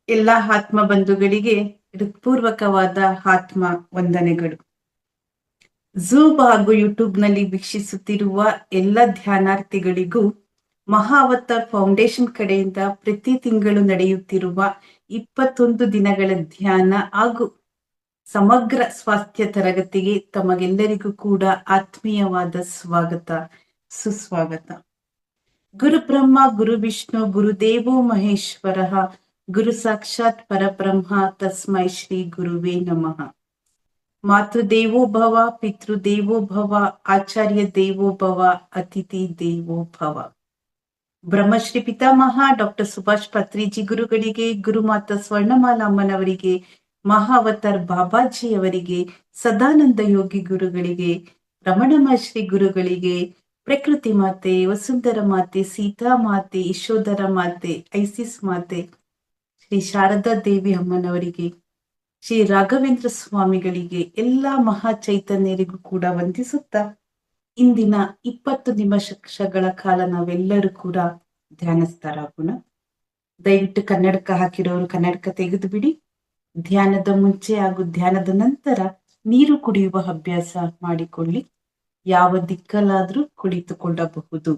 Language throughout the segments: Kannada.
ಎಲ್ಲ ಆತ್ಮ ಬಂಧುಗಳಿಗೆ ಹೃತ್ಪೂರ್ವಕವಾದ ಆತ್ಮ ವಂದನೆಗಳು. ಝೂಮ್ ಹಾಗೂ ಯೂಟ್ಯೂಬ್ನಲ್ಲಿ ವೀಕ್ಷಿಸುತ್ತಿರುವ ಎಲ್ಲ ಧ್ಯಾನಾರ್ಥಿಗಳಿಗೂ ಮಹಾವತಾರ್ ಫೌಂಡೇಶನ್ ಕಡೆಯಿಂದ ಪ್ರತಿ ತಿಂಗಳು ನಡೆಯುತ್ತಿರುವ 21 ದಿನಗಳ ಧ್ಯಾನ ಹಾಗೂ ಸಮಗ್ರ ಸ್ವಾಸ್ಥ್ಯ ತರಗತಿಗೆ ತಮಗೆಲ್ಲರಿಗೂ ಕೂಡ ಆತ್ಮೀಯವಾದ ಸ್ವಾಗತ, ಸುಸ್ವಾಗತ. ಗುರು ಬ್ರಹ್ಮ, ಗುರು ವಿಷ್ಣು, ಗುರುದೇವೋ ಮಹೇಶ್ವರ, ಗುರು ಸಾಕ್ಷಾತ್ ಪರಬ್ರಹ್ಮ, ತಸ್ಮೈ ಶ್ರೀ ಗುರುವೇ ನಮಃ. ಮಾತೃದೇವೋ ಭವ, ಪಿತೃದೇವೋ ಭವ, ಆಚಾರ್ಯ ದೇವೋ ಭವ, ಅತಿಥಿ ದೇವೋ ಭವ. ಬ್ರಹ್ಮಶ್ರೀ ಪಿತಾಮಹ ಡಾಕ್ಟರ್ ಸುಭಾಷ್ ಪತ್ರಿಜಿ ಗುರುಗಳಿಗೆ, ಗುರುಮಾತಾ ಸ್ವರ್ಣಮಾಲಾ ಅಮ್ಮನವರಿಗೆ, ಮಹಾವತಾರ್ ಬಾಬಾಜಿಯವರಿಗೆ, ಸದಾನಂದ ಯೋಗಿ ಗುರುಗಳಿಗೆ, ರಮಣ ಮಹರ್ಷಿ ಗುರುಗಳಿಗೆ, ಪ್ರಕೃತಿ ಮಾತೆ, ವಸುಂಧರ ಮಾತೆ, ಸೀತಾ ಮಾತೆ, ಯಶೋಧರ ಮಾತೆ, ಐಸಿಸ್ ಮಾತೆ, ಶ್ರೀ ಶಾರದಾ ದೇವಿ ಅಮ್ಮನವರಿಗೆ, ಶ್ರೀ ರಾಘವೇಂದ್ರ ಸ್ವಾಮಿಗಳಿಗೆ, ಎಲ್ಲಾ ಮಹಾ ಚೈತನ್ಯರಿಗೂ ಕೂಡ ವಂದಿಸುತ್ತಾ ಇಂದಿನ 20 ನಿಮಿಷಗಳ ಕಾಲ ನಾವೆಲ್ಲರೂ ಕೂಡ ಧ್ಯಾನಸ್ಥರಾಗೋಣ. ದಯವಿಟ್ಟು ಕನ್ನಡಕ ಹಾಕಿರೋರು ಕನ್ನಡಕ ತೆಗೆದು ಬಿಡಿ. ಧ್ಯಾನದ ಮುಂಚೆ ಹಾಗೂ ಧ್ಯಾನದ ನಂತರ ನೀರು ಕುಡಿಯುವ ಅಭ್ಯಾಸ ಮಾಡಿಕೊಳ್ಳಿ. ಯಾವ ದಿಕ್ಕಲ್ಲಾದ್ರೂ ಕುಳಿತುಕೊಳ್ಳಬಹುದು.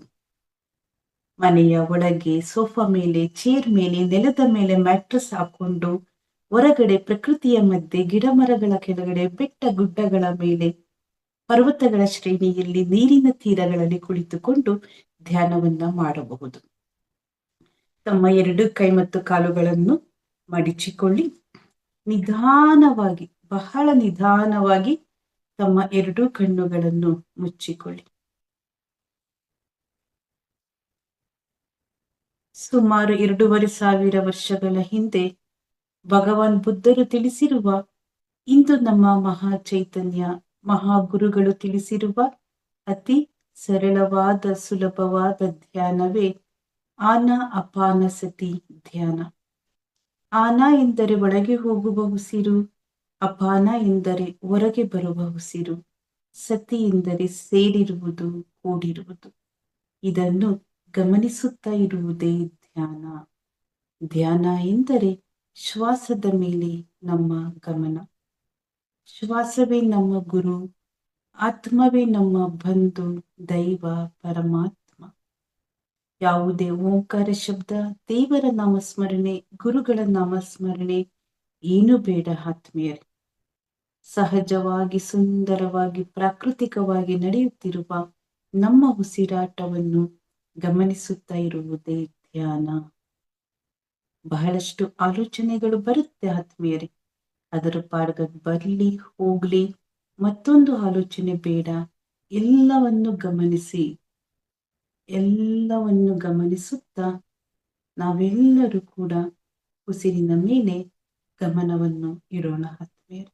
ಮನೆಯ ಒಳಗೆ, ಸೋಫಾ ಮೇಲೆ, ಚೇರ್ ಮೇಲೆ, ನೆಲದ ಮೇಲೆ ಮ್ಯಾಟ್ರಸ್ ಹಾಕೊಂಡು, ಹೊರಗಡೆ ಪ್ರಕೃತಿಯ ಮಧ್ಯೆ, ಗಿಡ ಮರಗಳ ಕೆಳಗಡೆ, ಬೆಟ್ಟ ಗುಡ್ಡಗಳ ಮೇಲೆ, ಪರ್ವತಗಳ ಶ್ರೇಣಿಯಲ್ಲಿ, ನೀರಿನ ತೀರಗಳಲ್ಲಿ ಕುಳಿತುಕೊಂಡು ಧ್ಯಾನವನ್ನ ಮಾಡಬಹುದು. ತಮ್ಮ 2 ಕೈ ಮತ್ತು ಕಾಲುಗಳನ್ನು ಮಡಿಚಿಕೊಳ್ಳಿ. ನಿಧಾನವಾಗಿ, ಬಹಳ ನಿಧಾನವಾಗಿ ತಮ್ಮ 2 ಕಣ್ಣುಗಳನ್ನು ಮುಚ್ಚಿಕೊಳ್ಳಿ. ಸುಮಾರು 2500 ವರ್ಷಗಳ ಹಿಂದೆ ಭಗವಾನ್ ಬುದ್ಧರು ತಿಳಿಸಿರುವ, ಇಂದು ನಮ್ಮ ಮಹಾ ಚೈತನ್ಯ ಮಹಾಗುರುಗಳು ತಿಳಿಸಿರುವ ಅತಿ ಸರಳವಾದ ಸುಲಭವಾದ ಧ್ಯಾನವೇ ಆನಾಪಾನ ಸತಿ ಧ್ಯಾನ. ಆನ ಎಂದರೆ ಒಳಗೆ ಹೋಗುವ ಉಸಿರು, ಅಪಾನ ಎಂದರೆ ಹೊರಗೆ ಬರುವ ಉಸಿರು, ಸತಿ ಎಂದರೆ ಸೇರಿರುವುದು, ಕೂಡಿರುವುದು. ಇದನ್ನು ಗಮನಿಸುತ್ತಾ ಇರುವುದೇ ಧ್ಯಾನ. ಧ್ಯಾನ ಎಂದರೆ ಶ್ವಾಸದ ಮೇಲೆ ನಮ್ಮ ಗಮನ. ಶ್ವಾಸವೇ ನಮ್ಮ ಗುರು, ಆತ್ಮವೇ ನಮ್ಮ ಬಂಧು, ದೈವ, ಪರಮಾತ್ಮ. ಯಾವುದೇ ಓಂಕಾರ ಶಬ್ದ, ದೇವರ ನಾಮಸ್ಮರಣೆ, ಗುರುಗಳ ನಾಮಸ್ಮರಣೆ ಏನು ಬೇಡ ಆತ್ಮೀಯರೇ. ಸಹಜವಾಗಿ, ಸುಂದರವಾಗಿ, ಪ್ರಾಕೃತಿಕವಾಗಿ ನಡೆಯುತ್ತಿರುವ ನಮ್ಮ ಉಸಿರಾಟವನ್ನು ಗಮನಿಸುತ್ತಾ ಇರುವುದೇ ಧ್ಯಾನ. ಬಹಳಷ್ಟು ಆಲೋಚನೆಗಳು ಬರುತ್ತೆ ಆತ್ಮೀಯರೇ. ಅದರ ಪಾಡ್ಗ ಬರ್ಲಿ ಹೋಗ್ಲಿ, ಮತ್ತೊಂದು ಆಲೋಚನೆ ಬೇಡ. ಎಲ್ಲವನ್ನು ಗಮನಿಸುತ್ತಾ ನಾವೆಲ್ಲರೂ ಕೂಡ ಉಸಿರಿನ ಮೇಲೆ ಗಮನವನ್ನು ಇಡೋಣ ಆತ್ಮೀಯರೇ.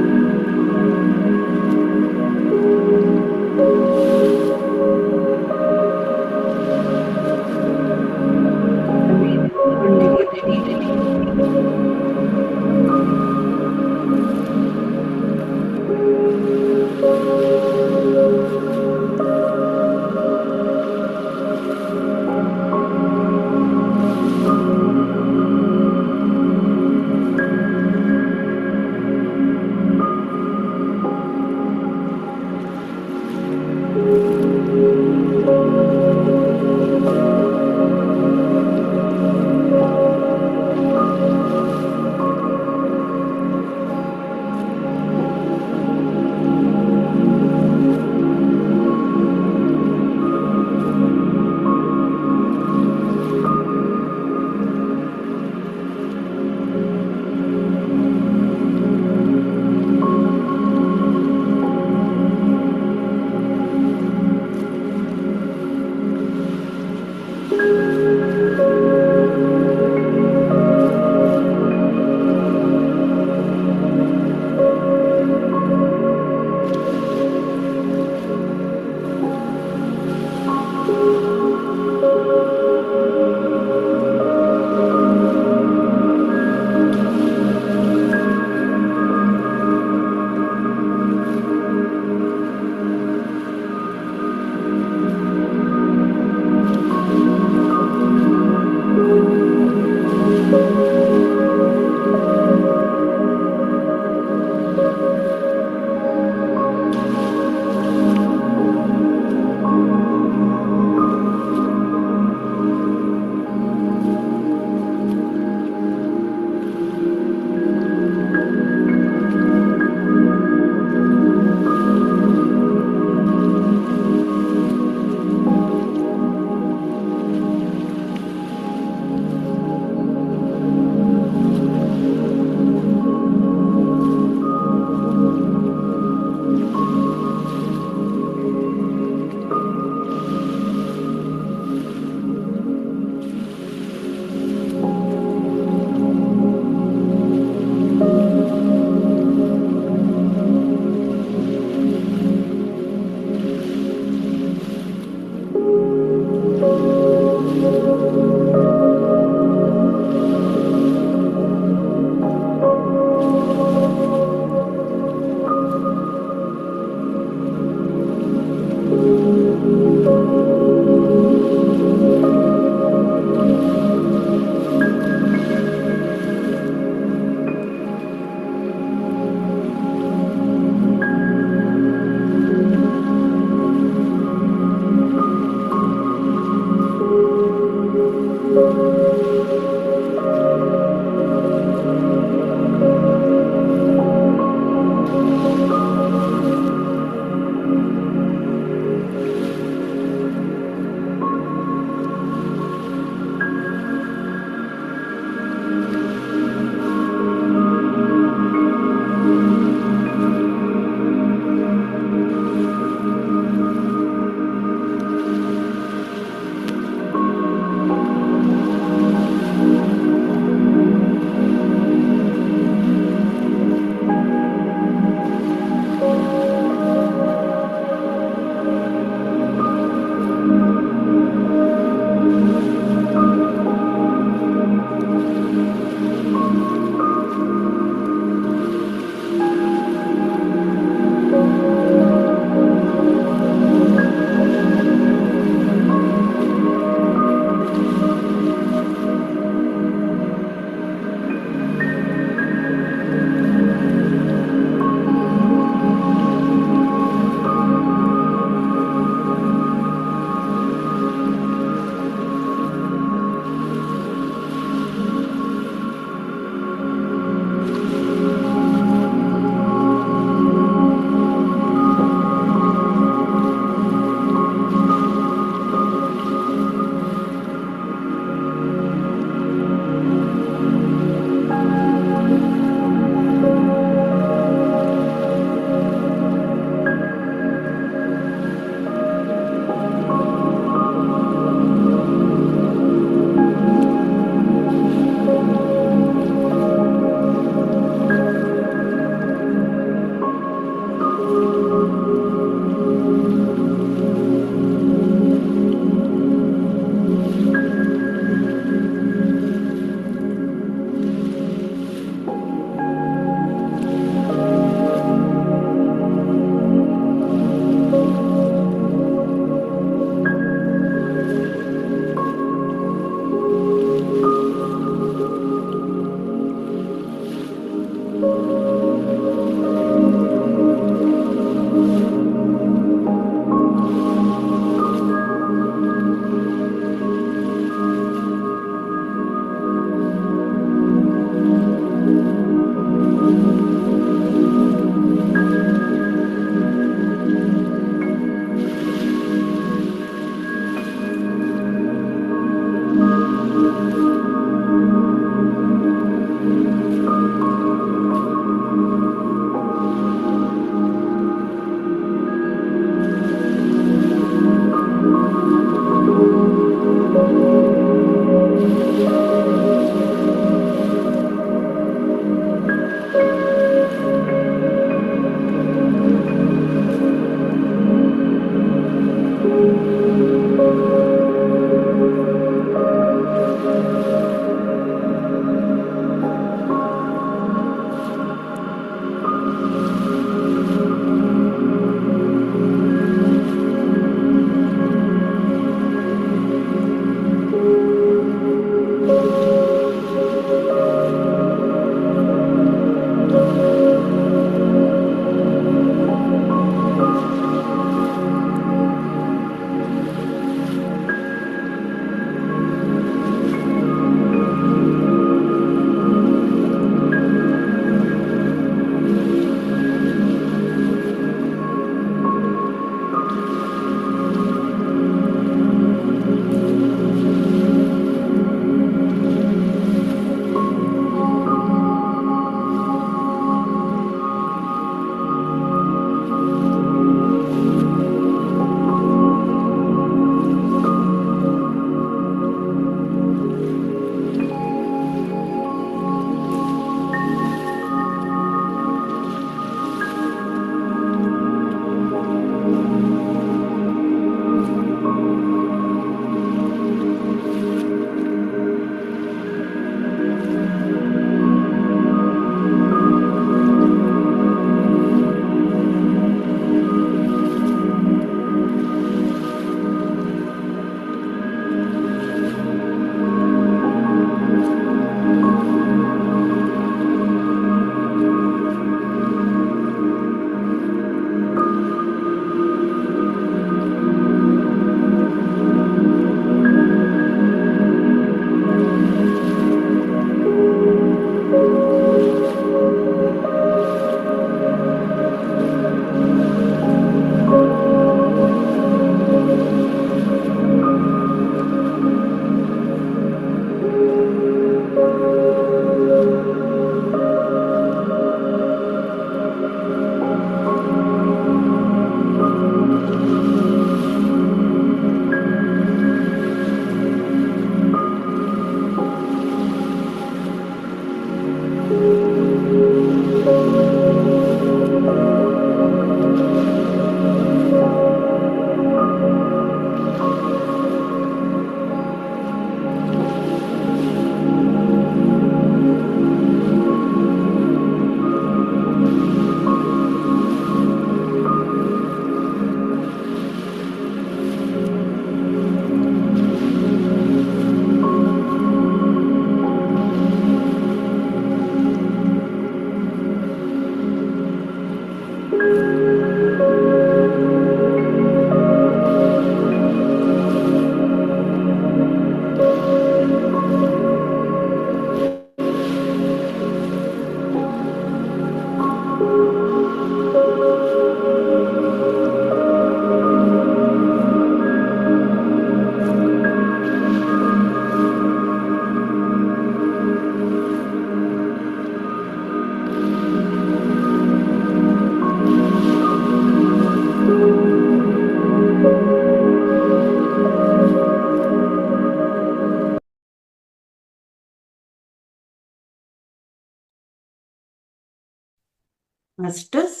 ಮಾಸ್ಟರ್ಸ್,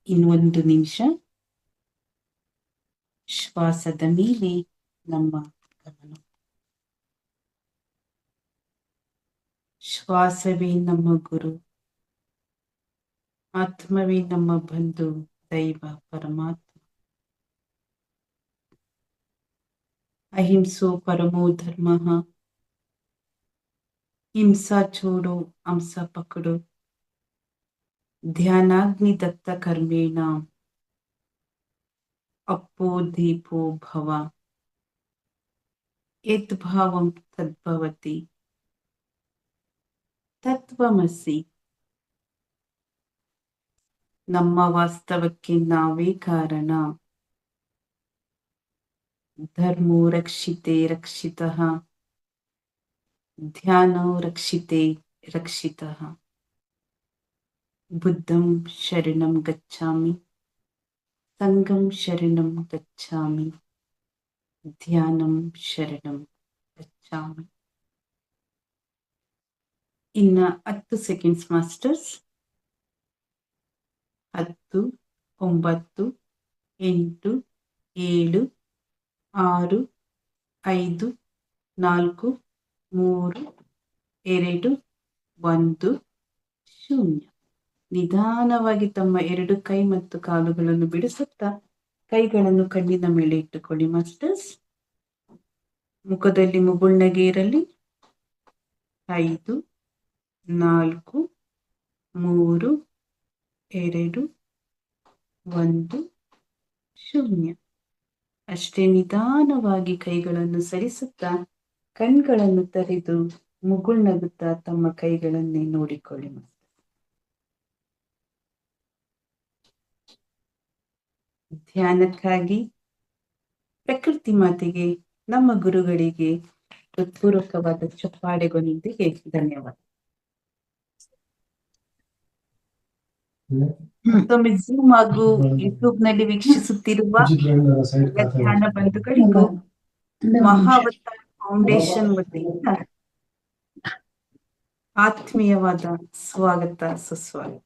ಇನ್ನೊಂದು ನಿಮಿಷ ಶ್ವಾಸದ ಮೇಲೆ ನಮ್ಮ ಗಮನ. ಶ್ವಾಸವೇ ನಮ್ಮ ಗುರು, ಆತ್ಮವೇ ನಮ್ಮ ಬಂಧು, ದೈವ ಪರಮಾತ್ಮ. ಅಹಿಂಸೋ ಪರಮೋ ಧರ್ಮ, ಹಿಂಸಾ ಚೋಡೋ ಹಂಸ ಪಕಡೋ, ಧ್ಯಾನಾಗ್ನಿ ದತ್ತ ಕರ್ಮೇಣ ಅಪ್ಪೋ ದೀಪೋ ಭವ, ಯದ್ಭಾವಂ ತದ್ಭವತಿ ತತ್ವಮಸಿ. ನಮ್ಮ ವಾಸ್ತವಕ್ಕೆ ನಾವೇ ಕಾರಣ. ಧರ್ಮೋ ರಕ್ಷಿತೆ ರಕ್ಷಿತಃ, ಧ್ಯಾನೋ ರಕ್ಷಿತೆ ರಕ್ಷಿತಃ. ಬುದ್ಧಂ ಶರಣಂ ಗಚ್ಚಾಮಿ, ಸಂಘಂ ಶರಣಂ ಗಚ್ಚಾಮಿ, ಧ್ಯಾನಂ ಶರಣಂ ಗಚ್ಚಾಮಿ. ಇನ್ನ 10 ಸೆಕೆಂಡ್ಸ್ ಮಾಸ್ಟರ್ಸ್. 10, 9, 8, 7, 6, 5, 4, 3, 2, 1, 0. ನಿಧಾನವಾಗಿ ತಮ್ಮ 2 ಕೈ ಮತ್ತು ಕಾಲುಗಳನ್ನು ಬಿಡಿಸುತ್ತಾ ಕೈಗಳನ್ನು ಕಣ್ಣಿನ ಮೇಲೆ ಇಟ್ಟುಕೊಳ್ಳಿ ಮಾಸ್ಟರ್ಸ್. ಮುಖದಲ್ಲಿ ಮುಗುಳ್ನಗೆ ಇರಲಿ. 5, 4, 3, 2, 1, 0. ಅಷ್ಟೇ ನಿಧಾನವಾಗಿ ಕೈಗಳನ್ನು ಸರಿಸುತ್ತಾ ಕಣ್ಗಳನ್ನು ತೆರೆದು ಮುಗುಳ್ನಗುತ್ತಾ ತಮ್ಮ ಕೈಗಳನ್ನೇ ನೋಡಿಕೊಳ್ಳಿ. ಧ್ಯಾನಕ್ಕಾಗಿ ಪ್ರಕೃತಿ ಮಾತೆಗೆ, ನಮ್ಮ ಗುರುಗಳಿಗೆ ಹೃತ್ಪೂರ್ವಕವಾದ ಚಪ್ಪಾಳೆಗಳೊಂದಿಗೆ ಧನ್ಯವಾದ. ಮತ್ತೊಮ್ಮೆ ಝೂಮ್ ಹಾಗೂ ಯೂಟ್ಯೂಬ್ ನಲ್ಲಿ ವೀಕ್ಷಿಸುತ್ತಿರುವ ಧ್ಯಾನ ಬಂಧುಗಳಿಗೂ ಮಹಾವತಾರ ಫೌಂಡೇಶನ್ ವತಿಯಿಂದ ಆತ್ಮೀಯವಾದ ಸ್ವಾಗತ, ಸುಸ್ವಾಗತ.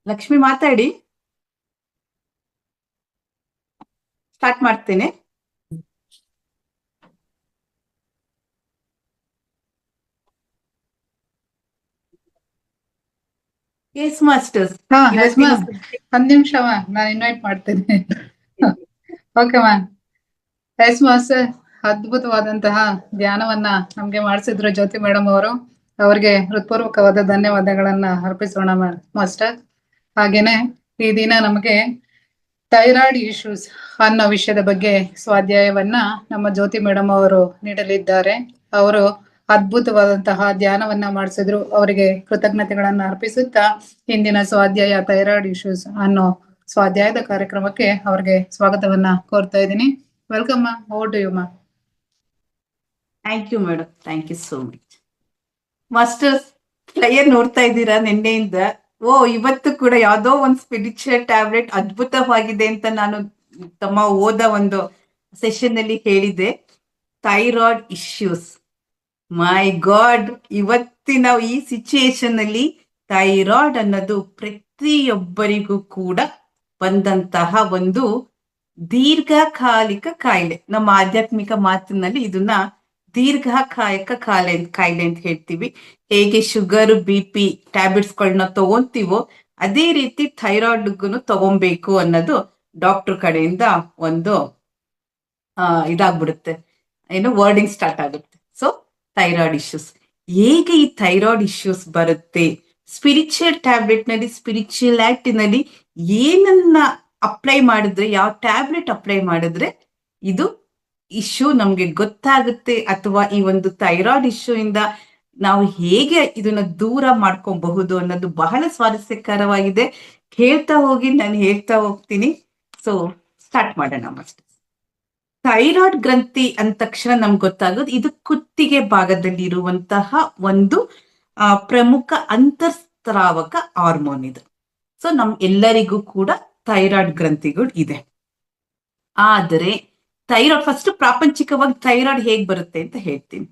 ಲಕ್ಷ್ಮಿ ಮಾತಾಡಿ. ಸ್ಟಾರ್ಟ್ ಮಾಡ್ತೇನೆ. Yes masters. ಒಂದ್ ನಿಮಿಷ ನಾನು ಇನ್ವೈಟ್ ಮಾಡ್ತೇನೆ. Okay ma'am. ಎಸ್ ಮಾಸ್ಟರ್, ಅದ್ಭುತವಾದಂತಹ ಧ್ಯಾನವನ್ನ ನಮ್ಗೆ ಮಾಡಿಸಿದ್ರು ಜ್ಯೋತಿ ಮೇಡಮ್ ಅವರು. ಅವ್ರಿಗೆ ಹೃತ್ಪೂರ್ವಕವಾದ ಧನ್ಯವಾದಗಳನ್ನ ಅರ್ಪಿಸೋಣ ಮಾಸ್ಟರ್. ಹಾಗೇನೆ ಈ ದಿನ ನಮಗೆ ಥೈರಾಯ್ಡ್ ಇಶ್ಯೂಸ್ ಅನ್ನೋ ವಿಷಯದ ಬಗ್ಗೆ ಸ್ವಾಧ್ಯಾಯವನ್ನ ನಮ್ಮ ಜ್ಯೋತಿ ಮೇಡಮ್ ಅವರು ನೀಡಲಿದ್ದಾರೆ. ಅವರು ಅದ್ಭುತವಾದಂತಹ ಧ್ಯಾನವನ್ನ ಮಾಡಿಸಿದ್ರು. ಅವರಿಗೆ ಕೃತಜ್ಞತೆಗಳನ್ನ ಅರ್ಪಿಸುತ್ತಾ ಇಂದಿನ ಸ್ವಾಧ್ಯಾಯ ಥೈರಾಯ್ಡ್ ಇಶ್ಯೂಸ್ ಅನ್ನೋ ಸ್ವಾಧ್ಯಾಯದ ಕಾರ್ಯಕ್ರಮಕ್ಕೆ ಅವ್ರಿಗೆ ಸ್ವಾಗತವನ್ನ ಕೋರ್ತಾ ಇದ್ದೀನಿ. ವೆಲ್ಕಮ್ ಮಾ, ಓವರ್ ಟು ಯು ಮಾ. Thank you madam, thank you so much. Masters, flyer ನೋಡ್ತಾ ಇದ್ದೀರಾ ನಿನ್ನೆಯಿಂದ? ಇವತ್ತು ಕೂಡ ಯಾವ್ದೋ ಒಂದು ಸ್ಪಿರಿಚುವಲ್ ಟ್ಯಾಬ್ಲೆಟ್ ಅದ್ಭುತವಾಗಿದೆ ಅಂತ ನಾನು ತಮ್ಮ ಓದ ಒಂದು ಸೆಷನ್ ಅಲ್ಲಿ ಹೇಳಿದೆ. ಥೈರಾಯ್ಡ್ ಇಶ್ಯೂಸ್, ಮೈ ಗಾಡ್, ಇವತ್ತಿನ ಈ ಸಿಚುಯೇಷನ್ ಅಲ್ಲಿ ಥೈರಾಯ್ಡ್ ಅನ್ನೋದು ಪ್ರತಿಯೊಬ್ಬರಿಗೂ ಕೂಡ ಬಂದಂತಹ ಒಂದು ದೀರ್ಘಕಾಲಿಕ ಕಾಯಿಲೆ. ನಮ್ಮ ಆಧ್ಯಾತ್ಮಿಕ ಮಾತಿನಲ್ಲಿ ಇದನ್ನ ದೀರ್ಘಕಾಲಿಕ ಕಾಯಿಲೆ ಅಂತ ಹೇಳ್ತೀವಿ. ಹೇಗೆ ಶುಗರ್, BP ಟ್ಯಾಬ್ಲೆಟ್ಸ್ಗಳನ್ನ ತಗೊಂತೀವೋ ಅದೇ ರೀತಿ ಥೈರಾಯ್ಡ್ಗೂ ತಗೊಬೇಕು ಅನ್ನೋದು ಡಾಕ್ಟರ್ ಕಡೆಯಿಂದ ಒಂದು ಇದಾಗ್ಬಿಡುತ್ತೆ, ವರ್ಡಿಂಗ್ ಸ್ಟಾರ್ಟ್ ಆಗುತ್ತೆ. ಸೊ ಥೈರಾಯ್ಡ್ ಇಶ್ಯೂಸ್, ಹೇಗೆ ಈ ಥೈರಾಯ್ಡ್ ಇಶ್ಯೂಸ್ ಬರುತ್ತೆ? ಸ್ಪಿರಿಚುವಲ್ ಟ್ಯಾಬ್ಲೆಟ್ ನಲ್ಲಿ, ಸ್ಪಿರಿಚುಯಾಲಿಟಿನಲ್ಲಿ ಏನನ್ನ ಅಪ್ಲೈ ಮಾಡಿದ್ರೆ, ಯಾವ ಟ್ಯಾಬ್ಲೆಟ್ ಅಪ್ಲೈ ಮಾಡಿದ್ರೆ ಇದು ಇಶ್ಯೂ ನಮ್ಗೆ ಗೊತ್ತಾಗುತ್ತೆ, ಅಥವಾ ಈ ಒಂದು ಥೈರಾಯ್ಡ್ ಇಶ್ಯೂ ಇಂದ ನಾವು ಹೇಗೆ ಇದನ್ನ ದೂರ ಮಾಡ್ಕೊಬಹುದು ಅನ್ನೋದು ಬಹಳ ಸ್ವಾರಸ್ಯಕರವಾಗಿದೆ. ನಾನು ಹೇಳ್ತಾ ಹೋಗ್ತೀನಿ. ಸೊ ಸ್ಟಾರ್ಟ್ ಮಾಡೋಣ ಮಸ್ತ್. ಥೈರಾಯ್ಡ್ ಗ್ರಂಥಿ ಅಂದ ತಕ್ಷಣ ನಮ್ಗೆ ಗೊತ್ತಾಗೋದು ಇದು ಕುತ್ತಿಗೆ ಭಾಗದಲ್ಲಿ ಇರುವಂತಹ ಒಂದು ಪ್ರಮುಖ ಅಂತರ್ಸ್ರಾವಕ ಹಾರ್ಮೋನ್ ಇದು. ಸೊ ನಮ್ ಎಲ್ಲರಿಗೂ ಕೂಡ ಥೈರಾಯ್ಡ್ ಗ್ರಂಥಿಗಳು ಇದೆ. ಆದರೆ ಥೈರಾಯ್ಡ್ ಫಸ್ಟ್ ಪ್ರಾಪಂಚಿಕವಾಗಿ ಥೈರಾಯ್ಡ್ ಹೇಗ್ ಬರುತ್ತೆ ಅಂತ ಹೇಳ್ತೀನಿ.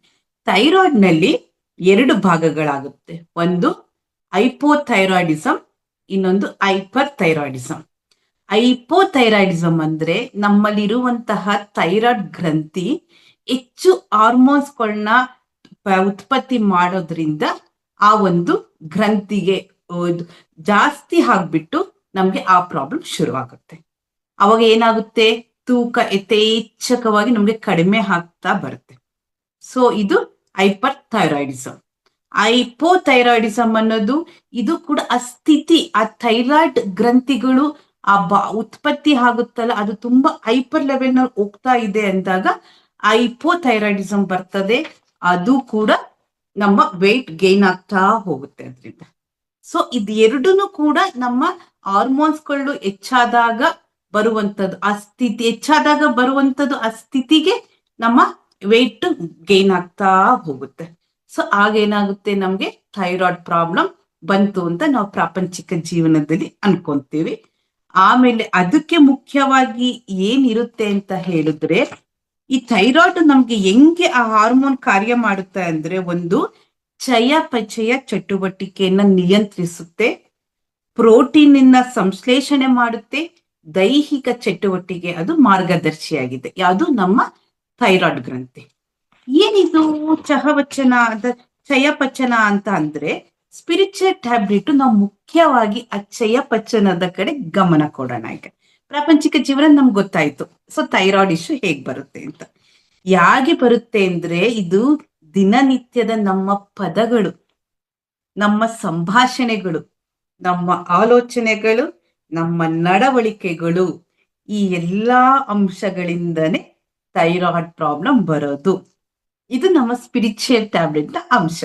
ಥೈರಾಯ್ಡ್ ನಲ್ಲಿ 2 ಭಾಗಗಳಾಗುತ್ತೆ. ಒಂದು ಹೈಪೋಥೈರಾಯ್ಡಿಸಮ್, ಇನ್ನೊಂದು ಹೈಪರ್ ಥೈರಾಯ್ಡಿಸಮ್. ಹೈಪೋಥೈರಾಯ್ಡಿಸಮ್ ಅಂದ್ರೆ ನಮ್ಮಲ್ಲಿರುವಂತಹ ಥೈರಾಯ್ಡ್ ಗ್ರಂಥಿ ಹೆಚ್ಚು ಹಾರ್ಮೋನ್ಸ್ಗಳನ್ನ ಉತ್ಪತ್ತಿ ಮಾಡೋದ್ರಿಂದ ಆ ಒಂದು ಗ್ರಂಥಿಗೆ ಜಾಸ್ತಿ ಆಗ್ಬಿಟ್ಟು ನಮ್ಗೆ ಆ ಪ್ರಾಬ್ಲಮ್ ಶುರುವಾಗುತ್ತೆ. ಅವಾಗ ಏನಾಗುತ್ತೆ, ತೂಕ ಯಥೇಚ್ಛಕವಾಗಿ ನಮ್ಗೆ ಕಡಿಮೆ ಆಗ್ತಾ ಬರುತ್ತೆ. ಸೊ ಇದು ಹೈಪರ್ ಥೈರಾಯ್ಡಿಸಮ್. ಹೈಪೋಥೈರಾಯ್ಡಿಸಮ್ ಅನ್ನೋದು ಇದು ಕೂಡ ಆ ಸ್ಥಿತಿ, ಆ ಥೈರಾಯ್ಡ್ ಗ್ರಂಥಿಗಳು ಉತ್ಪತ್ತಿ ಆಗುತ್ತಲ್ಲ, ಅದು ತುಂಬಾ ಹೈಪರ್ ಲೆವೆಲ್ ನಲ್ಲಿ ಹೋಗ್ತಾ ಇದೆ ಅಂದಾಗ ಹೈಪೋಥೈರಾಯ್ಡಿಸಮ್ ಬರ್ತದೆ. ಅದು ಕೂಡ ನಮ್ಮ ವೆಯ್ಟ್ ಗೇನ್ ಆಗ್ತಾ ಹೋಗುತ್ತೆ ಅದರಿಂದ. ಸೊ ಇದು ಎರಡೂನು ಕೂಡ ನಮ್ಮ ಹಾರ್ಮೋನ್ಸ್ಗಳು ಹೆಚ್ಚಾದಾಗ ಬರುವಂತದ್ದು, ಆ ಸ್ಥಿತಿ ಹೆಚ್ಚಾದಾಗ ಬರುವಂತದ್ದು, ಆ ಸ್ಥಿತಿಗೆ ನಮ್ಮ ವೆಯ್ಟ್ ಗೇನ್ ಆಗ್ತಾ ಹೋಗುತ್ತೆ. ಸೊ ಆಗೇನಾಗುತ್ತೆ, ನಮ್ಗೆ ಥೈರಾಯ್ಡ್ ಪ್ರಾಬ್ಲಮ್ ಬಂತು ಅಂತ ನಾವು ಪ್ರಾಪಂಚಿಕ ಜೀವನದಲ್ಲಿ ಅನ್ಕೊಂತೀವಿ. ಆಮೇಲೆ ಅದಕ್ಕೆ ಮುಖ್ಯವಾಗಿ ಏನಿರುತ್ತೆ ಅಂತ ಹೇಳಿದ್ರೆ, ಈ ಥೈರಾಯ್ಡ್ ನಮ್ಗೆ ಹೆಂಗೆ ಆ ಹಾರ್ಮೋನ್ ಕಾರ್ಯ ಮಾಡುತ್ತೆ ಅಂದ್ರೆ, ಒಂದು ಚಯಾಪಚಯ ಚಟುವಟಿಕೆಯನ್ನ ನಿಯಂತ್ರಿಸುತ್ತೆ, ಪ್ರೋಟೀನ್ ಸಂಶ್ಲೇಷಣೆ ಮಾಡುತ್ತೆ, ದೈಹಿಕ ಚಟುವಟಿಕೆ ಅದು ಮಾರ್ಗದರ್ಶಿಯಾಗಿದೆ. ಯಾವುದು ನಮ್ಮ ಥೈರಾಯ್ಡ್ ಗ್ರಂಥಿ. ಏನಿದು ಚಯಾಪಚನ ಅಂತ ಅಂದ್ರೆ, ಸ್ಪಿರಿಚುವಲ್ ಟ್ಯಾಬ್ಲೆಟ್ ನಾವು ಮುಖ್ಯವಾಗಿ ಆ ಚಯಾಪಚನದ ಕಡೆ ಗಮನ ಕೊಡೋಣ. ಈಗ ಪ್ರಾಪಂಚಿಕ ಜೀವನ ನಮ್ಗೆ ಗೊತ್ತಾಯ್ತು. ಸೊ ಥೈರಾಯ್ಡ್ ಇಶ್ಯೂ ಹೇಗ್ ಬರುತ್ತೆ ಅಂತ, ಯಾಕೆ ಬರುತ್ತೆ ಅಂದ್ರೆ, ಇದು ದಿನನಿತ್ಯದ ನಮ್ಮ ಪದಗಳು, ನಮ್ಮ ಸಂಭಾಷಣೆಗಳು, ನಮ್ಮ ಆಲೋಚನೆಗಳು, ನಮ್ಮ ನಡವಳಿಕೆಗಳು, ಈ ಎಲ್ಲಾ ಅಂಶಗಳಿಂದನೇ ಥೈರಾಯ್ಡ್ ಪ್ರಾಬ್ಲಮ್ ಬರೋದು. ಇದು ನಮ್ಮ ಸ್ಪಿರಿಚುವಲ್ ಟ್ಯಾಬ್ಲೆಟ್ ನ ಅಂಶ.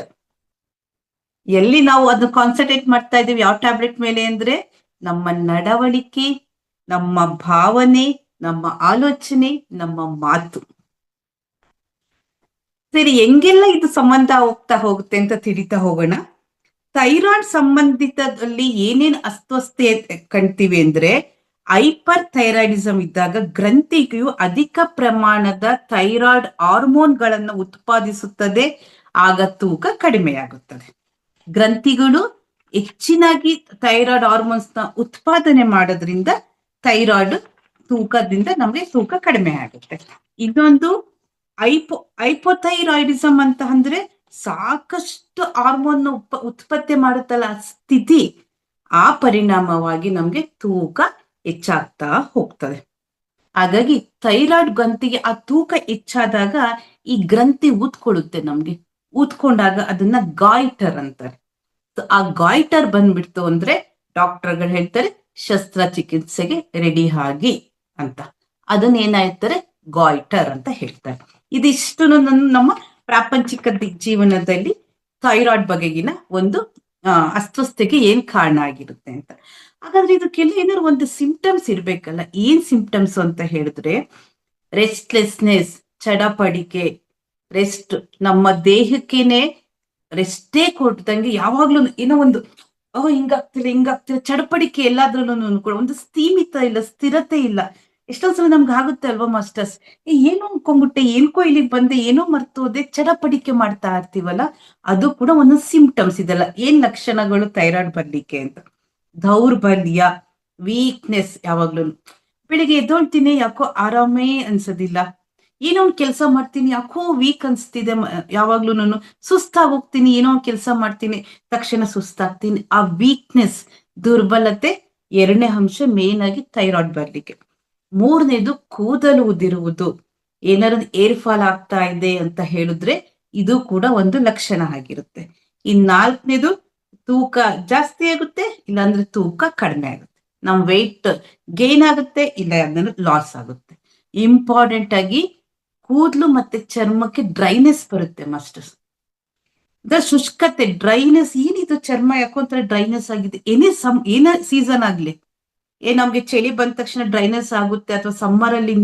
ಎಲ್ಲಿ ನಾವು ಅದನ್ನ ಕಾನ್ಸಂಟ್ರೇಟ್ ಮಾಡ್ತಾ ಇದೀವಿ ಯಾವ ಟ್ಯಾಬ್ಲೆಟ್ ಮೇಲೆ ಅಂದ್ರೆ, ನಮ್ಮ ನಡವಳಿಕೆ, ನಮ್ಮ ಭಾವನೆ, ನಮ್ಮ ಆಲೋಚನೆ, ನಮ್ಮ ಮಾತು. ಸರಿ, ಹೆಂಗೆಲ್ಲ ಇದು ಸಂಬಂಧ ಹೋಗುತ್ತೆ ಅಂತ ತಿಳಿತಾ ಹೋಗೋಣ. ಥೈರಾಯ್ಡ್ ಸಂಬಂಧಿತದಲ್ಲಿ ಏನೇನು ಅಸ್ವಸ್ಥತೆ ಕಾಣ್ತೀವಿ ಅಂದ್ರೆ, ಹೈಪರ್ ಥೈರಾಯ್ಡಿಸಮ್ ಇದ್ದಾಗ ಗ್ರಂಥಿಗೂ ಅಧಿಕ ಪ್ರಮಾಣದ ಥೈರಾಯ್ಡ್ ಹಾರ್ಮೋನ್ಗಳನ್ನು ಉತ್ಪಾದಿಸುತ್ತದೆ, ಆಗ ತೂಕ ಕಡಿಮೆಯಾಗುತ್ತದೆ. ಗ್ರಂಥಿಗಳು ಹೆಚ್ಚಿನಾಗಿ ಥೈರಾಯ್ಡ್ ಹಾರ್ಮೋನ್ಸ್ ನ ಉತ್ಪಾದನೆ ಮಾಡೋದ್ರಿಂದ ಥೈರಾಯ್ಡ್ ತೂಕದಿಂದ ನಮ್ಗೆ ತೂಕ ಕಡಿಮೆ ಆಗುತ್ತೆ. ಇನ್ನೊಂದು ಹೈಪೋಥೈರಾಯ್ಡಿಸಮ್ ಅಂತ ಅಂದ್ರೆ, ಸಾಕಷ್ಟು ಹಾರ್ಮೋನ್ ಉತ್ಪತ್ತಿ ಮಾಡುತ್ತಲ್ಲ ಆ ಸ್ಥಿತಿ, ಆ ಪರಿಣಾಮವಾಗಿ ನಮ್ಗೆ ತೂಕ ಹೆಚ್ಚಾಗ್ತಾ ಹೋಗ್ತದೆ. ಹಾಗಾಗಿ ಥೈರಾಯ್ಡ್ ಗ್ರಂಥಿಗೆ ಆ ತೂಕ ಹೆಚ್ಚಾದಾಗ ಈ ಗ್ರಂಥಿ ಊದ್ಕೊಳ್ಳುತ್ತೆ. ನಮ್ಗೆ ಊದ್ಕೊಂಡಾಗ ಅದನ್ನ ಗಾಯ್ಟರ್ ಅಂತಾರೆ. ಆ ಗಾಯ್ಟರ್ ಬಂದ್ಬಿಡ್ತು ಅಂದ್ರೆ ಡಾಕ್ಟರ್ಗಳು ಹೇಳ್ತಾರೆ ಶಸ್ತ್ರಚಿಕಿತ್ಸೆಗೆ ರೆಡಿ ಆಗಿ ಅಂತ. ಅದನ್ನ ಏನಾಯ್ತಾರೆ, ಗಾಯ್ಟರ್ ಅಂತ ಹೇಳ್ತಾರೆ. ಇದಿಷ್ಟು ನಮ್ಮ ಪ್ರಾಪಂಚಿಕ ಜೀವನದಲ್ಲಿ ಥೈರಾಯ್ಡ್ ಬಗೆಗಿನ ಒಂದು ಅಸ್ವಸ್ಥತೆಗೆ ಏನ್ ಕಾರಣ ಆಗಿರುತ್ತೆ ಅಂತ. ಹಾಗಾದ್ರೆ ಇದಕ್ಕೆಲ್ಲ ಏನಾದ್ರು ಒಂದು ಸಿಂಪ್ಟಮ್ಸ್ ಇರ್ಬೇಕಲ್ಲ. ಏನ್ ಸಿಂಪ್ಟಮ್ಸ್ ಅಂತ ಹೇಳಿದ್ರೆ, ರೆಸ್ಟ್ಲೆಸ್ನೆಸ್, ಚಡಪಡಿಕೆ, ರೆಸ್ಟ್, ನಮ್ಮ ದೇಹಕ್ಕೇನೆ ರೆಸ್ಟೇ ಕೊಟ್ಟಂಗೆ ಯಾವಾಗ್ಲೂ ಏನೋ ಒಂದು ಹಿಂಗಾಗ್ತಿಲ್ಲ ಚಡಪಡಿಕೆ, ಎಲ್ಲಾದ್ರಲ್ಲೂ ಕೂಡ ಒಂದು ಸ್ಥೀಮಿತ ಇಲ್ಲ, ಸ್ಥಿರತೆ ಇಲ್ಲ. ಎಷ್ಟೊಂದ್ಸಲ ನಮ್ಗೆ ಆಗುತ್ತೆ ಅಲ್ವಾ ಮಾಸ್ಟರ್ಸ್, ಏನೋ ಅನ್ಕೊಂಡ್ಬಿಟ್ಟೆ, ಏನ್ಕೋ ಇಲ್ಲಿಗೆ ಬಂದೆ, ಏನೋ ಮರ್ತೋದೆ, ಚಡಪಡಿಕೆ ಮಾಡ್ತಾ ಇರ್ತೀವಲ್ಲ, ಅದು ಕೂಡ ಒಂದು ಸಿಂಪ್ಟಮ್ಸ್ ಇದೆಲ್ಲ. ಏನ್ ಲಕ್ಷಣಗಳು ಥೈರಾಯ್ಡ್ ಬರ್ಲಿಕ್ಕೆ ಅಂತ? ದೌರ್ಬಲ್ಯ, ವೀಕ್ನೆಸ್, ಯಾವಾಗ್ಲೂ ಬೆಳಿಗ್ಗೆ ಎದ್ದೊಳ್ತೀನಿ ಯಾಕೋ ಆರಾಮೇ ಅನ್ಸೋದಿಲ್ಲ, ಏನೋ ಒಂದು ಕೆಲಸ ಮಾಡ್ತೀನಿ ಯಾಕೋ ವೀಕ್ ಅನ್ಸ್ತಿದೆ, ಯಾವಾಗ್ಲೂ ಸುಸ್ತಾಗಿ ಹೋಗ್ತೀನಿ, ಏನೋ ಒಂದು ಕೆಲಸ ಮಾಡ್ತೀನಿ ತಕ್ಷಣ ಸುಸ್ತಾಗ್ತೀನಿ. ಆ ವೀಕ್ನೆಸ್, ದುರ್ಬಲತೆ 2ನೇ ಅಂಶ ಮೇನ್ ಆಗಿ ಥೈರಾಯ್ಡ್ ಬರ್ಲಿಕ್ಕೆ. 3ನೇದು ಕೂದಲು ಉದಿರುವುದು, ಏನಾದ್ರು ಏರ್ ಫಾಲ್ ಆಗ್ತಾ ಇದೆ ಅಂತ ಹೇಳಿದ್ರೆ ಇದು ಕೂಡ ಒಂದು ಲಕ್ಷಣ ಆಗಿರುತ್ತೆ. 4ನೇದು ತೂಕ ಜಾಸ್ತಿ ಆಗುತ್ತೆ, ಇಲ್ಲಾಂದ್ರೆ ತೂಕ ಕಡಿಮೆ ಆಗುತ್ತೆ, ನಮ್ ವೆಯ್ಟ್ ಗೇನ್ ಆಗುತ್ತೆ, ಇಲ್ಲ ಅಂದ್ರೆ ಲಾಸ್ ಆಗುತ್ತೆ. ಇಂಪಾರ್ಟೆಂಟ್ ಆಗಿ ಕೂದಲು ಮತ್ತೆ ಚರ್ಮಕ್ಕೆ ಡ್ರೈನೆಸ್ ಬರುತ್ತೆ ಮಾಸ್ಟರ್ಸ್. ಶುಷ್ಕತೆ, ಡ್ರೈನೆಸ್, ಏನಿದು ಚರ್ಮ ಯಾಕೋ ಒಂಥರ ಡ್ರೈನೆಸ್ ಆಗಿದೆ, ಏನೇ ಸೀಸನ್ ಆಗ್ಲಿ, ನಮ್ಗೆ ಚಳಿ ಬಂದ ತಕ್ಷಣ ಡ್ರೈನೆಸ್ ಆಗುತ್ತೆ, ಅಥವಾ ಸಮ್ಮರ್ ಅಲ್ಲಿ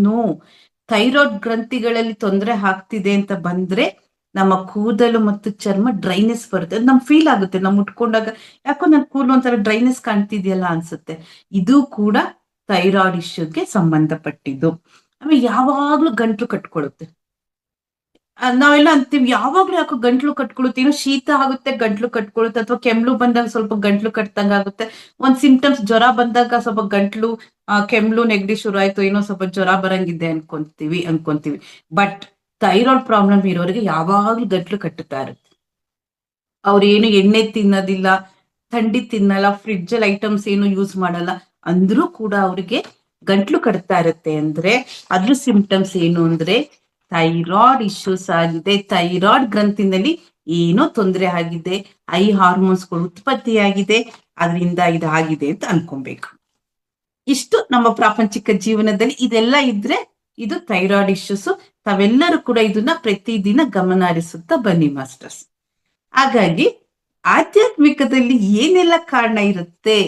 ಥೈರಾಯ್ಡ್ ಗ್ರಂಥಿಗಳಲ್ಲಿ ತೊಂದರೆ ಆಗ್ತಿದೆ ಅಂತ ಬಂದ್ರೆ ನಮ್ಮ ಕೂದಲು ಮತ್ತು ಚರ್ಮ ಡ್ರೈನೆಸ್ ಬರುತ್ತೆ. ಅದು ನಮ್ ಫೀಲ್ ಆಗುತ್ತೆ, ನಮ್ ಮುಟ್ಕೊಂಡಾಗ ಯಾಕೋ ನನ್ ಕೂದಲು ಒಂಥರ ಡ್ರೈನೆಸ್ ಕಾಣ್ತಿದ್ಯಲ್ಲ ಅನ್ಸುತ್ತೆ. ಇದು ಕೂಡ ಥೈರಾಯ್ಡ್ ಇಶ್ಯೂಗೆ ಸಂಬಂಧಪಟ್ಟಿದ್ದು. ಆಮೇಲೆ ಯಾವಾಗ್ಲೂ ಗಂಟ್ಲು ಕಟ್ಕೊಳ್ಳುತ್ತೆ. ನಾವೆಲ್ಲ ಅಂತೀವಿ ಯಾವಾಗ್ಲೂ ಯಾಕೋ ಗಂಟ್ಲು ಕಟ್ಕೊಳ್ಳುತ್ತೆ, ಏನೋ ಶೀತ ಆಗುತ್ತೆ ಗಂಟ್ಲು ಕಟ್ಕೊಳ್ಳುತ್ತೆ, ಅಥವಾ ಕೆಮ್ಲು ಬಂದಾಗ ಸ್ವಲ್ಪ ಗಂಟ್ಲು ಕಟ್ತಂಗ ಆಗುತ್ತೆ. ಒಂದ್ ಸಿಂಪ್ಟಮ್ಸ್ ಜ್ವರ ಬಂದಾಗ ಸ್ವಲ್ಪ ಗಂಟ್ಲು ಕೆಮ್ಲು ನೆಗಡಿ ಶುರು ಆಯ್ತು, ಏನೋ ಸ್ವಲ್ಪ ಜ್ವರ ಬರಂಗಿದೆ ಅನ್ಕೊಂತೀವಿ. ಬಟ್ ಥೈರಾಯ್ಡ್ ಪ್ರಾಬ್ಲಮ್ ಇರೋರಿಗೆ ಯಾವಾಗ್ಲೂ ಗಂಟ್ಲು ಕಟ್ಟುತ್ತಾ ಇರುತ್ತೆ. ಅವ್ರೇನು ಎಣ್ಣೆ ತಿನ್ನೋದಿಲ್ಲ, ಥಂಡಿ ತಿನ್ನಲ್ಲ, ಫ್ರಿಡ್ಜ್ ಅಲ್ಲಿ ಐಟಮ್ಸ್ ಏನು ಯೂಸ್ ಮಾಡಲ್ಲ, ಅಂದ್ರೂ ಕೂಡ ಅವ್ರಿಗೆ ಗಂಟ್ಲು ಕಟ್ತಾ ಇರುತ್ತೆ. ಅಂದ್ರೆ ಅದ್ರ ಸಿಂಪ್ಟಮ್ಸ್ ಏನು ಅಂದ್ರೆ ಥೈರಾಯ್ಡ್ ಇಶ್ಯೂಸ್ ಆಗಿದೆ. ಥೈರಾಯ್ಡ್ ಗ್ರಂಥಿನಲ್ಲಿ ಏನೋ ತೊಂದರೆ ಆಗಿದೆ, ಐ ಹಾರ್ಮೋನ್ಸ್ಗಳು ಉತ್ಪತ್ತಿಯಾಗಿದೆ, ಅದರಿಂದ ಇದಾಗಿದೆ ಅಂತ ಅನ್ಕೊಬೇಕು. ಇಷ್ಟು ನಮ್ಮ ಪ್ರಾಪಂಚಿಕ ಜೀವನದಲ್ಲಿ ಇದೆಲ್ಲ ಇದ್ರೆ ಇದು ಥೈರಾಯ್ಡ್ ಇಶ್ಯೂಸ್. ತಾವೆಲ್ಲರೂ ಕೂಡ ಇದನ್ನ ಪ್ರತಿದಿನ ಗಮನ ಹರಿಸುತ್ತಾ ಬನ್ನಿ ಮಾಸ್ಟರ್ಸ್. ಹಾಗಾಗಿ ಆಧ್ಯಾತ್ಮಿಕದಲ್ಲಿ ಏನೆಲ್ಲ ಕಾರಣ ಇರುತ್ತೆ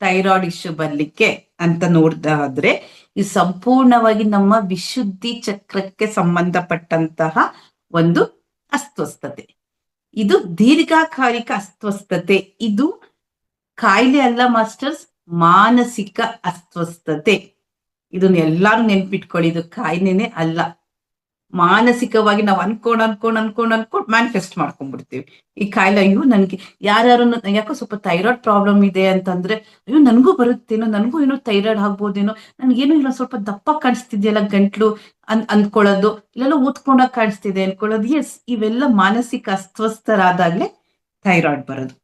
ಥೈರಾಯ್ಡ್ ಇಶ್ಯೂ ಬರ್ಲಿಕ್ಕೆ ಅಂತ ನೋಡ್ದಾದ್ರೆ, ಇದು ಸಂಪೂರ್ಣವಾಗಿ ನಮ್ಮ ವಿಶುದ್ಧಿ ಚಕ್ರಕ್ಕೆ ಸಂಬಂಧಪಟ್ಟಂತಹ ಒಂದು ಅಸ್ವಸ್ಥತೆ. ಇದು ದೀರ್ಘಕಾಲಿಕ ಅಸ್ವಸ್ಥತೆ. ಇದು ಕಾಯಿಲೆ ಅಲ್ಲ ಮಾಸ್ಟರ್ಸ್, ಮಾನಸಿಕ ಅಸ್ವಸ್ಥತೆ. ಇದನ್ನ ಎಲ್ಲಾರು ನೆನ್ಪಿಟ್ಕೊಳ್ಳಿ, ಇದು ಕಾಯಿಲೆನೇ ಅಲ್ಲ. ಮಾನಸಿಕವಾಗಿ ನಾವು ಅನ್ಕೊಂಡ್ ಮ್ಯಾನಿಫೆಸ್ಟ್ ಮಾಡ್ಕೊಂಡ್ಬಿಡ್ತೀವಿ ಈ ಕಾಯಿಲೆ. ಅಯ್ಯೋ ನನ್ಗೆ ಯಾರು ಯಾಕೋ ಸ್ವಲ್ಪ ಥೈರಾಯ್ಡ್ ಪ್ರಾಬ್ಲಮ್ ಇದೆ ಅಂತಂದ್ರೆ, ಅಯ್ಯೋ ನನ್ಗೂ ಬರುತ್ತೇನೋ, ನನ್ಗೂ ಏನೋ ಥೈರಾಯ್ಡ್ ಆಗ್ಬೋದೇನೋ, ನನ್ಗೇನೋ ಇಲ್ಲ ಸ್ವಲ್ಪ ದಪ್ಪ ಕಾಣಿಸ್ತಿದ್ಯಲ್ಲ ಗಂಟ್ಲು ಅಂದ್ಕೊಳ್ಳೋದು, ಇಲ್ಲೆಲ್ಲ ಊದ್ಕೊಂಡಾಗ ಕಾಣಿಸ್ತಿದೆ ಅನ್ಕೊಳ್ಳೋದು. ಎಸ್, ಇವೆಲ್ಲ ಮಾನಸಿಕ ಅಸ್ವಸ್ಥರಾದಾಗ್ಲೇ ಥೈರಾಯ್ಡ್ ಬರೋದು.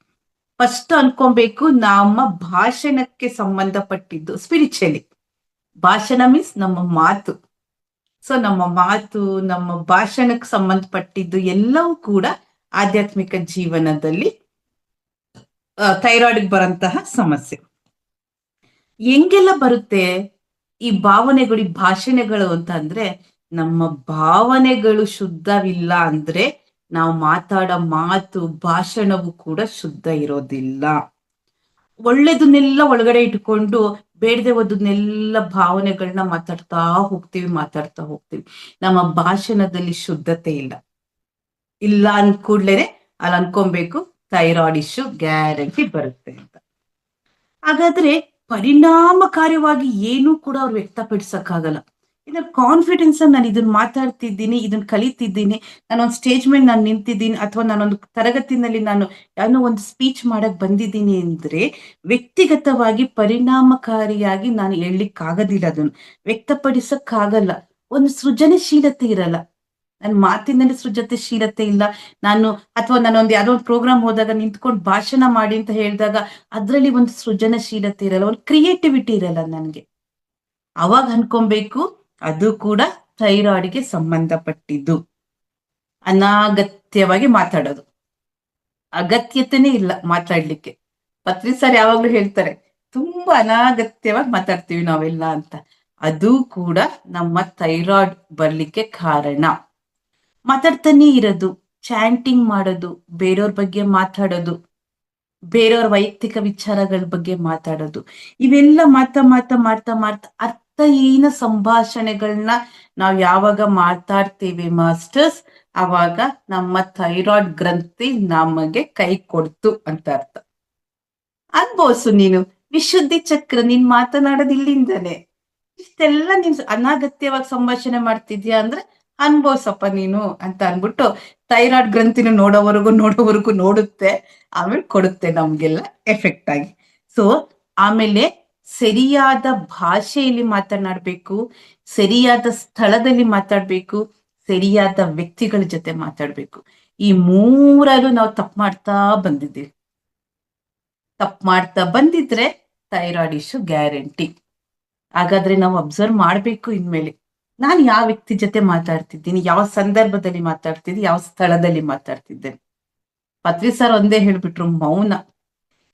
ಫಸ್ಟ್ ಅನ್ಕೊಬೇಕು, ನಮ್ಮ ಭಾಷಣಕ್ಕೆ ಸಂಬಂಧಪಟ್ಟಿದ್ದು ಸ್ಪಿರಿಚುಯಲಿ. ಭಾಷಣ ಮೀನ್ಸ್ ನಮ್ಮ ಮಾತು. ಸೊ ನಮ್ಮ ಮಾತು, ನಮ್ಮ ಭಾಷಣಕ್ಕೆ ಸಂಬಂಧಪಟ್ಟಿದ್ದು ಎಲ್ಲವೂ ಕೂಡ ಆಧ್ಯಾತ್ಮಿಕ ಜೀವನದಲ್ಲಿ ಥೈರಾಯ್ಡ್ ಬರಂತಹ ಸಮಸ್ಯೆ. ಹೆಂಗೆಲ್ಲ ಬರುತ್ತೆ ಈ ಭಾವನೆಗಳು, ಈ ಭಾಷಣಗಳು ಅಂತ ಅಂದ್ರೆ, ನಮ್ಮ ಭಾವನೆಗಳು ಶುದ್ಧವಿಲ್ಲ ಅಂದ್ರೆ ನಾವು ಮಾತಾಡೋ ಮಾತು, ಭಾಷಣವು ಕೂಡ ಶುದ್ಧ ಇರೋದಿಲ್ಲ. ಒಳ್ಳೇದನ್ನೆಲ್ಲ ಒಳಗಡೆ ಇಟ್ಕೊಂಡು ಬೇಡದೆ ಹೋದನ್ನೆಲ್ಲ ಭಾವನೆಗಳನ್ನ ಮಾತಾಡ್ತಾ ಹೋಗ್ತೀವಿ. ನಮ್ಮ ಭಾಷಣದಲ್ಲಿ ಶುದ್ಧತೆ ಇಲ್ಲ ಅಂದ್ಕೂಡ್ಲೇನೆ ಅಲ್ಲಿ ಅನ್ಕೊಬೇಕು ಥೈರಾಯ್ಡ್ ಇಶ್ಯೂ ಗ್ಯಾರಂಟಿ ಬರುತ್ತೆ ಅಂತ. ಹಾಗಾದ್ರೆ ಪರಿಣಾಮಕಾರಿಯಾಗಿ ಏನೂ ಕೂಡ ಅವ್ರು ವ್ಯಕ್ತಪಡಿಸಕ್ಕಾಗಲ್ಲ. ಇದ್ರ ಕಾನ್ಫಿಡೆನ್ಸ್ ನಾನು ಇದನ್ನ ಮಾತಾಡ್ತಿದ್ದೀನಿ, ಇದನ್ನ ಕಲಿತಿದ್ದೀನಿ, ನಾನೊಂದು ಸ್ಟೇಜ್ ಮೇಲೆ ನಾನು ನಿಂತಿದ್ದೀನಿ, ಅಥವಾ ನಾನೊಂದು ತರಗತಿನಲ್ಲಿ ನಾನು ಯಾರೋ ಒಂದು ಸ್ಪೀಚ್ ಮಾಡಕ್ ಬಂದಿದ್ದೀನಿ ಅಂದ್ರೆ ವ್ಯಕ್ತಿಗತವಾಗಿ ಪರಿಣಾಮಕಾರಿಯಾಗಿ ನಾನು ಹೇಳಲಿಕ್ಕಾಗೋದಿಲ್ಲ, ಅದನ್ನು ವ್ಯಕ್ತಪಡಿಸಕ್ಕಾಗಲ್ಲ. ಒಂದು ಸೃಜನಶೀಲತೆ ಇರಲ್ಲ. ನನ್ನ ಮಾತಿನಲ್ಲಿ ಸೃಜನಶೀಲತೆ ಇಲ್ಲ. ಅಥವಾ ನಾನೊಂದು ಯಾವ್ದೋ ಒಂದು ಪ್ರೋಗ್ರಾಮ್ ಹೋದಾಗ ನಿಂತ್ಕೊಂಡು ಭಾಷಣ ಮಾಡಿ ಅಂತ ಹೇಳಿದಾಗ ಅದ್ರಲ್ಲಿ ಒಂದು ಸೃಜನಶೀಲತೆ ಇರಲ್ಲ, ಒಂದು ಕ್ರಿಯೇಟಿವಿಟಿ ಇರಲ್ಲ ನನಗೆ. ಅವಾಗ ಅನ್ಕೊಬೇಕು ಅದು ಕೂಡ ಥೈರಾಯ್ಡ್ಗೆ ಸಂಬಂಧಪಟ್ಟಿದ್ದು. ಅನಾಗತ್ಯವಾಗಿ ಮಾತಾಡೋದು, ಅಗತ್ಯತೆನೇ ಇಲ್ಲ ಮಾತಾಡ್ಲಿಕ್ಕೆ. ಪತ್ರಿ ಸರ್ ಯಾವಾಗ್ಲೂ ಹೇಳ್ತಾರೆ, ತುಂಬಾ ಅನಾಗತ್ಯವಾಗಿ ಮಾತಾಡ್ತೀವಿ ನಾವೆಲ್ಲ ಅಂತ. ಅದು ಕೂಡ ನಮ್ಮ ಥೈರಾಯ್ಡ್ ಬರ್ಲಿಕ್ಕೆ ಕಾರಣ. ಮಾತಾಡ್ತಾನೆ ಇರೋದು, ಚಾಂಟಿಂಗ್ ಮಾಡೋದು, ಬೇರೆಯವ್ರ ಬಗ್ಗೆ ಮಾತಾಡೋದು, ಬೇರೆಯವ್ರ ವೈಯಕ್ತಿಕ ವಿಚಾರಗಳ ಬಗ್ಗೆ ಮಾತಾಡೋದು, ಇವೆಲ್ಲ ಮಾಡ್ತಾ ಅರ್ಥಹೀನ ಸಂಭಾಷಣೆಗಳನ್ನ ನಾವು ಯಾವಾಗ ಮಾತಾಡ್ತೀವಿ ಮಾಸ್ಟರ್ಸ್, ಅವಾಗ ನಮ್ಮ ಥೈರಾಯ್ಡ್ ಗ್ರಂಥಿ ನಮಗೆ ಕೈ ಕೊಡ್ತು ಅಂತ ಅರ್ಥ. ಅನ್ಬೋಸು ನೀನು ವಿಶುದ್ಧಿ ಚಕ್ರ, ನೀನ್ ಮಾತನಾಡೋದು ಇಲ್ಲಿಂದಲೇ. ಇಷ್ಟೆಲ್ಲ ನೀನ್ ಅನಾಗತ್ಯವಾಗಿ ಸಂಭಾಷಣೆ ಮಾಡ್ತಿದ್ಯಾ ಅಂದ್ರೆ ಅನ್ಬೋಸಪ್ಪ ನೀನು ಅಂತ ಅನ್ಬಿಟ್ಟು ಥೈರಾಯ್ಡ್ ಗ್ರಂಥಿನ ನೋಡೋವರೆಗೂ ನೋಡುತ್ತೆ, ಆಮೇಲೆ ಕೊಡುತ್ತೆ ನಮ್ಗೆಲ್ಲ ಎಫೆಕ್ಟ್ ಆಗಿ. ಸೊ ಆಮೇಲೆ ಸರಿಯಾದ ಭಾಷೆಯಲ್ಲಿ ಮಾತನಾಡ್ಬೇಕು, ಸರಿಯಾದ ಸ್ಥಳದಲ್ಲಿ ಮಾತಾಡ್ಬೇಕು, ಸರಿಯಾದ ವ್ಯಕ್ತಿಗಳ ಜೊತೆ ಮಾತಾಡ್ಬೇಕು. ಈ ಮೂರಲ್ಲೂ ನಾವು ತಪ್ಪು ಮಾಡ್ತಾ ಬಂದಿದ್ರೆ ಥೈರಾಯ್ಡ್ ಇಶ್ಯೂ ಗ್ಯಾರಂಟಿ. ಹಾಗಾದ್ರೆ ನಾವು ಅಬ್ಸರ್ವ್ ಮಾಡ್ಬೇಕು ಇನ್ಮೇಲೆ ನಾನು ಯಾವ ವ್ಯಕ್ತಿ ಜೊತೆ ಮಾತಾಡ್ತಿದ್ದೀನಿ, ಯಾವ ಸಂದರ್ಭದಲ್ಲಿ ಮಾತಾಡ್ತಿದ್ದೀನಿ, ಯಾವ ಸ್ಥಳದಲ್ಲಿ ಮಾತಾಡ್ತಿದ್ದೇನೆ. ಪತ್ರಿ ಸರ್ ಒಂದೇ ಹೇಳ್ಬಿಟ್ರು, ಮೌನ.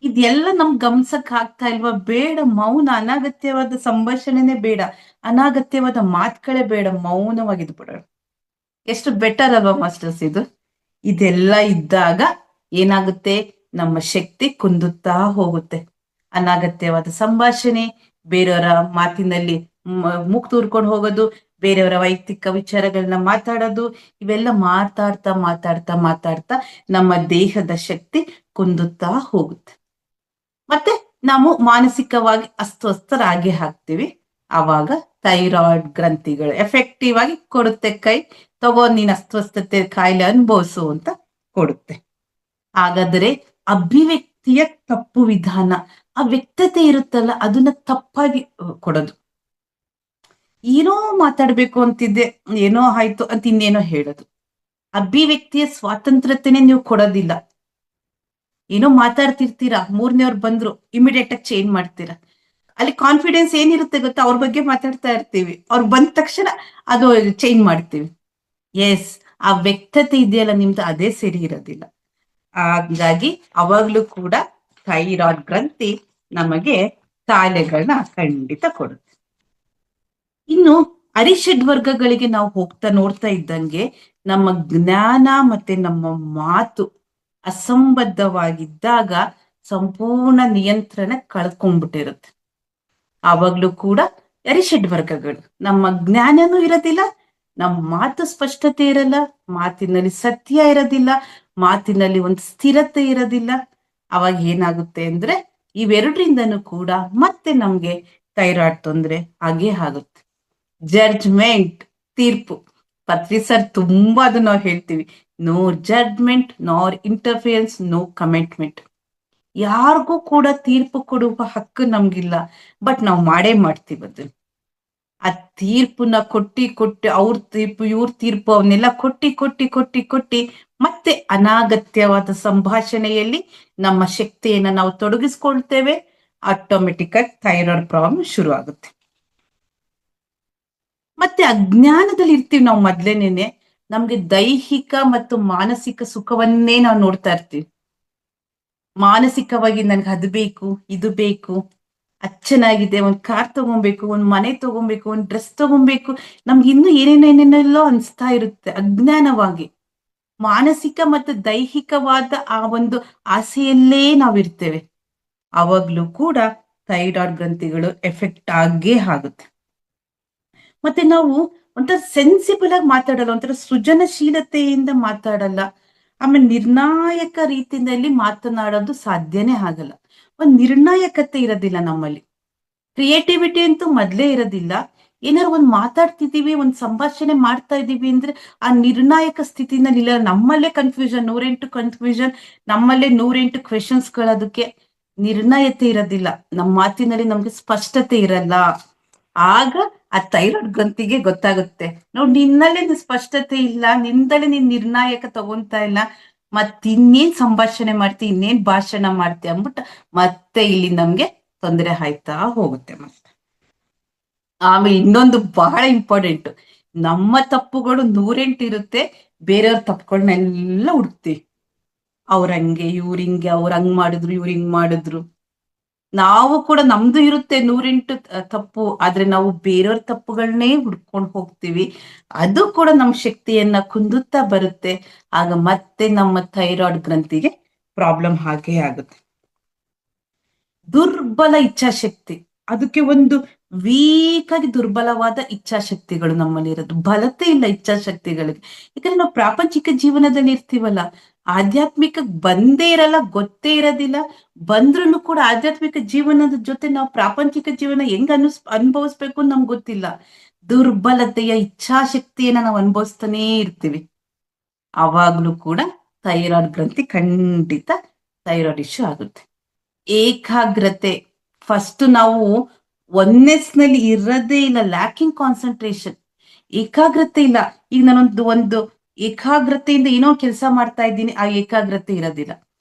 ಇದೆಲ್ಲ ನಮ್ಗೆ ಗಮನಿಸಕ್ ಆಗ್ತಾ ಇಲ್ವಾ? ಬೇಡ ಮೌನ. ಅನಾಗತ್ಯವಾದ ಸಂಭಾಷಣೆನೇ ಬೇಡ, ಅನಾಗತ್ಯವಾದ ಮಾತುಗಳೇ ಬೇಡ, ಮೌನವಾಗಿದ್ದು ಬಿಡೋಣ. ಎಷ್ಟು ಬೆಟರ್ ಅಲ್ವಾ ಮಾಸ್ಟರ್ಸ್ ಇದು? ಇದೆಲ್ಲ ಇದ್ದಾಗ ಏನಾಗುತ್ತೆ, ನಮ್ಮ ಶಕ್ತಿ ಕುಂದುತ್ತಾ ಹೋಗುತ್ತೆ. ಅನಾಗತ್ಯವಾದ ಸಂಭಾಷಣೆ, ಬೇರೆಯವರ ಮಾತಿನಲ್ಲಿ ಮೂಗು ತೂರ್ಕೊಂಡು ಹೋಗೋದು, ಬೇರೆಯವರ ವೈಯಕ್ತಿಕ ವಿಚಾರಗಳನ್ನ ಮಾತಾಡೋದು, ಇವೆಲ್ಲ ಮಾತಾಡ್ತಾ ನಮ್ಮ ದೇಹದ ಶಕ್ತಿ ಕುಂದುತ್ತಾ ಹೋಗುತ್ತೆ. ಮತ್ತೆ ನಾವು ಮಾನಸಿಕವಾಗಿ ಅಸ್ವಸ್ಥರಾಗಿ ಹಾಕ್ತಿವಿ. ಆವಾಗ ಥೈರಾಯ್ಡ್ ಗ್ರಂಥಿಗಳು ಎಫೆಕ್ಟಿವ್ ಆಗಿ ಕೊಡುತ್ತೆ. ಕೈ ತಗೋ, ನೀನ್ ಅಸ್ವಸ್ಥತೆ ಕಾಯಿಲೆ ಅನುಭವಿಸು ಅಂತ ಕೊಡುತ್ತೆ. ಹಾಗಾದರೆ ಅಭಿವ್ಯಕ್ತಿಯ ತಪ್ಪು ವಿಧಾನ, ಆ ವ್ಯಕ್ತತೆ ಇರುತ್ತಲ್ಲ ಅದನ್ನ ತಪ್ಪಾಗಿ ಕೊಡೋದು. ಏನೋ ಮಾತಾಡ್ಬೇಕು ಅಂತಿದ್ದೆ, ಏನೋ ಆಯ್ತು ಅಂತ ಇನ್ನೇನೋ ಹೇಳೋದು. ಅಭಿವ್ಯಕ್ತಿಯ ಸ್ವಾತಂತ್ರ್ಯತೆನೆ ನೀವು ಕೊಡೋದಿಲ್ಲ. ಏನೋ ಮಾತಾಡ್ತಿರ್ತೀರಾ, ಮೂರನೇವ್ರು ಬಂದ್ರು, ಇಮಿಡಿಯೇಟ್ ಆಗಿ ಚೇಂಜ್ ಮಾಡ್ತೀರಾ. ಅಲ್ಲಿ ಕಾನ್ಫಿಡೆನ್ಸ್ ಏನಿರುತ್ತೆ ಗೊತ್ತಾ, ಅವ್ರ ಬಗ್ಗೆ ಮಾತಾಡ್ತಾ ಇರ್ತೀವಿ, ಅವ್ರು ಬಂದ ತಕ್ಷಣ ಅದು ಚೇಂಜ್ ಮಾಡ್ತೀವಿ. ಎಸ್, ಆ ವ್ಯಕ್ತತೆ ಇದೆಯಲ್ಲ ನಿಮ್ದು, ಅದೇ ಸರಿ ಇರೋದಿಲ್ಲ. ಹಾಗಾಗಿ ಅವಾಗ್ಲೂ ಕೂಡ ಥೈರಾಯ್ಡ್ ಗ್ರಂಥಿ ನಮಗೆ ಕಾಯಿಲೆಗಳನ್ನ ಖಂಡಿತ ಕೊಡುತ್ತೆ. ಇನ್ನು ಅರಿಷಡ್ ವರ್ಗಗಳಿಗೆ ನಾವು ನೋಡ್ತಾ ಇದ್ದಂಗೆ ನಮ್ಮ ಜ್ಞಾನ ಮತ್ತೆ ನಮ್ಮ ಮಾತು ಅಸಂಬದ್ಧವಾಗಿದ್ದಾಗ ಸಂಪೂರ್ಣ ನಿಯಂತ್ರಣ ಕಳ್ಕೊಂಡ್ಬಿಟ್ಟಿರುತ್ತೆ. ಆವಾಗ್ಲೂ ಕೂಡ ಅರಿಷಡ್ ವರ್ಗಗಳು, ನಮ್ಮ ಜ್ಞಾನನೂ ಇರೋದಿಲ್ಲ, ನಮ್ಮ ಮಾತು ಸ್ಪಷ್ಟತೆ ಇರಲ್ಲ, ಮಾತಿನಲ್ಲಿ ಸತ್ಯ ಇರೋದಿಲ್ಲ, ಮಾತಿನಲ್ಲಿ ಒಂದು ಸ್ಥಿರತೆ ಇರೋದಿಲ್ಲ. ಅವಾಗ ಏನಾಗುತ್ತೆ ಅಂದ್ರೆ ಇವೆರಡರಿಂದನೂ ಕೂಡ ಮತ್ತೆ ನಮ್ಗೆ ಥೈರಾಯ್ಡ್ ತೊಂದ್ರೆ ಹಾಗೇ ಆಗುತ್ತೆ. ಜಡ್ಜ್ಮೆಂಟ್, ತೀರ್ಪು. ಪತ್ರಿ ಸರ್ ತುಂಬಾ ಅದು ನಾವು ಹೇಳ್ತೀವಿ, ನೋ ಜಡ್ಜ್ಮೆಂಟ್, ನಾರ್ ಇಂಟರ್ಫಿಯರೆನ್ಸ್, ನೋ ಕಮೆಂಟ್ಮೆಂಟ್. ಯಾರಿಗೂ ಕೂಡ ತೀರ್ಪು ಕೊಡುವ ಹಕ್ಕು ನಮ್ಗಿಲ್ಲ, ಬಟ್ ನಾವು ಮಾಡೇ ಮಾಡ್ತೀವಿ ಅದನ್ನ. ಆ ತೀರ್ಪುನ ಕೊಟ್ಟಿ ಅವ್ರ ತೀರ್ಪು ಇವ್ರ ತೀರ್ಪು ಅವನ್ನೆಲ್ಲ ಕೊಟ್ಟಿ ಮತ್ತೆ ಅನಾಗತ್ಯವಾದ ಸಂಭಾಷಣೆಯಲ್ಲಿ ನಮ್ಮ ಶಕ್ತಿಯನ್ನ ನಾವು ತೊಡಗಿಸ್ಕೊಳ್ತೇವೆ. ಆಟೋಮೆಟಿಕ್ ಆಗಿ ಥೈರಾಯ್ಡ್ ಪ್ರಾಬ್ಲಮ್ ಶುರು ಆಗುತ್ತೆ. ಮತ್ತೆ ಅಜ್ಞಾನದಲ್ಲಿ ಇರ್ತೀವಿ ನಾವು. ಮೊದ್ಲೇನೆ ನಮ್ಗೆ ದೈಹಿಕ ಮತ್ತು ಮಾನಸಿಕ ಸುಖವನ್ನೇ ನಾವು ನೋಡ್ತಾ ಇರ್ತೀವಿ. ಮಾನಸಿಕವಾಗಿ ನನ್ಗೆ ಅದು ಬೇಕು, ಇದು ಬೇಕು, ಚೆನ್ನಾಗಿದೆ, ಒಂದ್ ಕಾರ್ ತಗೊಬೇಕು, ಒಂದ್ ಮನೆ ತಗೊಬೇಕು, ಒಂದ್ ಡ್ರೆಸ್ ತಗೊಬೇಕು, ನಮ್ಗೆ ಇನ್ನು ಏನೇನೇನೆಲ್ಲೋ ಅನ್ಸ್ತಾ ಇರುತ್ತೆ ಅಜ್ಞಾನವಾಗಿ. ಮಾನಸಿಕ ಮತ್ತು ದೈಹಿಕವಾದ ಆ ಒಂದು ಆಸೆಯಲ್ಲೇ ನಾವಿರ್ತೇವೆ. ಅವಾಗ್ಲೂ ಕೂಡ ಥೈರಾಯ್ಡ್ ಗ್ರಂಥಿಗಳು ಎಫೆಕ್ಟ್ ಆಗೇ ಆಗುತ್ತೆ. ಮತ್ತೆ ನಾವು ಒಂಥರ ಸೆನ್ಸಿಬಲ್ ಆಗಿ ಮಾತಾಡಲ್ಲ, ಒಂಥರ ಸೃಜನಶೀಲತೆಯಿಂದ ಮಾತಾಡಲ್ಲ. ಆಮೇಲೆ ನಿರ್ಣಾಯಕ ರೀತಿಯಲ್ಲಿ ಮಾತನಾಡೋದು ಸಾಧ್ಯನೇ ಆಗಲ್ಲ. ಒಂದ್ ನಿರ್ಣಾಯಕತೆ ಇರೋದಿಲ್ಲ ನಮ್ಮಲ್ಲಿ. ಕ್ರಿಯೇಟಿವಿಟಿ ಅಂತೂ ಮೊದ್ಲೇ ಇರೋದಿಲ್ಲ. ಏನಾದ್ರು ಒಂದ್ ಮಾತಾಡ್ತಿದೀವಿ, ಒಂದ್ ಸಂಭಾಷಣೆ ಮಾಡ್ತಾ ಇದೀವಿ ಅಂದ್ರೆ ಆ ನಿರ್ಣಾಯಕ ಸ್ಥಿತಿನಲ್ಲಿ ಇಲ್ಲ. ನಮ್ಮಲ್ಲೇ ಕನ್ಫ್ಯೂಷನ್, 108 ಕನ್ಫ್ಯೂಷನ್, ನಮ್ಮಲ್ಲೇ 108 ಕ್ವೆಶನ್ಸ್ಗಳು. ಅದಕ್ಕೆ ನಿರ್ಣಯತೆ ಇರೋದಿಲ್ಲ, ನಮ್ಮ ಮಾತಿನಲ್ಲಿ ನಮ್ಗೆ ಸ್ಪಷ್ಟತೆ ಇರಲ್ಲ. ಆಗ ಆ ಥೈರಾಯ್ಡ್ ಗ್ರಂಥಿಗೆ ಗೊತ್ತಾಗುತ್ತೆ, ನೋಡಿ ನಿನ್ನಲ್ಲೇ ಸ್ಪಷ್ಟತೆ ಇಲ್ಲ, ನಿಂದಲೇ ನೀನ್ ನಿರ್ಣಾಯಕ ತಗೊಂತಾ ಇಲ್ಲ, ಮತ್ತಿನ್ನೇನ್ ಸಂಭಾಷಣೆ ಮಾಡ್ತಿ, ಇನ್ನೇನ್ ಭಾಷಣ ಮಾಡ್ತಿ ಅಂದ್ಬಿಟ್ಟು ಮತ್ತೆ ಇಲ್ಲಿ ನಮ್ಗೆ ತೊಂದರೆ ಆಯ್ತಾ ಹೋಗುತ್ತೆ. ಮತ್ತೆ ಆಮೇಲೆ ಇನ್ನೊಂದು ಬಹಳ ಇಂಪಾರ್ಟೆಂಟ್, ನಮ್ಮ ತಪ್ಪುಗಳು 108 ಇರುತ್ತೆ, ಬೇರೆಯವ್ರ ತಪ್ಪುಗಳನ್ನೆಲ್ಲ ಹುಡುಕ್ತಿವಿ. ಅವ್ರ ಹಂಗೆ, ಇವ್ರ ಹಿಂಗೆ, ಅವ್ರ ಹಂಗ್ ಮಾಡಿದ್ರು, ಇವ್ರ ಹಿಂಗ್ ಮಾಡಿದ್ರು. ನಾವು ಕೂಡ ನಮ್ದು ಇರುತ್ತೆ 108 ತಪ್ಪು, ಆದ್ರೆ ನಾವು ಬೇರೆಯವ್ರ ತಪ್ಪುಗಳನ್ನೇ ಹುಡ್ಕೊಂಡು ಹೋಗ್ತೀವಿ. ಅದು ಕೂಡ ನಮ್ಮ ಶಕ್ತಿಯನ್ನ ಕುಂದುತ್ತಾ ಬರುತ್ತೆ. ಆಗ ಮತ್ತೆ ನಮ್ಮ ಥೈರಾಯ್ಡ್ ಗ್ರಂಥಿಗೆ ಪ್ರಾಬ್ಲಮ್ ಹಾಗೇ ಆಗುತ್ತೆ. ದುರ್ಬಲ ಇಚ್ಛಾಶಕ್ತಿ, ಅದಕ್ಕೆ ಒಂದು ವೀಕ್ ಆಗಿ ದುರ್ಬಲವಾದ ಇಚ್ಛಾಶಕ್ತಿಗಳು ನಮ್ಮಲ್ಲಿ ಇರೋದು. ಬಲತೆ ಇಲ್ಲ ಇಚ್ಛಾಶಕ್ತಿಗಳಿಗೆ. ಯಾಕಂದ್ರೆ ನಾವು ಪ್ರಾಪಂಚಿಕ ಜೀವನದಲ್ಲಿ ಇರ್ತೀವಲ್ಲ, ಆಧ್ಯಾತ್ಮಿಕ ಬಂದೇ ಇರಲ್ಲ, ಗೊತ್ತೇ ಇರೋದಿಲ್ಲ. ಬಂದ್ರೂ ಕೂಡ ಆಧ್ಯಾತ್ಮಿಕ ಜೀವನದ ಜೊತೆ ನಾವು ಪ್ರಾಪಂಚಿಕ ಜೀವನ ಹೆಂಗ್ ಅನುಭವಿಸ್ಬೇಕು ನಮ್ಗೆ ಗೊತ್ತಿಲ್ಲ. ದುರ್ಬಲತೆಯ ಇಚ್ಛಾಶಕ್ತಿಯನ್ನ ನಾವು ಅನುಭವಿಸ್ತಾನೇ ಇರ್ತೀವಿ. ಅವಾಗ್ಲೂ ಕೂಡ ಥೈರಾಯ್ಡ್ ಗ್ರಂಥಿ ಖಂಡಿತ ಥೈರಾಯ್ಡ್ ಇಶ್ಯೂ ಆಗುತ್ತೆ. ಏಕಾಗ್ರತೆ, ಫಸ್ಟ್ ನಾವು ಒನ್ನೆಸ್ ನಲ್ಲಿ ಇರೋದೇ ಇಲ್ಲ, ಲ್ಯಾಕಿಂಗ್ ಕಾನ್ಸಂಟ್ರೇಷನ್. ಏಕಾಗ್ರತೆ ಇಲ್ಲ. ಈಗ ನಾನೊಂದು ಏಕಾಗ್ರತೆಯಿಂದ ಏನೋ ಕೆಲಸ ಮಾಡ್ತಾ ಇದ್ದೀನಿ, ಆ ಏಕಾಗ್ರತೆ ಇರೋದಿಲ್ಲ.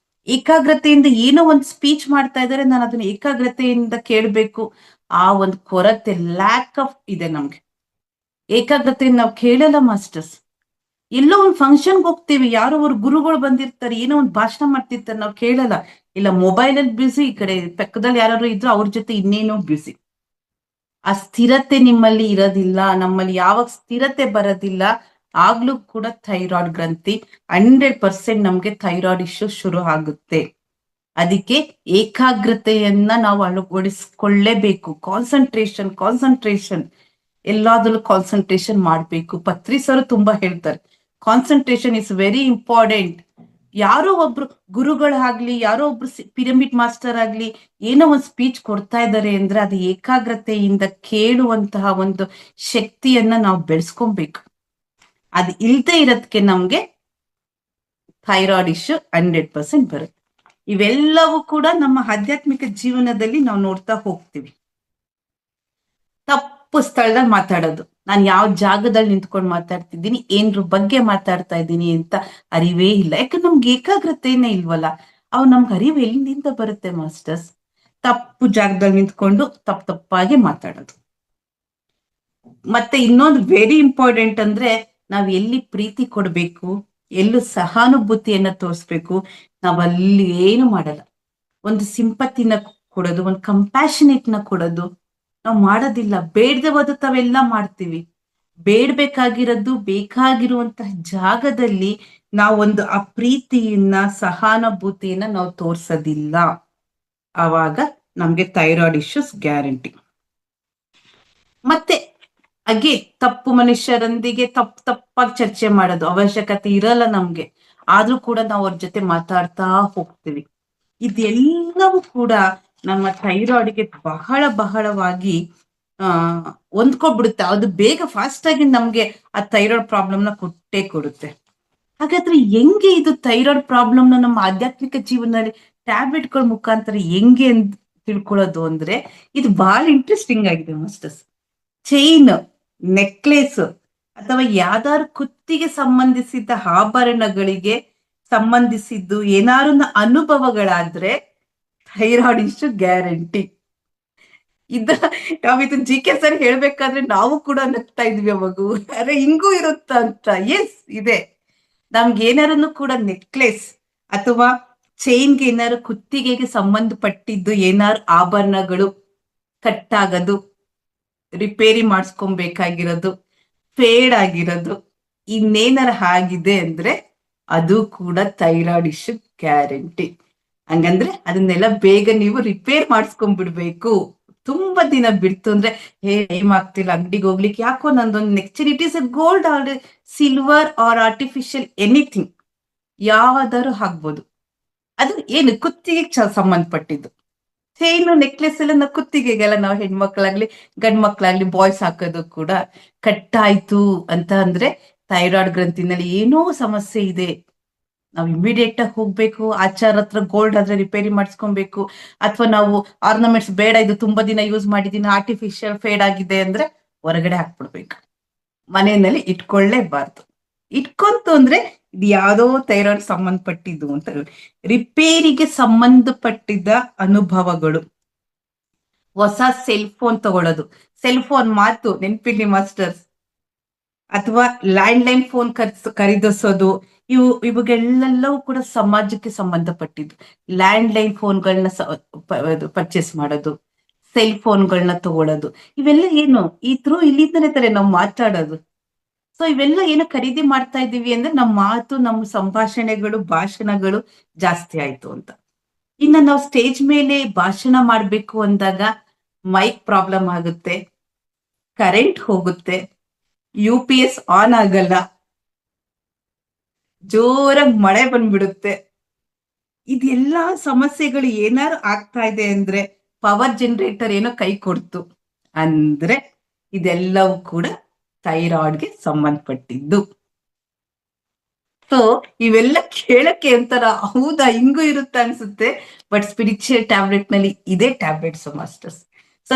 ಏಕಾಗ್ರತೆಯಿಂದ ಏನೋ ಒಂದು ಸ್ಪೀಚ್ ಮಾಡ್ತಾ ಇದ್ದಾರೆ, ನಾನು ಅದನ್ನ ಏಕಾಗ್ರತೆಯಿಂದ ಕೇಳ್ಬೇಕು, ಆ ಒಂದು ಕೊರತೆ, ಲ್ಯಾಕ್ ಆಫ್ ಇದೆ ನಮ್ಗೆ. ಏಕಾಗ್ರತೆಯಿಂದ ನಾವು ಕೇಳಲ್ಲ ಮಾಸ್ಟರ್ಸ್. ಎಲ್ಲೋ ಒಂದು ಫಂಕ್ಷನ್ಗೆ ಹೋಗ್ತೀವಿ, ಯಾರೋ ಅವ್ರ ಗುರುಗಳು ಬಂದಿರ್ತಾರೆ, ಏನೋ ಒಂದು ಭಾಷಣ ಮಾಡ್ತಿರ್ತಾರೆ, ನಾವು ಕೇಳಲ್ಲ. ಇಲ್ಲ ಮೊಬೈಲ್ ಅಲ್ಲಿ ಬ್ಯುಸಿ, ಈ ಕಡೆ ಪಕ್ಕದಲ್ಲಿ ಯಾರು ಇದ್ರು ಅವ್ರ ಜೊತೆ ಇನ್ನೇನೋ ಬ್ಯುಸಿ. ಆ ಸ್ಥಿರತೆ ನಿಮ್ಮಲ್ಲಿ ಇರೋದಿಲ್ಲ. ನಮ್ಮಲ್ಲಿ ಯಾವಾಗ ಸ್ಥಿರತೆ ಬರೋದಿಲ್ಲ, ಆಗ್ಲೂ ಕೂಡ ಥೈರಾಯ್ಡ್ ಗ್ರಂಥಿ 100% ನಮ್ಗೆ ಥೈರಾಯ್ಡ್ ಇಶ್ಯೂ ಶುರು ಆಗುತ್ತೆ. ಅದಕ್ಕೆ ಏಕಾಗ್ರತೆಯನ್ನ ನಾವು ಅಳವಡಿಸ್ಕೊಳ್ಳೇಬೇಕು. ಕಾನ್ಸಂಟ್ರೇಷನ್ ಎಲ್ಲಾದ್ರಲ್ಲೂ ಕಾನ್ಸಂಟ್ರೇಷನ್ ಮಾಡ್ಬೇಕು. ಪತ್ರಿ ಸರ್ ತುಂಬಾ ಹೇಳ್ತಾರೆ, ಕಾನ್ಸಂಟ್ರೇಷನ್ ಇಸ್ ವೆರಿ ಇಂಪಾರ್ಟೆಂಟ್. ಯಾರೋ ಒಬ್ರು ಗುರುಗಳಾಗ್ಲಿ, ಯಾರೋ ಒಬ್ರು ಪಿರಮಿಡ್ ಮಾಸ್ಟರ್ ಆಗ್ಲಿ ಏನೋ ಒಂದು ಸ್ಪೀಚ್ ಕೊಡ್ತಾ ಇದ್ದಾರೆ ಅಂದ್ರೆ ಅದು ಏಕಾಗ್ರತೆಯಿಂದ ಕೇಳುವಂತಹ ಒಂದು ಶಕ್ತಿಯನ್ನ ನಾವು ಬೆಳೆಸ್ಕೊಬೇಕು. ಅದು ಇಲ್ದೇ ಇರೋದಕ್ಕೆ ನಮ್ಗೆ ಥೈರಾಯ್ಡ್ ಇಶ್ಯೂ 100% ಬರುತ್ತೆ. ಇವೆಲ್ಲವೂ ಕೂಡ ನಮ್ಮ ಆಧ್ಯಾತ್ಮಿಕ ಜೀವನದಲ್ಲಿ ನಾವು ನೋಡ್ತಾ ಹೋಗ್ತೀವಿ. ತಪ್ಪು ಸ್ಥಳದಲ್ಲಿ ಮಾತಾಡೋದು, ನಾನು ಯಾವ ಜಾಗದಲ್ಲಿ ನಿಂತ್ಕೊಂಡು ಮಾತಾಡ್ತಿದ್ದೀನಿ, ಏನ್ರ ಬಗ್ಗೆ ಮಾತಾಡ್ತಾ ಇದ್ದೀನಿ ಅಂತ ಅರಿವೇ ಇಲ್ಲ. ಯಾಕಂದ್ರೆ ನಮ್ಗೆ ಏಕಾಗ್ರತೆನೇ ಇಲ್ವಲ್ಲ. ಅವ್ ನಮ್ಗೆ ಅರಿವು ಎಲ್ಲಿಂದ ಬರುತ್ತೆ ಮಾಸ್ಟರ್ಸ್? ತಪ್ಪು ಜಾಗದಲ್ಲಿ ನಿಂತ್ಕೊಂಡು ತಪ್ಪಾಗಿ ಮಾತಾಡೋದು. ಮತ್ತೆ ಇನ್ನೊಂದು ವೆರಿ ಇಂಪಾರ್ಟೆಂಟ್ ಅಂದ್ರೆ ನಾವ್ ಎಲ್ಲಿ ಪ್ರೀತಿ ಕೊಡ್ಬೇಕು, ಎಲ್ಲೂ ಸಹಾನುಭೂತಿಯನ್ನ ತೋರಿಸ್ಬೇಕು, ನಾವಲ್ಲಿ ಏನು ಮಾಡಲ್ಲ. ಒಂದು ಸಿಂಪತಿನ ಕೊಡೋದು, ಒಂದು ಕಂಪ್ಯಾಷನೇಟ್ ನ ಕೊಡೋದು ನಾವು ಮಾಡೋದಿಲ್ಲ. ಬೇಡದೆ ಹೋದ ತಾವೆಲ್ಲ ಮಾಡ್ತೀವಿ. ಬೇಡ್ಬೇಕಾಗಿರೋದು ಬೇಕಾಗಿರುವಂತಹ ಜಾಗದಲ್ಲಿ ನಾವೊಂದು ಆ ಪ್ರೀತಿಯನ್ನ ಸಹಾನುಭೂತಿಯನ್ನ ನಾವು ತೋರ್ಸೋದಿಲ್ಲ. ಆವಾಗ ನಮ್ಗೆ ಥೈರಾಯ್ಡ್ ಇಶ್ಯೂಸ್ ಗ್ಯಾರಂಟಿ. ಮತ್ತೆ ಹಾಗೆ ತಪ್ಪು ಮನುಷ್ಯರೊಂದಿಗೆ ತಪ್ಪಾಗಿ ಚರ್ಚೆ ಮಾಡೋದು ಅವಶ್ಯಕತೆ ಇರಲ್ಲ ನಮ್ಗೆ, ಆದ್ರೂ ಕೂಡ ನಾವು ಅವ್ರ ಜೊತೆ ಮಾತಾಡ್ತಾ ಹೋಗ್ತೀವಿ. ಇದೆಲ್ಲವೂ ಕೂಡ ನಮ್ಮ ಥೈರಾಯ್ಡ್ಗೆ ಬಹಳವಾಗಿ ಹೊಂದ್ಕೊಬಿಡುತ್ತೆ. ಅದು ಬೇಗ ಫಾಸ್ಟ್ ಆಗಿ ನಮ್ಗೆ ಆ ಥೈರಾಯ್ಡ್ ಪ್ರಾಬ್ಲಮ್ನ ಕೊಡುತ್ತೆ. ಹಾಗಾದ್ರೆ ಹೆಂಗೆ ಇದು ಥೈರಾಯ್ಡ್ ಪ್ರಾಬ್ಲಮ್ನ ನಮ್ಮ ಆಧ್ಯಾತ್ಮಿಕ ಜೀವನದಲ್ಲಿ ಟ್ಯಾಬ್ಲೆಟ್ಗಳ ಮುಖಾಂತರ ಹೆಂಗೆ ತಿಳ್ಕೊಳ್ಳೋದು ಅಂದ್ರೆ ಇದು ಬಹಳ ಇಂಟ್ರೆಸ್ಟಿಂಗ್ ಆಗಿದೆ ಮಾಸ್ಟರ್ಸ್. ಚೈನ್, ನೆಕ್ಲೆಸ್ ಅಥವಾ ಯಾವ್ದಾದ್ರು ಕುತ್ತಿಗೆ ಸಂಬಂಧಿಸಿದ ಆಭರಣಗಳಿಗೆ ಸಂಬಂಧಿಸಿದ್ದು ಏನಾರು ಅನುಭವಗಳಾದ್ರೆ ಥೈರಾಯ್ಡ್ ಇಶ್ಯೂ ಗ್ಯಾರಂಟಿ. ನಾವಿದು GK ಸರ್ ಹೇಳ್ಬೇಕಾದ್ರೆ ನಾವು ಕೂಡ ನಗ್ತಾ ಇದ್ವಿ ಅವಾಗ, ಅರೆ ಹಿಂಗೂ ಇರುತ್ತ ಅಂತ. ಎಸ್ ಇದೆ. ನಮ್ಗೆ ಏನಾರನ್ನು ಕೂಡ ನೆಕ್ಲೆಸ್ ಅಥವಾ ಚೈನ್ಗೆ ಏನಾರು ಕುತ್ತಿಗೆಗೆ ಸಂಬಂಧಪಟ್ಟಿದ್ದು ಏನಾರು ಆಭರಣಗಳು ಕಟ್ಟಾಗದು, ರಿಪೇರಿ ಮಾಡಿಸ್ಕೊಬೇಕಾಗಿರೋದು, ಫೇಡ್ ಆಗಿರೋದು, ಇನ್ನೇನಾರ ಆಗಿದೆ ಅಂದ್ರೆ ಅದು ಕೂಡ ಥೈರಾಯ್ಡ್ ಇಶ್ಯೂ ಗ್ಯಾರಂಟಿ. ಹಂಗಂದ್ರೆ ಅದನ್ನೆಲ್ಲ ಬೇಗ ನೀವು ರಿಪೇರ್ ಮಾಡಿಸ್ಕೊಂಡ್ಬಿಡ್ಬೇಕು. ತುಂಬಾ ದಿನ ಬಿಡ್ತು ಅಂದ್ರೆ ಟೈಮ್ ಆಗ್ತಿಲ್ಲ ಅಂಗಡಿಗೆ ಹೋಗ್ಲಿಕ್ಕೆ, ಯಾಕೋ ನಂದೊಂದು next it is A gold R silver or artificial anything ಯಾವ್ದಾದ್ರು ಆಗ್ಬೋದು. ಅದು ಏನು ಕುತ್ತಿಗೆ ಸಂಬಂಧಪಟ್ಟಿದ್ದು. ಚೈನು ನೆಕ್ಲೆಸ್ ಎಲ್ಲ ಕುತ್ತಿಗೆಗೆಲ್ಲ ನಾವು ಹೆಣ್ಮಕ್ಳಾಗ್ಲಿ ಗಂಡ್ ಮಕ್ಳಾಗ್ಲಿ ಬಾಯ್ಸ್ ಹಾಕೋದು ಕೂಡ ಕಟ್ಟಾಯ್ತು ಅಂತ ಅಂದ್ರೆ ಥೈರಾಯ್ಡ್ ಗ್ರಂಥಿನಲ್ಲಿ ಏನೋ ಸಮಸ್ಯೆ ಇದೆ. ನಾವು ಇಮಿಡಿಯೇಟ್ ಆಗಿ ಹೋಗ್ಬೇಕು, ಆಚಾರ ಹತ್ರ ಗೋಲ್ಡ್ ಆದ್ರೆ ರಿಪೇರಿ ಮಾಡಿಸ್ಕೊಬೇಕು. ಅಥವಾ ನಾವು ಆರ್ನಮೆಂಟ್ಸ್ ಬೇಡ, ಇದು ತುಂಬಾ ದಿನ ಯೂಸ್ ಮಾಡಿದೀನಿ, ಆರ್ಟಿಫಿಷಿಯಲ್ ಫೇಡ್ ಆಗಿದೆ ಅಂದ್ರೆ ಹೊರಗಡೆ ಹಾಕ್ಬಿಡ್ಬೇಕು, ಮನೆಯಲ್ಲಿ ಇಟ್ಕೊಳ್ಳೇಬಾರ್ದು. ಇಟ್ಕೊಂತು ಅಂದ್ರೆ ಇದು ಯಾವ್ದೋ ಥೈರಾಯ್ಡ್ ಸಂಬಂಧಪಟ್ಟಿದ್ದು ಅಂತ. ರಿಪೇರಿಗೆ ಸಂಬಂಧಪಟ್ಟಿದ್ದ ಅನುಭವಗಳು, ಹೊಸ ಸೆಲ್ ಫೋನ್ ತಗೊಳ್ಳೋದು, ಸೆಲ್ ಫೋನ್ ಮಾತು ನೆನ್ಪಿರ್ಲಿ ಮಾಸ್ಟರ್ಸ್, ಅಥವಾ ಲ್ಯಾಂಡ್ಲೈನ್ ಫೋನ್ ಖರೀದಿಸೋದು, ಇವುಗಳೆಲ್ಲವೂ ಕೂಡ ಸಮಾಜಕ್ಕೆ ಸಂಬಂಧಪಟ್ಟಿದ್ದು. ಲ್ಯಾಂಡ್ಲೈನ್ ಫೋನ್ಗಳನ್ನ ಪರ್ಚೇಸ್ ಮಾಡೋದು, ಸೆಲ್ ಫೋನ್ಗಳನ್ನ ತಗೊಳ್ಳೋದು, ಇವೆಲ್ಲ ಏನು ಇಲ್ಲಿಂದನೇ ತಾರೆ ನಾವು ಮಾತಾಡೋದು. ಸೊ ಇವೆಲ್ಲ ಏನೋ ಖರೀದಿ ಮಾಡ್ತಾ ಇದ್ದೀವಿ ಅಂದ್ರೆ ನಮ್ಮ ಮಾತು, ನಮ್ಮ ಸಂಭಾಷಣೆಗಳು, ಭಾಷಣಗಳು ಜಾಸ್ತಿ ಆಯ್ತು ಅಂತ. ಇನ್ನು ನಾವು ಸ್ಟೇಜ್ ಮೇಲೆ ಭಾಷಣ ಮಾಡ್ಬೇಕು ಅಂದಾಗ ಮೈಕ್ ಪ್ರಾಬ್ಲಮ್ ಆಗುತ್ತೆ, ಕರೆಂಟ್ ಹೋಗುತ್ತೆ, UPS ಆನ್ ಆಗಲ್ಲ, ಜೋರಾಗಿ ಮಳೆ ಬಂದ್ಬಿಡುತ್ತೆ. ಇದೆಲ್ಲಾ ಸಮಸ್ಯೆಗಳು ಏನಾರು ಆಗ್ತಾ ಇದೆ ಅಂದ್ರೆ ಪವರ್ ಜನರೇಟರ್ ಏನೋ ಕೈ ಕೊಡ್ತು ಅಂದ್ರೆ ಇದೆಲ್ಲವೂ ಕೂಡ ಥೈರಾಯ್ಡ್ಗೆ ಸಂಬಂಧಪಟ್ಟಿದ್ದು. ಸೊ ಇವೆಲ್ಲ ಕೇಳಕ್ಕೆ ಒಂಥರ ಹೌದಾ ಹಿಂಗೂ ಇರುತ್ತೆ ಅನ್ಸುತ್ತೆ, ಬಟ್ ಸ್ಪಿರಿಚುವಲ್ ಟ್ಯಾಬ್ಲೆಟ್ ನಲ್ಲಿ ಇದೇ ಟ್ಯಾಬ್ಲೆಟ್ಸ್ ಮಾಸ್ಟರ್ಸ್. ಸೊ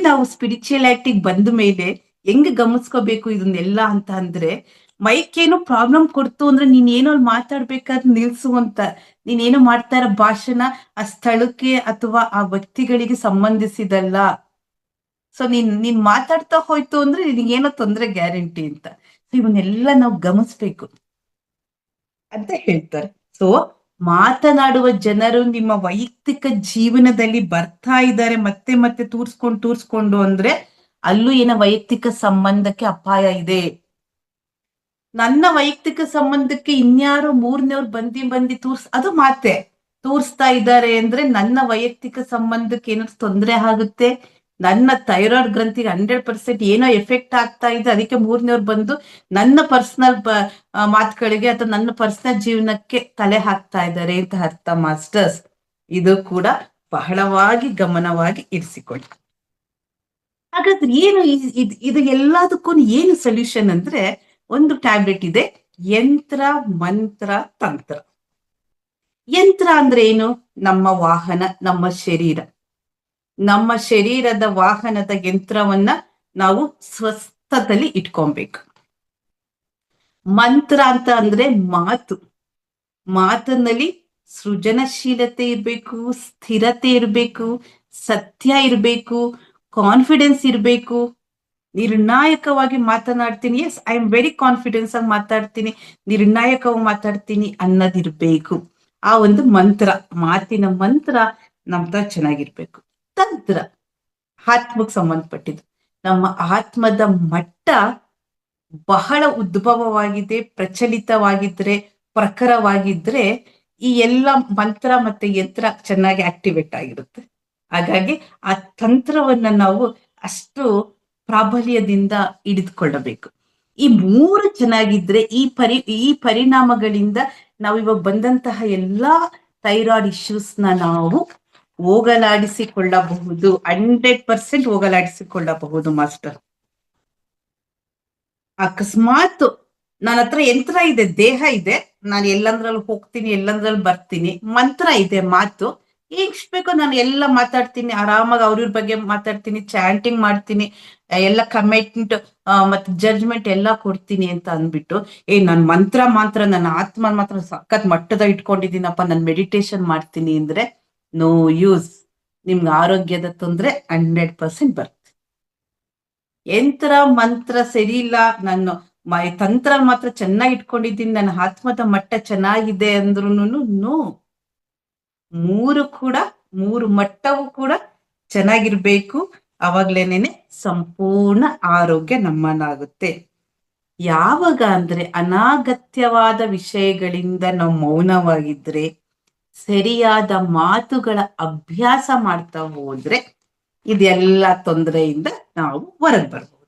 ನಾವು ಸ್ಪಿರಿಚುಯಾಲಿಟಿಗೆ ಬಂದ ಮೇಲೆ ಹೆಂಗೆ ಗಮನಿಸ್ಕೋಬೇಕು ಇದನ್ನೆಲ್ಲ ಅಂತ ಅಂದ್ರೆ, ಮೈಕ್ ಏನೋ ಪ್ರಾಬ್ಲಮ್ ಕೊಡ್ತು ಅಂದ್ರೆ ನೀನ್ ಏನೋ ಮಾತಾಡ್ಬೇಕಾದ್ರೆ ನಿಲ್ಸು ಅಂತ. ನೀನೇನೋ ಮಾಡ್ತಾ ಇರೋ ಭಾಷಣ ಆ ಸ್ಥಳಕ್ಕೆ ಅಥವಾ ಆ ವ್ಯಕ್ತಿಗಳಿಗೆ ಸಂಬಂಧಿಸಿದಲ್ಲ. ಸೊ ನೀನ್ ಮಾತಾಡ್ತಾ ಹೋಯ್ತು ಅಂದ್ರೆ ನಿನಗೇನೋ ತೊಂದ್ರೆ ಗ್ಯಾರಂಟಿ ಅಂತ. ಇವನ್ನೆಲ್ಲ ನಾವು ಗಮನಿಸ್ಬೇಕು ಅಂತ ಹೇಳ್ತಾರೆ. ಸೊ ಮಾತನಾಡುವ ಜನರು ನಿಮ್ಮ ವೈಯಕ್ತಿಕ ಜೀವನದಲ್ಲಿ ಬರ್ತಾ ಇದ್ದಾರೆ ಮತ್ತೆ ಮತ್ತೆ ತೂರ್ಸ್ಕೊಂಡು ಅಂದ್ರೆ ಅಲ್ಲೂ ಏನೋ ವೈಯಕ್ತಿಕ ಸಂಬಂಧಕ್ಕೆ ಅಪಾಯ ಇದೆ. ನನ್ನ ವೈಯಕ್ತಿಕ ಸಂಬಂಧಕ್ಕೆ ಇನ್ಯಾರೋ ಮೂರನೇವ್ರು ಬಂದಿ ಅದು ಮಾತೆ ತೋರಿಸ್ತಾ ಇದ್ದಾರೆ ಅಂದ್ರೆ ನನ್ನ ವೈಯಕ್ತಿಕ ಸಂಬಂಧಕ್ಕೆ ಏನಾದ್ರು ತೊಂದರೆ ಆಗುತ್ತೆ, ನನ್ನ ಥೈರಾಯ್ಡ್ ಗ್ರಂಥಿಗೆ 100% ಏನೋ ಎಫೆಕ್ಟ್ ಆಗ್ತಾ ಇದೆ, ಅದಕ್ಕೆ ಮೂರನೇವ್ರು ಬಂದು ನನ್ನ ಪರ್ಸನಲ್ ಮಾತುಗಳಿಗೆ ಅಥವಾ ನನ್ನ ಪರ್ಸನಲ್ ಜೀವನಕ್ಕೆ ತಲೆ ಹಾಕ್ತಾ ಇದ್ದಾರೆ ಅಂತ ಅರ್ಥ ಮಾಸ್ಟರ್ಸ್. ಇದು ಕೂಡ ಬಹಳವಾಗಿ ಗಮನವಾಗಿ ಇರಿಸಿಕೊಳ್ಳಿ. ಹಾಗಾದ್ರೆ ಏನು ಇದು ಎಲ್ಲದಕ್ಕೂ ಏನು ಸೊಲ್ಯೂಷನ್ ಅಂದ್ರೆ, ಒಂದು ಟ್ಯಾಬ್ಲೆಟ್ ಇದೆ, ಯಂತ್ರ ಮಂತ್ರ ತಂತ್ರ. ಯಂತ್ರ ಅಂದ್ರೆ ಏನು? ನಮ್ಮ ವಾಹನ, ನಮ್ಮ ಶರೀರ. ನಮ್ಮ ಶರೀರದ ವಾಹನದ ಯಂತ್ರವನ್ನ ನಾವು ಸ್ವಸ್ಥದಲ್ಲಿ ಇಟ್ಕೊಬೇಕು. ಮಂತ್ರ ಅಂತ ಅಂದ್ರೆ ಮಾತು. ಮಾತಿನಲ್ಲಿ ಸೃಜನಶೀಲತೆ ಇರ್ಬೇಕು, ಸ್ಥಿರತೆ ಇರ್ಬೇಕು, ಸತ್ಯ ಇರ್ಬೇಕು, ಕಾನ್ಫಿಡೆನ್ಸ್ ಇರ್ಬೇಕು. ನಿರ್ಣಾಯಕವಾಗಿ ಮಾತನಾಡ್ತೀನಿ, yes I am very confidence ಆಗಿ ಮಾತಾಡ್ತೀನಿ, ನಿರ್ಣಾಯಕವಾಗಿ ಮಾತಾಡ್ತೀನಿ ಅನ್ನೋದಿರ್ಬೇಕು. ಆ ಒಂದು ಮಂತ್ರ, ಮಾತಿನ ಮಂತ್ರ ನಮ್ದ ಚೆನ್ನಾಗಿರ್ಬೇಕು. ತಂತ್ರ ಆತ್ಮಕ್ಕೆ ಸಂಬಂಧಪಟ್ಟಿದ್ದು. ನಮ್ಮ ಆತ್ಮದ ಮಟ್ಟ ಬಹಳ ಉದ್ಭವವಾಗಿದೆ, ಪ್ರಚಲಿತವಾಗಿದ್ರೆ, ಪ್ರಖರವಾಗಿದ್ರೆ ಈ ಎಲ್ಲ ಮಂತ್ರ ಮತ್ತೆ ಯಂತ್ರ ಚೆನ್ನಾಗಿ ಆಕ್ಟಿವೇಟ್ ಆಗಿರುತ್ತೆ. ಹಾಗಾಗಿ ಆ ತಂತ್ರವನ್ನ ನಾವು ಅಷ್ಟು ಪ್ರಾಬಲ್ಯದಿಂದ ಹಿಡಿದುಕೊಳ್ಳಬೇಕು. ಈ ಮೂರು ಚೆನ್ನಾಗಿದ್ರೆ ಈ ಪರಿಣಾಮಗಳಿಂದ ನಾವು ಇವಾಗ ಬಂದಂತಹ ಎಲ್ಲಾ ಥೈರಾಯ್ಡ್ ಇಶ್ಯೂಸ್ನ ನಾವು ಹೋಗಲಾಡಿಸಿಕೊಳ್ಳಬಹುದು. 100% ಹೋಗಲಾಡಿಸಿಕೊಳ್ಳಬಹುದು ಮಾಸ್ಟರ್. ಅಕಸ್ಮಾತ್ ನನ್ನ ಹತ್ರ ಯಂತ್ರ ಇದೆ, ದೇಹ ಇದೆ, ನಾನು ಎಲ್ಲಂದ್ರಲ್ಲಿ ಹೋಗ್ತೀನಿ, ಎಲ್ಲಂದ್ರಲ್ಲಿ ಬರ್ತೀನಿ, ಮಂತ್ರ ಇದೆ, ಮಾತು ಎಷ್ಟು ಬೇಕೋ ನಾನು ಎಲ್ಲ ಮಾತಾಡ್ತೀನಿ, ಆರಾಮಾಗಿ ಅವ್ರ ಬಗ್ಗೆ ಮಾತಾಡ್ತೀನಿ, ಚಾಂಟಿಂಗ್ ಮಾಡ್ತೀನಿ, ಎಲ್ಲ ಕಮೆಂಟ್ ಮತ್ತೆ ಜಡ್ಜ್ಮೆಂಟ್ ಎಲ್ಲ ಕೊಡ್ತೀನಿ ಅಂತ ಅಂದ್ಬಿಟ್ಟು ನಾನು ಮಂತ್ರ ನನ್ನ ಆತ್ಮ ಮಾತ್ರ ಸಖತ್ ಮಟ್ಟದ ಇಟ್ಕೊಂಡಿದ್ದೀನಪ್ಪ, ನಾನು ಮೆಡಿಟೇಷನ್ ಮಾಡ್ತೀನಿ ಅಂದ್ರೆ ನೋ ಯೂಸ್. ನಿಮ್ಗೆ ಆರೋಗ್ಯದ ತೊಂದರೆ 100% ಬರುತ್ತೆ. ಯಂತ್ರ ಮಂತ್ರ ಸರಿ ಇಲ್ಲ, ನಾನು ತಂತ್ರ ಮಾತ್ರ ಚೆನ್ನಾಗಿ ಇಟ್ಕೊಂಡಿದ್ದೀನಿ, ನನ್ನ ಆತ್ಮದ ಮಟ್ಟ ಚೆನ್ನಾಗಿದೆ ಅಂದ್ರೂ ನೋ. ಮೂರು ಮಟ್ಟವೂ ಕೂಡ ಚೆನ್ನಾಗಿರ್ಬೇಕು. ಅವಾಗ್ಲೇನೇನೆ ಸಂಪೂರ್ಣ ಆರೋಗ್ಯ ನಮ್ಮನ್ನಾಗುತ್ತೆ. ಯಾವಾಗ ಅಂದ್ರೆ ಅನಾಗತ್ಯವಾದ ವಿಷಯಗಳಿಂದ ನಾವು ಮೌನವಾಗಿದ್ರೆ, ಸರಿಯಾದ ಮಾತುಗಳ ಅಭ್ಯಾಸ ಮಾಡ್ತಾ ಹೋದ್ರೆ ಇದೆಲ್ಲ ತೊಂದರೆಯಿಂದ ನಾವು ಹೊರಗೆ ಬರ್ಬೋದು.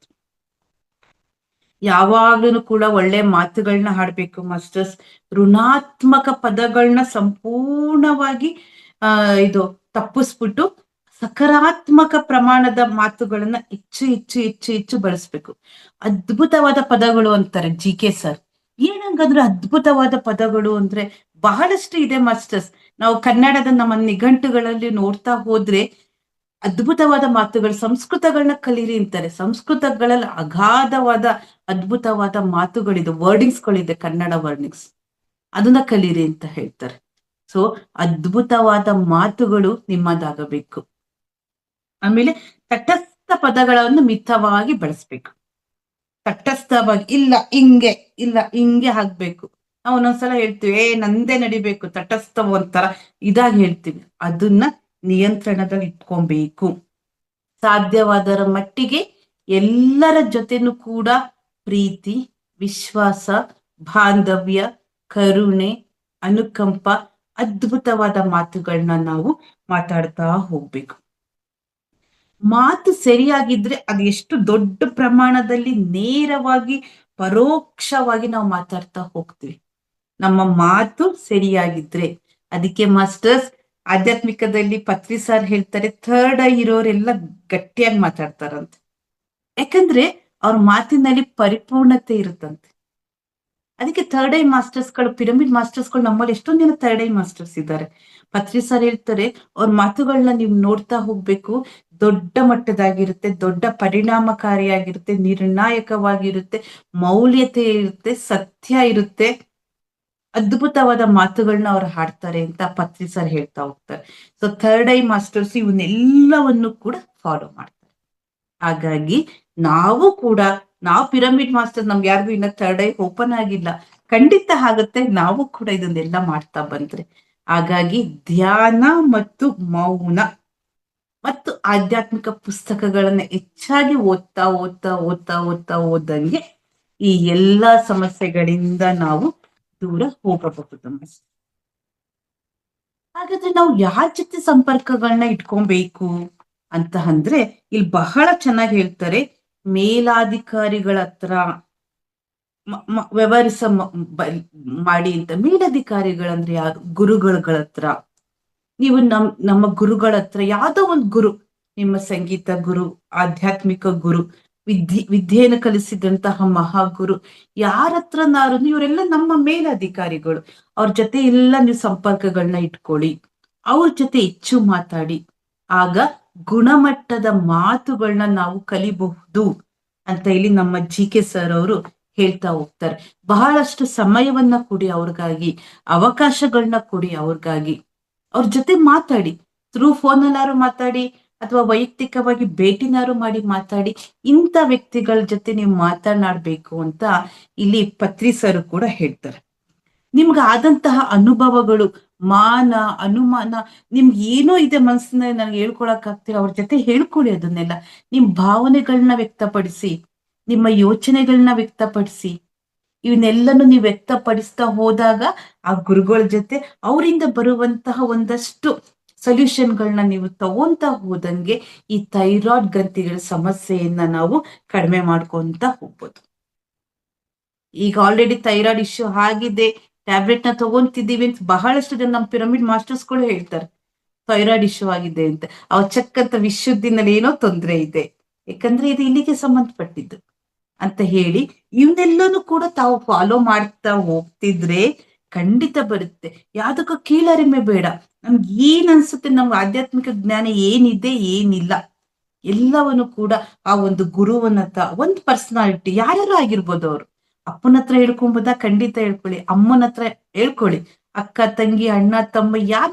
ಯಾವಾಗ್ಲೂ ಕೂಡ ಒಳ್ಳೆ ಮಾತುಗಳನ್ನ ಹಾಡ್ಬೇಕು ಮಾಸ್ಟರ್ಸ್. ಋಣಾತ್ಮಕ ಪದಗಳನ್ನ ಸಂಪೂರ್ಣವಾಗಿ ಇದು ತಪ್ಪಿಸ್ಬಿಟ್ಟು ಸಕಾರಾತ್ಮಕ ಪ್ರಮಾಣದ ಮಾತುಗಳನ್ನ ಹೆಚ್ಚು ಬಳಸ್ಬೇಕು. ಅದ್ಭುತವಾದ ಪದಗಳು ಅಂತಾರೆ GK ಸರ್. ಏನಂಗಂದ್ರೆ ಅದ್ಭುತವಾದ ಪದಗಳು ಅಂದ್ರೆ ಬಹಳಷ್ಟು ಇದೆ ಮಾಸ್ಟರ್ಸ್. ನಾವು ಕನ್ನಡದ ನಮ್ಮ ನಿಘಂಟುಗಳಲ್ಲಿ ನೋಡ್ತಾ ಹೋದ್ರೆ ಅದ್ಭುತವಾದ ಮಾತುಗಳು, ಸಂಸ್ಕೃತಗಳನ್ನ ಕಲೀರಿ ಅಂತಾರೆ. ಸಂಸ್ಕೃತಗಳಲ್ಲಿ ಅಗಾಧವಾದ ಅದ್ಭುತವಾದ ಮಾತುಗಳಿದೆ, ವರ್ಡಿಂಗ್ಸ್ಗಳಿದೆ, ಕನ್ನಡ ವರ್ಡಿಂಗ್ಸ್, ಅದನ್ನ ಕಲೀರಿ ಅಂತ ಹೇಳ್ತಾರೆ. ಸೊ ಅದ್ಭುತವಾದ ಮಾತುಗಳು ನಿಮ್ಮದಾಗಬೇಕು. ಆಮೇಲೆ ತಟಸ್ಥ ಪದಗಳನ್ನು ಮಿತವಾಗಿ ಬಳಸ್ಬೇಕು. ತಟಸ್ಥವಾಗಿ ಇಲ್ಲ ಹಿಂಗೆ ಆಗ್ಬೇಕು. ನಾವು ಒಂದೊಂದ್ಸಲ ಹೇಳ್ತೀವಿ ನಂದೇ ನಡಿಬೇಕು, ತಟಸ್ಥ ಒಂಥರ ಇದಾಗಿ ಹೇಳ್ತೀವಿ. ಅದನ್ನ ನಿಯಂತ್ರಣದಲ್ಲಿ ಇಟ್ಕೊಬೇಕು. ಸಾಧ್ಯವಾದರ ಮಟ್ಟಿಗೆ ಎಲ್ಲರ ಜೊತೆನೂ ಕೂಡ ಪ್ರೀತಿ, ವಿಶ್ವಾಸ, ಬಾಂಧವ್ಯ, ಕರುಣೆ, ಅನುಕಂಪ, ಅದ್ಭುತವಾದ ಮಾತುಗಳನ್ನ ನಾವು ಮಾತಾಡ್ತಾ ಹೋಗ್ಬೇಕು. ಮಾತು ಸರಿಯಾಗಿದ್ರೆ ಅದು ಎಷ್ಟು ದೊಡ್ಡ ಪ್ರಮಾಣದಲ್ಲಿ ನೇರವಾಗಿ ಪರೋಕ್ಷವಾಗಿ ನಾವು ಮಾತಾಡ್ತಾ ಹೋಗ್ತೀವಿ, ನಮ್ಮ ಮಾತು ಸರಿಯಾಗಿದ್ರೆ. ಅದಕ್ಕೆ ಮಾಸ್ಟರ್ಸ್ ಆಧ್ಯಾತ್ಮಿಕದಲ್ಲಿ ಪತ್ರಿ ಸರ್ ಹೇಳ್ತಾರೆ, ಥರ್ಡ್ ಐ ಇರೋರೆಲ್ಲ ಗಟ್ಟಿಯಾಗಿ ಮಾತಾಡ್ತಾರಂತೆ. ಯಾಕಂದ್ರೆ ಅವ್ರ ಮಾತಿನಲ್ಲಿ ಪರಿಪೂರ್ಣತೆ ಇರುತ್ತಂತೆ. ಅದಕ್ಕೆ ಥರ್ಡ್ ಐ ಮಾಸ್ಟರ್ಸ್ಗಳು, ಪಿರಮಿಡ್ ಮಾಸ್ಟರ್ಸ್ಗಳು ನಮ್ಮಲ್ಲಿ ಎಷ್ಟೊಂದು ಜನ ಥರ್ಡ್ ಐ ಮಾಸ್ಟರ್ಸ್ ಇದ್ದಾರೆ. ಪತ್ರಿ ಸರ್ ಹೇಳ್ತಾರೆ, ಅವ್ರ ಮಾತುಗಳನ್ನ ನೀವು ನೋಡ್ತಾ ಹೋಗ್ಬೇಕು, ದೊಡ್ಡ ಮಟ್ಟದಾಗಿರುತ್ತೆ, ದೊಡ್ಡ ಪರಿಣಾಮಕಾರಿಯಾಗಿರುತ್ತೆ, ನಿರ್ಣಾಯಕವಾಗಿರುತ್ತೆ, ಮೌಲ್ಯತೆ ಇರುತ್ತೆ, ಸತ್ಯ ಇರುತ್ತೆ, ಅದ್ಭುತವಾದ ಮಾತುಗಳನ್ನ ಅವ್ರು ಹಾಡ್ತಾರೆ ಅಂತ ಪತ್ರಿ ಸರ್ ಹೇಳ್ತಾ ಹೋಗ್ತಾರೆ. ಸೊ ಥರ್ಡ್ ಐ ಮಾಸ್ಟರ್ಸ್ ಇವನ್ನೆಲ್ಲವನ್ನು ಕೂಡ ಫಾಲೋ ಮಾಡ್ತಾರೆ. ಹಾಗಾಗಿ ನಾವು ಪಿರಮಿಡ್ ಮಾಸ್ಟರ್ಸ್, ನಮ್ಗೆ ಯಾರಿಗೂ ಇನ್ನ ಥರ್ಡ್ ಐ ಓಪನ್ ಆಗಿಲ್ಲ, ಖಂಡಿತ ಆಗುತ್ತೆ. ನಾವು ಕೂಡ ಇದನ್ನೆಲ್ಲ ಮಾಡ್ತಾ ಬಂದ್ರೆ. ಹಾಗಾಗಿ ಧ್ಯಾನ ಮತ್ತು ಮೌನ ಮತ್ತು ಆಧ್ಯಾತ್ಮಿಕ ಪುಸ್ತಕಗಳನ್ನ ಹೆಚ್ಚಾಗಿ ಓದ್ದಂಗೆ ಈ ಎಲ್ಲಾ ಸಮಸ್ಯೆಗಳಿಂದ ನಾವು ದೂರ ಹೋಗಬಹುದು. ಹಾಗಾದ್ರೆ ನಾವು ಯಾರ ಜೊತೆ ಸಂಪರ್ಕಗಳನ್ನ ಇಟ್ಕೊಬೇಕು ಅಂತ ಅಂದ್ರೆ ಇಲ್ಲಿ ಬಹಳ ಚೆನ್ನಾಗಿ ಹೇಳ್ತಾರೆ, ಮೇಲಾಧಿಕಾರಿಗಳ ಹತ್ರ ವ್ಯವಹರಿಸ ಮಾಡಿ ಅಂತ. ಮೇಲಧಿಕಾರಿಗಳಂದ್ರೆ ಯಾರು? ಗುರುಗಳ ಹತ್ರ. ನೀವು ನಮ್ಮ ಗುರುಗಳ ಹತ್ರ, ಯಾವ್ದೋ ಒಂದು ಗುರು, ನಿಮ್ಮ ಸಂಗೀತ ಗುರು, ಆಧ್ಯಾತ್ಮಿಕ ಗುರು, ವಿದ್ಯೆಯನ್ನು ಕಲಿಸಿದಂತಹ ಮಹಾಗುರು, ಯಾರ ಹತ್ರನಾರು, ಇವರೆಲ್ಲ ನಮ್ಮ ಮೇಲಧಿಕಾರಿಗಳು. ಅವ್ರ ಜೊತೆ ಎಲ್ಲ ನೀವು ಸಂಪರ್ಕಗಳನ್ನ ಇಟ್ಕೊಳ್ಳಿ, ಅವ್ರ ಜೊತೆ ಹೆಚ್ಚು ಮಾತಾಡಿ, ಆಗ ಗುಣಮಟ್ಟದ ಮಾತುಗಳನ್ನ ನಾವು ಕಲಿಬಹುದು ಅಂತ ಇಲ್ಲಿ ನಮ್ಮ ಜಿ.ಕೆ. ಸರ್ ಅವರು ಹೇಳ್ತಾ ಹೋಗ್ತಾರೆ. ಬಹಳಷ್ಟು ಸಮಯವನ್ನ ಕೊಡಿ ಅವ್ರಿಗಾಗಿ, ಅವಕಾಶಗಳನ್ನ ಕೊಡಿ ಅವ್ರಿಗಾಗಿ. ಅವ್ರ ಜೊತೆ ಮಾತಾಡಿ, ಥ್ರೂ ಫೋನಲ್ಲಾರು ಮಾತಾಡಿ ಅಥವಾ ವೈಯಕ್ತಿಕವಾಗಿ ಭೇಟಿನಾರು ಮಾಡಿ ಮಾತಾಡಿ. ಇಂಥ ವ್ಯಕ್ತಿಗಳ ಜೊತೆ ನೀವು ಮಾತನಾಡ್ಬೇಕು ಅಂತ ಇಲ್ಲಿ ಪತ್ರಿ ಸರ್ ಕೂಡ ಹೇಳ್ತಾರೆ. ನಿಮ್ಗೆ ಆದಂತಹ ಅನುಭವಗಳು, ಮಾನ, ಅನುಮಾನ, ನಿಮ್ಗೆ ಏನೋ ಇದೆ ಮನಸ್ಸಿನಲ್ಲಿ ನನಗೆ ಹೇಳ್ಕೊಳಕ್ ಆಗ್ತಿಲ್ಲ, ಅವ್ರ ಜೊತೆ ಹೇಳ್ಕೊಡಿ. ಅದನ್ನೆಲ್ಲ ನಿಮ್ ಭಾವನೆಗಳನ್ನ ವ್ಯಕ್ತಪಡಿಸಿ, ನಿಮ್ಮ ಯೋಚನೆಗಳನ್ನ ವ್ಯಕ್ತಪಡಿಸಿ. ಇವನ್ನೆಲ್ಲನೂ ನೀವು ವ್ಯಕ್ತಪಡಿಸ್ತಾ ಹೋದಾಗ ಆ ಗುರುಗಳ ಜೊತೆ ಅವರಿಂದ ಬರುವಂತಹ ಒಂದಷ್ಟು ಸೊಲ್ಯೂಷನ್ಗಳನ್ನ ನೀವು ತಗೊಂತ ಹೋದಂಗೆ ಈ ಥೈರಾಯ್ಡ್ ಗ್ರಂಥಿಗಳ ಸಮಸ್ಯೆಯನ್ನ ನಾವು ಕಡಿಮೆ ಮಾಡ್ಕೊಂತ ಹೋಗ್ಬೋದು. ಈಗ ಆಲ್ರೆಡಿ ಥೈರಾಯ್ಡ್ ಇಶ್ಯೂ ಆಗಿದೆ, ಟ್ಯಾಬ್ಲೆಟ್ ನ ತಗೊಂತಿದ್ದೀವಿ ಅಂತ ಬಹಳಷ್ಟು ಜನ ನಮ್ಮ ಪಿರಮಿಡ್ ಮಾಸ್ಟರ್ಸ್ ಕೂಡ ಹೇಳ್ತಾರೆ, ಥೈರಾಯ್ಡ್ ಇಶ್ಯೂ ಆಗಿದೆ ಅಂತ. ಅವ ಚಕ್ಕಂತ ವಿಶುದ್ಧಿನಲ್ಲಿ ಏನೋ ತೊಂದರೆ ಇದೆ, ಯಾಕಂದ್ರೆ ಇದು ಇಲ್ಲಿಗೆ ಸಂಬಂಧಪಟ್ಟಿದ್ದು ಅಂತ ಹೇಳಿ ಇವನ್ನೆಲ್ಲನೂ ಕೂಡ ತಾವು ಫಾಲೋ ಮಾಡ್ತಾ ಹೋಗ್ತಿದ್ರೆ ಖಂಡಿತ ಬರುತ್ತೆ. ಯಾವ್ದಕ್ಕೂ ಕೀಳರಿಮೆ ಬೇಡ. ನಮ್ಗೆ ಏನ್ ಅನ್ಸುತ್ತೆ, ನಮ್ಗೆ ಆಧ್ಯಾತ್ಮಿಕ ಜ್ಞಾನ ಏನಿದೆ ಏನಿಲ್ಲ ಎಲ್ಲವನ್ನು ಕೂಡ ಆ ಒಂದು ಗುರುವನ ಹತ್ರ, ಒಂದು ಪರ್ಸನಾಲಿಟಿ ಯಾರ್ಯಾರು ಆಗಿರ್ಬೋದು, ಅವರು ಅಪ್ಪನ ಹತ್ರ ಹೇಳ್ಕೊಂಬೋದ, ಖಂಡಿತ ಹೇಳ್ಕೊಳ್ಳಿ. ಅಮ್ಮನ ಹತ್ರ ಹೇಳ್ಕೊಳ್ಳಿ. ಅಕ್ಕ, ತಂಗಿ, ಅಣ್ಣ, ತಮ್ಮ,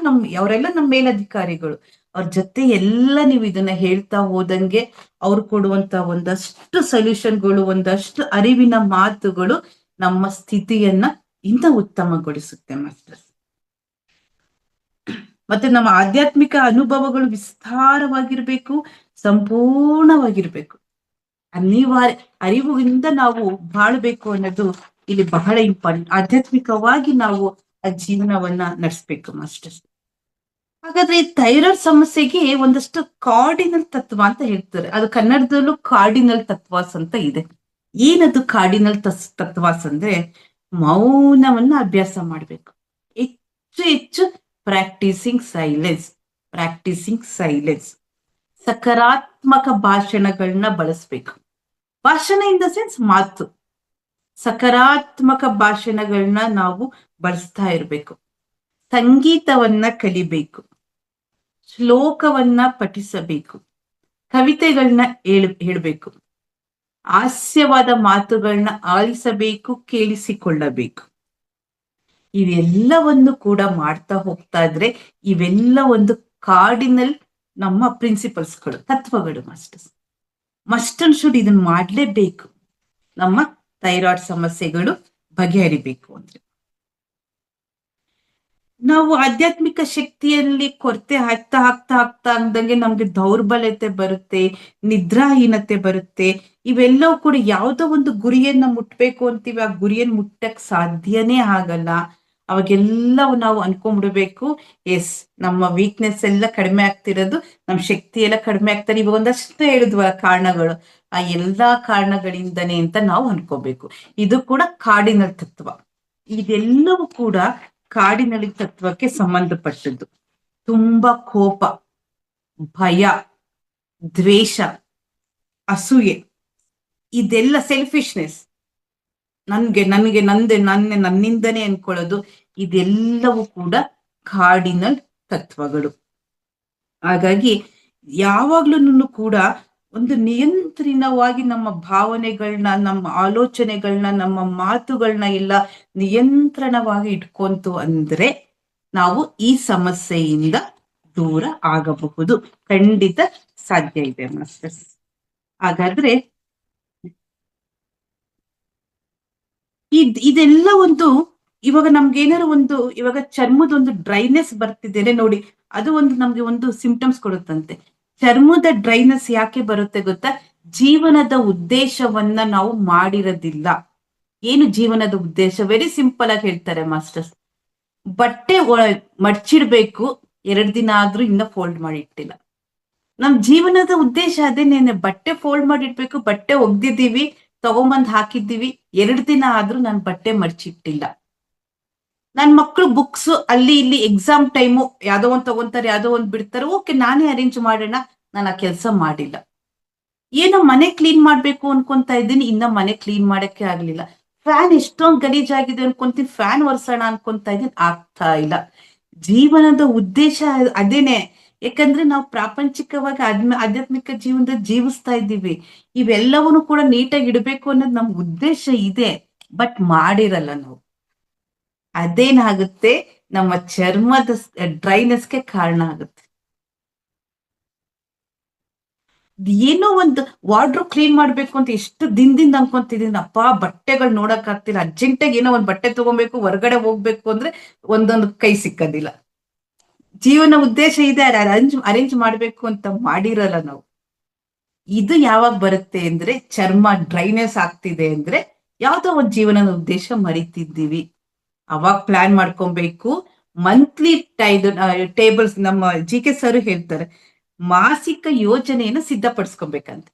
ಅವರೆಲ್ಲ ನಮ್ಮ ಮೇಲಧಿಕಾರಿಗಳು. ಅವ್ರ ಜೊತೆ ಎಲ್ಲ ನೀವು ಇದನ್ನ ಹೇಳ್ತಾ ಹೋದಂಗೆ ಅವ್ರು ಕೊಡುವಂತ ಒಂದಷ್ಟು ಸೊಲ್ಯೂಷನ್ಗಳು, ಒಂದಷ್ಟು ಅರಿವಿನ ಮಾತುಗಳು ನಮ್ಮ ಸ್ಥಿತಿಯನ್ನ ಇಂತ ಉತ್ತಮಗೊಳಿಸುತ್ತೆ ಮಾಸ್ಟರ್ಸ್. ಮತ್ತೆ ನಮ್ಮ ಆಧ್ಯಾತ್ಮಿಕ ಅನುಭವಗಳು ವಿಸ್ತಾರವಾಗಿರ್ಬೇಕು, ಸಂಪೂರ್ಣವಾಗಿರ್ಬೇಕು. ಅನಿವಾರ್ಯ. ಅರಿವಿಂದ ನಾವು ಬಾಳ್ಬೇಕು ಅನ್ನೋದು ಇಲ್ಲಿ ಬಹಳ ಇಂಪಾರ್ಟೆಂಟ್. ಆಧ್ಯಾತ್ಮಿಕವಾಗಿ ನಾವು ಆ ಜೀವನವನ್ನ ನಡೆಸ್ಬೇಕು ಮಾಸ್ಟರ್ಸ್. ಹಾಗಾದ್ರೆ ಈ ಥೈರಾಯ್ಡ್ ಸಮಸ್ಯೆಗೆ ಒಂದಷ್ಟು ಕಾರ್ಡಿನಲ್ ತತ್ವ ಅಂತ ಹೇಳ್ತಾರೆ. ಅದು ಕನ್ನಡದಲ್ಲೂ ಕಾರ್ಡಿನಲ್ ತತ್ವಾಸ್ ಅಂತ ಇದೆ. ಏನದು ಕಾರ್ಡಿನಲ್ ತತ್ವಾಸ್ ಅಂದ್ರೆ, ಮೌನವನ್ನ ಅಭ್ಯಾಸ ಮಾಡ್ಬೇಕು. ಹೆಚ್ಚು ಹೆಚ್ಚು ಪ್ರಾಕ್ಟೀಸಿಂಗ್ ಸೈಲೆನ್ಸ್. ಸಕಾರಾತ್ಮಕ ಭಾಷಣಗಳನ್ನ ಬಳಸ್ಬೇಕು. ಭಾಷಣ ಇನ್ ದ ಸೆನ್ಸ್ ಮಾತು. ಸಕಾರಾತ್ಮಕ ಭಾಷಣಗಳನ್ನ ನಾವು ಬಳಸ್ತಾ ಇರ್ಬೇಕು. ಸಂಗೀತವನ್ನ ಕಲಿಬೇಕು, ಶ್ಲೋಕವನ್ನ ಪಠಿಸಬೇಕು, ಕವಿತೆಗಳನ್ನ ಹೇಳ್ಬೇಕು, ಹಾಸ್ಯವಾದ ಮಾತುಗಳನ್ನ ಆಲಿಸಬೇಕು, ಕೇಳಿಸಿಕೊಳ್ಳಬೇಕು. ಇವೆಲ್ಲವನ್ನು ಕೂಡ ಮಾಡ್ತಾ ಹೋಗ್ತಾ ಇದ್ರೆ ಇವೆಲ್ಲ ಒಂದು ಕಾರ್ಡಿನಲ್ ನಮ್ಮ ಪ್ರಿನ್ಸಿಪಲ್ಸ್ಗಳು, ತತ್ವಗಳು ಮಾಸ್ಟರ್ಸ್. ಮಸ್ಟ್ ಅಂಡ್ ಶುಡ್ ಇದನ್ನ ಮಾಡ್ಲೇಬೇಕು ನಮ್ಮ ಥೈರಾಯ್ಡ್ ಸಮಸ್ಯೆಗಳು ಬಗೆಹರಿಬೇಕು ಅಂದ್ರೆ. ನಾವು ಆಧ್ಯಾತ್ಮಿಕ ಶಕ್ತಿಯಲ್ಲಿ ಕೊರತೆ ಆಗ್ತಾ ಅಂದಂಗೆ ನಮ್ಗೆ ದೌರ್ಬಲ್ಯತೆ ಬರುತ್ತೆ, ನಿದ್ರಾಹೀನತೆ ಬರುತ್ತೆ. ಇವೆಲ್ಲವೂ ಕೂಡ ಯಾವುದೋ ಒಂದು ಗುರಿಯನ್ನ ಮುಟ್ಬೇಕು ಅಂತೀವಿ, ಆ ಗುರಿಯನ್ನ ಮುಟ್ಟಕ್ ಸಾಧ್ಯನೇ ಆಗಲ್ಲ. ಅವಾಗೆಲ್ಲವೂ ನಾವು ಅನ್ಕೊಂಡ್ಬಿಡ್ಬೇಕು, ಎಸ್ ನಮ್ಮ ವೀಕ್ನೆಸ್ ಎಲ್ಲ ಕಡಿಮೆ ಆಗ್ತಿರೋದು, ನಮ್ಮ ಶಕ್ತಿ ಎಲ್ಲ ಕಡಿಮೆ ಆಗ್ತಾರೆ. ಇವಾಗ ಒಂದಷ್ಟು ಹೇಳಿದ್ವ ಕಾರಣಗಳು, ಆ ಎಲ್ಲಾ ಕಾರಣಗಳಿಂದನೇ ಅಂತ ನಾವು ಅನ್ಕೋಬೇಕು. ಇದು ಕೂಡ ಕಾರ್ಡಿನಲ್ ತತ್ವ. ಇದೆಲ್ಲವೂ ಕೂಡ ಕಾರ್ಡಿನಲ್ ತತ್ವಕ್ಕೆ ಸಂಬಂಧಪಟ್ಟದ್ದು. ತುಂಬಾ ಕೋಪ, ಭಯ, ದ್ವೇಷ, ಅಸೂಯೆ, ಇದೆಲ್ಲ ಸೆಲ್ಫಿಶ್ನೆಸ್, ನನ್ನಿಂದನೇ ಅನ್ಕೊಳ್ಳೋದು, ಇದೆಲ್ಲವೂ ಕೂಡ ಕಾರ್ಡಿನಲ್ ತತ್ವಗಳು. ಹಾಗಾಗಿ ಯಾವಾಗ್ಲೂ ಕೂಡ ಒಂದು ನಿಯಂತ್ರಣವಾಗಿ ನಮ್ಮ ಭಾವನೆಗಳನ್ನ, ನಮ್ಮ ಆಲೋಚನೆಗಳನ್ನ, ನಮ್ಮ ಮಾತುಗಳನ್ನ ಎಲ್ಲ ನಿಯಂತ್ರಣವಾಗಿ ಇಟ್ಕೊಂತು ಅಂದ್ರೆ ನಾವು ಈ ಸಮಸ್ಯೆಯಿಂದ ದೂರ ಆಗಬಹುದು. ಖಂಡಿತ ಸಾಧ್ಯ ಇದೆ ಮಾಸ್ಟರ್ಸ್. ಹಾಗಾದ್ರೆ ಇದೆಲ್ಲ ಒಂದು, ಇವಾಗ ನಮ್ಗೆ ಏನಾರು ಒಂದು, ಇವಾಗ ಚರ್ಮದ ಒಂದು ಡ್ರೈನೆಸ್ ಬರ್ತಿದ್ದೇನೆ ನೋಡಿ, ಅದು ಒಂದು ನಮ್ಗೆ ಒಂದು ಸಿಂಪ್ಟಮ್ಸ್ ಕೊಡುತ್ತಂತೆ. ಚರ್ಮದ ಡ್ರೈನೆಸ್ ಯಾಕೆ ಬರುತ್ತೆ ಗೊತ್ತಾ? ಜೀವನದ ಉದ್ದೇಶವನ್ನ ನಾವು ಮಾಡಿರೋದಿಲ್ಲ. ಏನು ಜೀವನದ ಉದ್ದೇಶ? ವೆರಿ ಸಿಂಪಲ್ ಆಗಿ ಹೇಳ್ತಾರೆ ಮಾಸ್ಟರ್ಸ್, ಬಟ್ಟೆ ಮಡ್ಚಿಡ್ಬೇಕು, 2 ದಿನ ಆದ್ರೂ ಇನ್ನ ಫೋಲ್ಡ್ ಮಾಡಿ ಇಟ್ಟಿಲ್ಲ. ನಮ್ ಜೀವನದ ಉದ್ದೇಶ ಅದೇನೇನೆ. ಬಟ್ಟೆ ಫೋಲ್ಡ್ ಮಾಡಿಡ್ಬೇಕು, ಬಟ್ಟೆ ಒಗ್ದಿದ್ದೀವಿ, ತಗೊಂಬಂದ್ ಹಾಕಿದ್ದೀವಿ, 2 ದಿನ ಆದ್ರೂ ನಾನು ಬಟ್ಟೆ ಮಡ್ಚಿಟ್ಟಿಲ್ಲ. ನನ್ ಮಕ್ಳು ಬುಕ್ಸ್ ಅಲ್ಲಿ ಇಲ್ಲಿ ಎಕ್ಸಾಮ್ ಟೈಮು ಯಾವ್ದೋ ಒಂದ್ ತಗೊಂತಾರೆ, ಯಾವ್ದೋ ಒಂದ್ ಬಿಡ್ತಾರೆ, ಓಕೆ ನಾನೇ ಅರೇಂಜ್ ಮಾಡೋಣ, ನಾನು ಆ ಕೆಲಸ ಮಾಡಿಲ್ಲ. ಏನೋ ಮನೆ ಕ್ಲೀನ್ ಮಾಡ್ಬೇಕು ಅನ್ಕೊಂತ ಇದ್ದೀನಿ, ಇನ್ನ ಮನೆ ಕ್ಲೀನ್ ಮಾಡಕ್ಕೆ ಆಗ್ಲಿಲ್ಲ. ಫ್ಯಾನ್ ಎಷ್ಟೊಂದ್ ಗಲೀಜಾಗಿದೆ ಅನ್ಕೊಂತೀನಿ, ಫ್ಯಾನ್ ಒರ್ಸೋಣ ಅನ್ಕೊಂತ ಇದೀನಿ, ಆಗ್ತಾ ಇಲ್ಲ. ಜೀವನದ ಉದ್ದೇಶ ಅದೇನೆ. ಯಾಕಂದ್ರೆ ನಾವು ಪ್ರಾಪಂಚಿಕವಾಗಿ ಆಧ್ಯಾತ್ಮಿಕ ಜೀವನದ ಜೀವಿಸ್ತಾ ಇದ್ದೀವಿ. ಇವೆಲ್ಲವನ್ನು ಕೂಡ ನೀಟಾಗಿ ಇಡಬೇಕು ಅನ್ನೋದು ನಮ್ ಉದ್ದೇಶ ಇದೆ, ಬಟ್ ಮಾಡಿರಲ್ಲ ನಾವು. ಅದೇನಾಗುತ್ತೆ, ನಮ್ಮ ಚರ್ಮದ ಡ್ರೈನೆಸ್ಗೆ ಕಾರಣ ಆಗುತ್ತೆ. ಏನೋ ಒಂದು ವಾರ್ಡ್ರೋಬ್ ಕ್ಲೀನ್ ಮಾಡ್ಬೇಕು ಅಂತ ಎಷ್ಟು ದಿನದಿಂದ ಅನ್ಕೊಂತಿದೀನಿ, ಅಪ್ಪ ಬಟ್ಟೆಗಳು ನೋಡಕ್ ಆಗ್ತಿಲ್ಲ. ಅರ್ಜೆಂಟಾಗಿ ಏನೋ ಒಂದ್ ಬಟ್ಟೆ ತಗೊಬೇಕು, ಹೊರಗಡೆ ಹೋಗ್ಬೇಕು ಅಂದ್ರೆ ಒಂದೊಂದು ಕೈ ಸಿಕ್ಕದಿಲ್ಲ. ಜೀವನ ಉದ್ದೇಶ ಇದೆ, ಅರೇಂಜ್ ಮಾಡ್ಬೇಕು ಅಂತ ಮಾಡಿರಲ್ಲ ನಾವು. ಇದು ಯಾವಾಗ ಬರುತ್ತೆ ಅಂದ್ರೆ, ಚರ್ಮ ಡ್ರೈನೆಸ್ ಆಗ್ತಿದೆ ಅಂದ್ರೆ ಯಾವ್ದೋ ಒಂದ್ ಜೀವನದ ಉದ್ದೇಶ ಮರಿತಿದ್ದೀವಿ. ಅವಾಗ ಪ್ಲಾನ್ ಮಾಡ್ಕೊಬೇಕು. ಮಂತ್ಲಿ ಟೇಬಲ್ಸ್, ನಮ್ಮ ಜಿ.ಕೆ. ಸರ್ ಹೇಳ್ತಾರೆ, ಮಾಸಿಕ ಯೋಜನೆಯನ್ನು ಸಿದ್ಧಪಡಿಸ್ಕೊಬೇಕಂತ.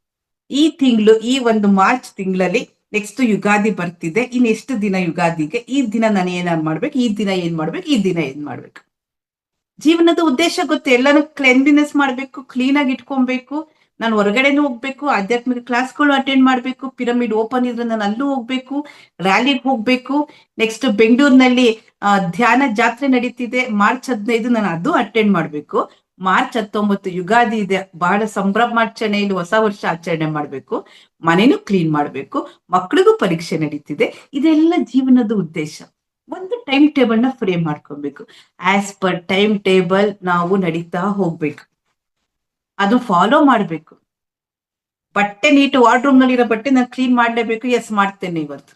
ಈ ತಿಂಗಳು, ಈ ಒಂದು ಮಾರ್ಚ್ ತಿಂಗಳಲ್ಲಿ ನೆಕ್ಸ್ಟ್ ಯುಗಾದಿ ಬರ್ತಿದೆ, ಇನ್ ಎಷ್ಟು ದಿನ ಯುಗಾದಿಗೆ, ಈ ದಿನ ನಾನು ಏನಾರು ಮಾಡ್ಬೇಕು, ಈ ದಿನ ಏನ್ ಮಾಡ್ಬೇಕು, ಈ ದಿನ ಏನ್ ಮಾಡ್ಬೇಕು. ಜೀವನದ ಉದ್ದೇಶ ಗೊತ್ತು, ಎಲ್ಲಾನು ಕ್ಲೆನ್ಲಿನೆಸ್ ಮಾಡ್ಬೇಕು, ಕ್ಲೀನ್ ಆಗಿ ಇಟ್ಕೊಬೇಕು. ನಾನು ಹೊರಗಡೆನೂ ಹೋಗ್ಬೇಕು, ಆಧ್ಯಾತ್ಮಿಕ ಕ್ಲಾಸ್ಗಳು ಅಟೆಂಡ್ ಮಾಡ್ಬೇಕು, ಪಿರಮಿಡ್ ಓಪನ್ ಇದ್ರೆ ನಾನು ಅಲ್ಲೂ ಹೋಗ್ಬೇಕು, ರ್ಯಾಲಿಗೆ ಹೋಗ್ಬೇಕು. ನೆಕ್ಸ್ಟ್ ಬೆಂಗಳೂರಿನಲ್ಲಿ ಧ್ಯಾನ ಜಾತ್ರೆ ನಡೀತಿದೆ, ಮಾರ್ಚ್ 15 ನಾನು ಅದು ಅಟೆಂಡ್ ಮಾಡ್ಬೇಕು. ಮಾರ್ಚ್ 19 ಯುಗಾದಿ ಇದೆ, ಬಹಳ ಸಂಭ್ರಮಾಚರಣೆಯಲ್ಲಿ ಹೊಸ ವರ್ಷ ಆಚರಣೆ ಮಾಡ್ಬೇಕು. ಮನೇನು ಕ್ಲೀನ್ ಮಾಡ್ಬೇಕು, ಮಕ್ಳಿಗೂ ಪರೀಕ್ಷೆ ನಡೀತಿದೆ. ಇದೆಲ್ಲ ಜೀವನದ ಉದ್ದೇಶ. ಒಂದು ಟೈಮ್ ಟೇಬಲ್ ನ ಫ್ರೇಮ್ ಮಾಡ್ಕೊಬೇಕು. ಆಸ್ ಪರ್ ಟೈಮ್ ಟೇಬಲ್ ನಾವು ನಡೀತಾ ಹೋಗ್ಬೇಕು, ಅದು ಫಾಲೋ ಮಾಡ್ಬೇಕು. ಬಟ್ಟೆ ನೀಟ್ ವಾರ್ಡ್ರೂಮ್ ನಲ್ಲಿ ಇರೋ ಬಟ್ಟೆ ನಾನು ಕ್ಲೀನ್ ಮಾಡ್ಲೇಬೇಕು, ಎಸ್ ಮಾಡ್ತೇನೆ. ಇವತ್ತು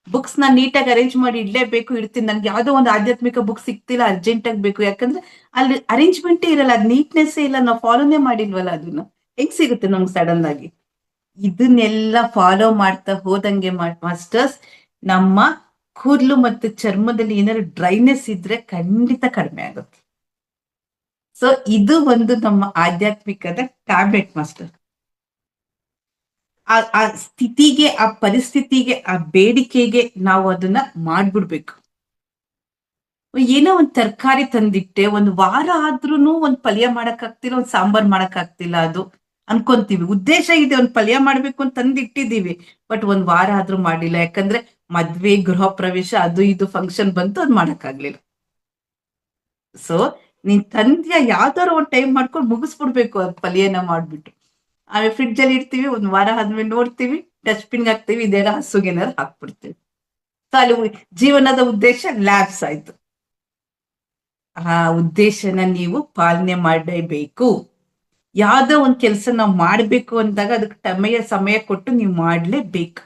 ಬುಕ್ಸ್ ನಾನು ನೀಟಾಗಿ ಅರೇಂಜ್ ಮಾಡಿ ಇಡ್ಲೇಬೇಕು, ಇಡ್ತೀನಿ. ನನ್ಗೆ ಯಾವ್ದೋ ಒಂದು ಆಧ್ಯಾತ್ಮಿಕ ಬುಕ್ ಸಿಕ್ತಿಲ್ಲ, ಅರ್ಜೆಂಟ್ ಆಗಿ ಬೇಕು, ಯಾಕಂದ್ರೆ ಅಲ್ಲಿ ಅರೇಂಜ್ಮೆಂಟೇ ಇರಲ್ಲ, ಅದು ನೀಟ್ನೆಸ್ ಇಲ್ಲ, ನಾವು ಫಾಲೋನೇ ಮಾಡಿಲ್ವಲ್ಲ. ಅದನ್ನ ಹೆಂಗ್ ಸಿಗುತ್ತೆ ನಮ್ಗೆ ಸಡನ್ ಆಗಿ? ಇದನ್ನೆಲ್ಲ ಫಾಲೋ ಮಾಡ್ತಾ ಹೋದಂಗೆ ಮಾಸ್ಟರ್ಸ್, ನಮ್ಮ ಕೂದಲು ಮತ್ತು ಚರ್ಮದಲ್ಲಿ ಏನಾದ್ರು ಡ್ರೈನೆಸ್ ಇದ್ರೆ ಖಂಡಿತ ಕಡಿಮೆ ಆಗುತ್ತೆ. ಸೊ ಇದು ಒಂದು ನಮ್ಮ ಆಧ್ಯಾತ್ಮಿಕದ ಟ್ಯಾಬ್ಲೆಟ್ ಮಾಸ್ಟರ್. ಆ ಸ್ಥಿತಿಗೆ, ಆ ಪರಿಸ್ಥಿತಿಗೆ, ಆ ಬೇಡಿಕೆಗೆ ನಾವು ಅದನ್ನ ಮಾಡ್ಬಿಡ್ಬೇಕು. ಏನೋ ಒಂದ್ ತರಕಾರಿ ತಂದಿಟ್ಟೆ, ಒಂದ್ ವಾರ ಆದ್ರೂನು ಒಂದ್ ಪಲ್ಯ ಮಾಡಕ್ ಆಗ್ತಿಲ್ಲ, ಒಂದ್ ಸಾಂಬಾರ್ ಮಾಡಕ್ ಆಗ್ತಿಲ್ಲ, ಅದು ಅನ್ಕೊಂತೀವಿ. ಉದ್ದೇಶ ಇದೆ, ಒಂದ್ ಪಲ್ಯ ಮಾಡ್ಬೇಕು ಅಂತ ತಂದಿಟ್ಟಿದೀವಿ, ಬಟ್ ಒಂದ್ ವಾರ ಆದ್ರೂ ಮಾಡಿಲ್ಲ. ಯಾಕಂದ್ರೆ ಮದ್ವೆ, ಗೃಹ ಪ್ರವೇಶ, ಅದು ಇದು ಫಂಕ್ಷನ್ ಬಂತು, ಅದ್ ಮಾಡಕ್ ಆಗ್ಲಿಲ್ಲ. ಸೊ ನೀನ್ ತಂದ್ಯ ಯಾವ್ದಾರು ಒಂದ್ ಟೈಮ್ ಮಾಡ್ಕೊಂಡು ಮುಗಿಸ್ಬಿಡ್ಬೇಕು, ಅದ್ ಪಲ್ಯನ ಮಾಡ್ಬಿಟ್ಟು. ಆಮೇಲೆ ಫ್ರಿಡ್ಜ್ ಅಲ್ಲಿ ಇಡ್ತೀವಿ, ಒಂದ್ ವಾರ ಆದ್ಮೇಲೆ ನೋಡ್ತೀವಿ, ಡಸ್ಟ್ಬಿನ್ ಹಾಕ್ತಿವಿ, ಇದೆಲ್ಲ ಹಸುಗೇನಾದ್ರು ಹಾಕ್ಬಿಡ್ತೀವಿ. ಸೊ ಅಲ್ಲಿ ಜೀವನದ ಉದ್ದೇಶ ಲ್ಯಾಬ್ಸ್ ಆಯ್ತು. ಆ ಉದ್ದೇಶನ ನೀವು ಪಾಲನೆ ಮಾಡಲೇಬೇಕು. ಯಾವ್ದೋ ಒಂದ್ ಕೆಲಸ ನಾವು ಮಾಡ್ಬೇಕು ಅಂದಾಗ ಅದಕ್ಕೆ ಸಮಯ ಕೊಟ್ಟು ನೀವು ಮಾಡ್ಲೇಬೇಕು.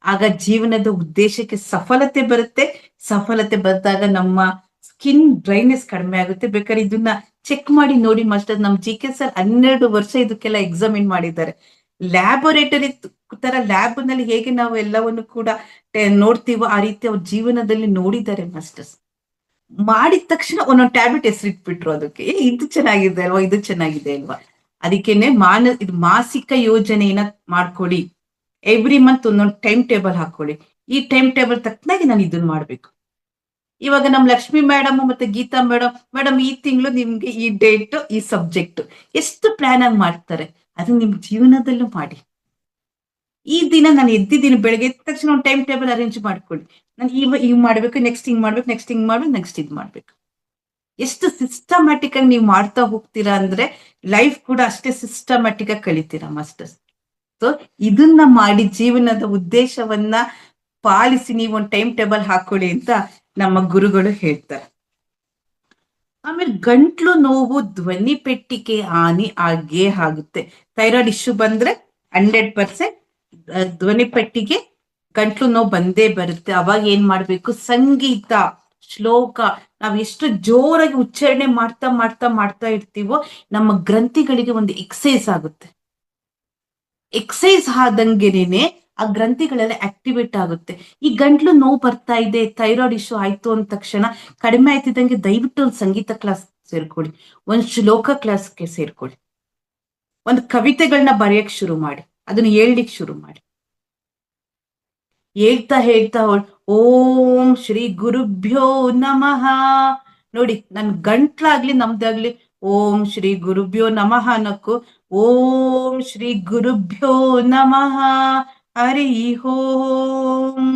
ಆಗ ಜೀವನದ ಉದ್ದೇಶಕ್ಕೆ ಸಫಲತೆ ಬರುತ್ತೆ. ಸಫಲತೆ ಬಂದಾಗ ನಮ್ಮ ಸ್ಕಿನ್ ಡ್ರೈನೆಸ್ ಕಡಿಮೆ ಆಗುತ್ತೆ. ಬೇಕಾದ್ರೆ ಇದನ್ನ ಚೆಕ್ ಮಾಡಿ ನೋಡಿ ಮಾಸ್ಟರ್, ನಮ್ ಜಿ.ಕೆ. ಸರ್ 12 ವರ್ಷ ಇದಕ್ಕೆಲ್ಲ ಎಕ್ಸಾಮಿನ್ ಮಾಡಿದ್ದಾರೆ. ಲ್ಯಾಬೊರೇಟರಿ ತರ ಲ್ಯಾಬ್ ನಲ್ಲಿ ಹೇಗೆ ನಾವು ಎಲ್ಲವನ್ನು ಕೂಡ ನೋಡ್ತೀವೋ, ಆ ರೀತಿ ಅವ್ರ ಜೀವನದಲ್ಲಿ ನೋಡಿದ್ದಾರೆ ಮಾಸ್ಟರ್ಸ್. ಮಾಡಿದ ತಕ್ಷಣ ಒಂದೊಂದು ಟ್ಯಾಬ್ಲೆಟ್ ಹೆಸರಿಟ್ಬಿಟ್ರು ಅದಕ್ಕೆ. ಇದು ಚೆನ್ನಾಗಿದೆ ಅಲ್ವಾ, ಇದು ಚೆನ್ನಾಗಿದೆ ಅಲ್ವಾ. ಅದಕ್ಕೇನೆ ಇದು ಮಾಸಿಕ ಯೋಜನೆಯನ್ನ ಮಾಡ್ಕೊಳ್ಳಿ. ಎವ್ರಿ ಮಂತ್ ಒಂದೊಂದು ಟೈಮ್ ಟೇಬಲ್ ಹಾಕೊಳ್ಳಿ. ಈ ಟೈಮ್ ಟೇಬಲ್ ತಕ್ಕನಾಗಿ ನಾನು ಇದನ್ನ ಮಾಡ್ಬೇಕು. ಇವಾಗ ನಮ್ ಲಕ್ಷ್ಮಿ ಮೇಡಮ್ ಮತ್ತೆ ಗೀತಾ ಮೇಡಮ್ ಈ ತಿಂಗಳು ನಿಮ್ಗೆ ಈ ಡೇಟ್, ಈ ಸಬ್ಜೆಕ್ಟ್ ಎಷ್ಟು ಪ್ಲಾನ್ ಆಗಿ ಮಾಡ್ತಾರೆ. ಅದು ನಿಮ್ ಜೀವನದಲ್ಲೂ ಮಾಡಿ. ಈ ದಿನ ನಾನು ಎದ್ದಿದ್ದೀನಿ, ಬೆಳಗ್ಗೆ ಎದ್ದ ತಕ್ಷಣ ಒಂದು ಟೈಮ್ ಟೇಬಲ್ ಅರೇಂಜ್ ಮಾಡ್ಕೊಳ್ಳಿ. ನಾನು ಹಿಂಗ್ ಮಾಡ್ಬೇಕು, ನೆಕ್ಸ್ಟ್ ಹಿಂಗ್ ಮಾಡ್ಬೇಕು, ನೆಕ್ಸ್ಟ್ ಹಿಂಗ್ ಮಾಡ್ಬೇಕು, ನೆಕ್ಸ್ಟ್ ಇದ್ ಮಾಡ್ಬೇಕು. ಎಷ್ಟು ಸಿಸ್ಟಮ್ಯಾಟಿಕ್ ಆಗಿ ನೀವು ಮಾಡ್ತಾ ಹೋಗ್ತೀರಾ ಅಂದ್ರೆ ಲೈಫ್ ಕೂಡ ಅಷ್ಟೇ ಸಿಸ್ಟಮ್ಯಾಟಿಕ್ ಆಗಿ ಕಳಿತೀರಾ ಮಾಸ್ಟರ್ಸ್. ಸೊ ಇದನ್ನ ಮಾಡಿ ಜೀವನದ ಉದ್ದೇಶವನ್ನ ಪಾಲಿಸಿ ನೀವು ಒಂದು ಟೈಮ್ ಟೇಬಲ್ ಹಾಕೊಳ್ಳಿ ಅಂತ ನಮ್ಮ ಗುರುಗಳು ಹೇಳ್ತಾರೆ. ಆಮೇಲೆ ಗಂಟ್ಲು ನೋವು, ಧ್ವನಿ ಪೆಟ್ಟಿಗೆ ಹಾನಿ ಆಗೇ ಆಗುತ್ತೆ. ಥೈರಾಯ್ಡ್ ಇಶ್ಯೂ ಬಂದ್ರೆ 100% ಧ್ವನಿ ಪೆಟ್ಟಿಗೆ, ಗಂಟ್ಲು ನೋವು ಬಂದೇ ಬರುತ್ತೆ. ಅವಾಗ ಏನ್ ಮಾಡ್ಬೇಕು? ಸಂಗೀತ, ಶ್ಲೋಕ ನಾವ್ ಎಷ್ಟು ಜೋರಾಗಿ ಉಚ್ಚಾರಣೆ ಮಾಡ್ತಾ ಮಾಡ್ತಾ ಮಾಡ್ತಾ ಇರ್ತೀವೋ, ನಮ್ಮ ಗ್ರಂಥಿಗಳಿಗೆ ಒಂದು ಎಕ್ಸಸೈಸ್ ಆಗುತ್ತೆ. ಎಕ್ಸಸೈಸ್ ಆದಂಗೆನೆ ಆ ಗ್ರಂಥಿಗಳೆಲ್ಲ ಆಕ್ಟಿವೇಟ್ ಆಗುತ್ತೆ. ಈ ಗಂಟ್ಲು ನೋವು ಬರ್ತಾ ಇದೆ, ಥೈರಾಯ್ಡ್ ಇಶ್ಯೂ ಆಯ್ತು ಅಂದ ತಕ್ಷಣ ಕಡಿಮೆ ಆಯ್ತಿದ್ದಂಗೆ ದಯವಿಟ್ಟು ಒಂದು ಸಂಗೀತ ಕ್ಲಾಸ್ ಸೇರ್ಕೊಳ್ಳಿ, ಒಂದ್ ಶ್ಲೋಕ ಕ್ಲಾಸ್ಗೆ ಸೇರ್ಕೊಳ್ಳಿ. ಒಂದು ಕವಿತೆಗಳನ್ನ ಬರೆಯಕ್ ಶುರು ಮಾಡಿ, ಅದನ್ನ ಹೇಳ್ಲಿಕ್ಕೆ ಶುರು ಮಾಡಿ. ಹೇಳ್ತಾ ಹೇಳ್ತಾ ಓಂ ಶ್ರೀ ಗುರುಭ್ಯೋ ನಮಃ. ನೋಡಿ, ನನ್ ಗಂಟ್ಲಾಗ್ಲಿ ನಮ್ದಾಗ್ಲಿ ಓಂ ಶ್ರೀ ಗುರುಭ್ಯೋ ನಮಃ ಅನ್ನಕ್ಕೂ ಓಂ ಶ್ರೀ ಗುರುಭ್ಯೋ ನಮಃ ಹರಿ ಓಂ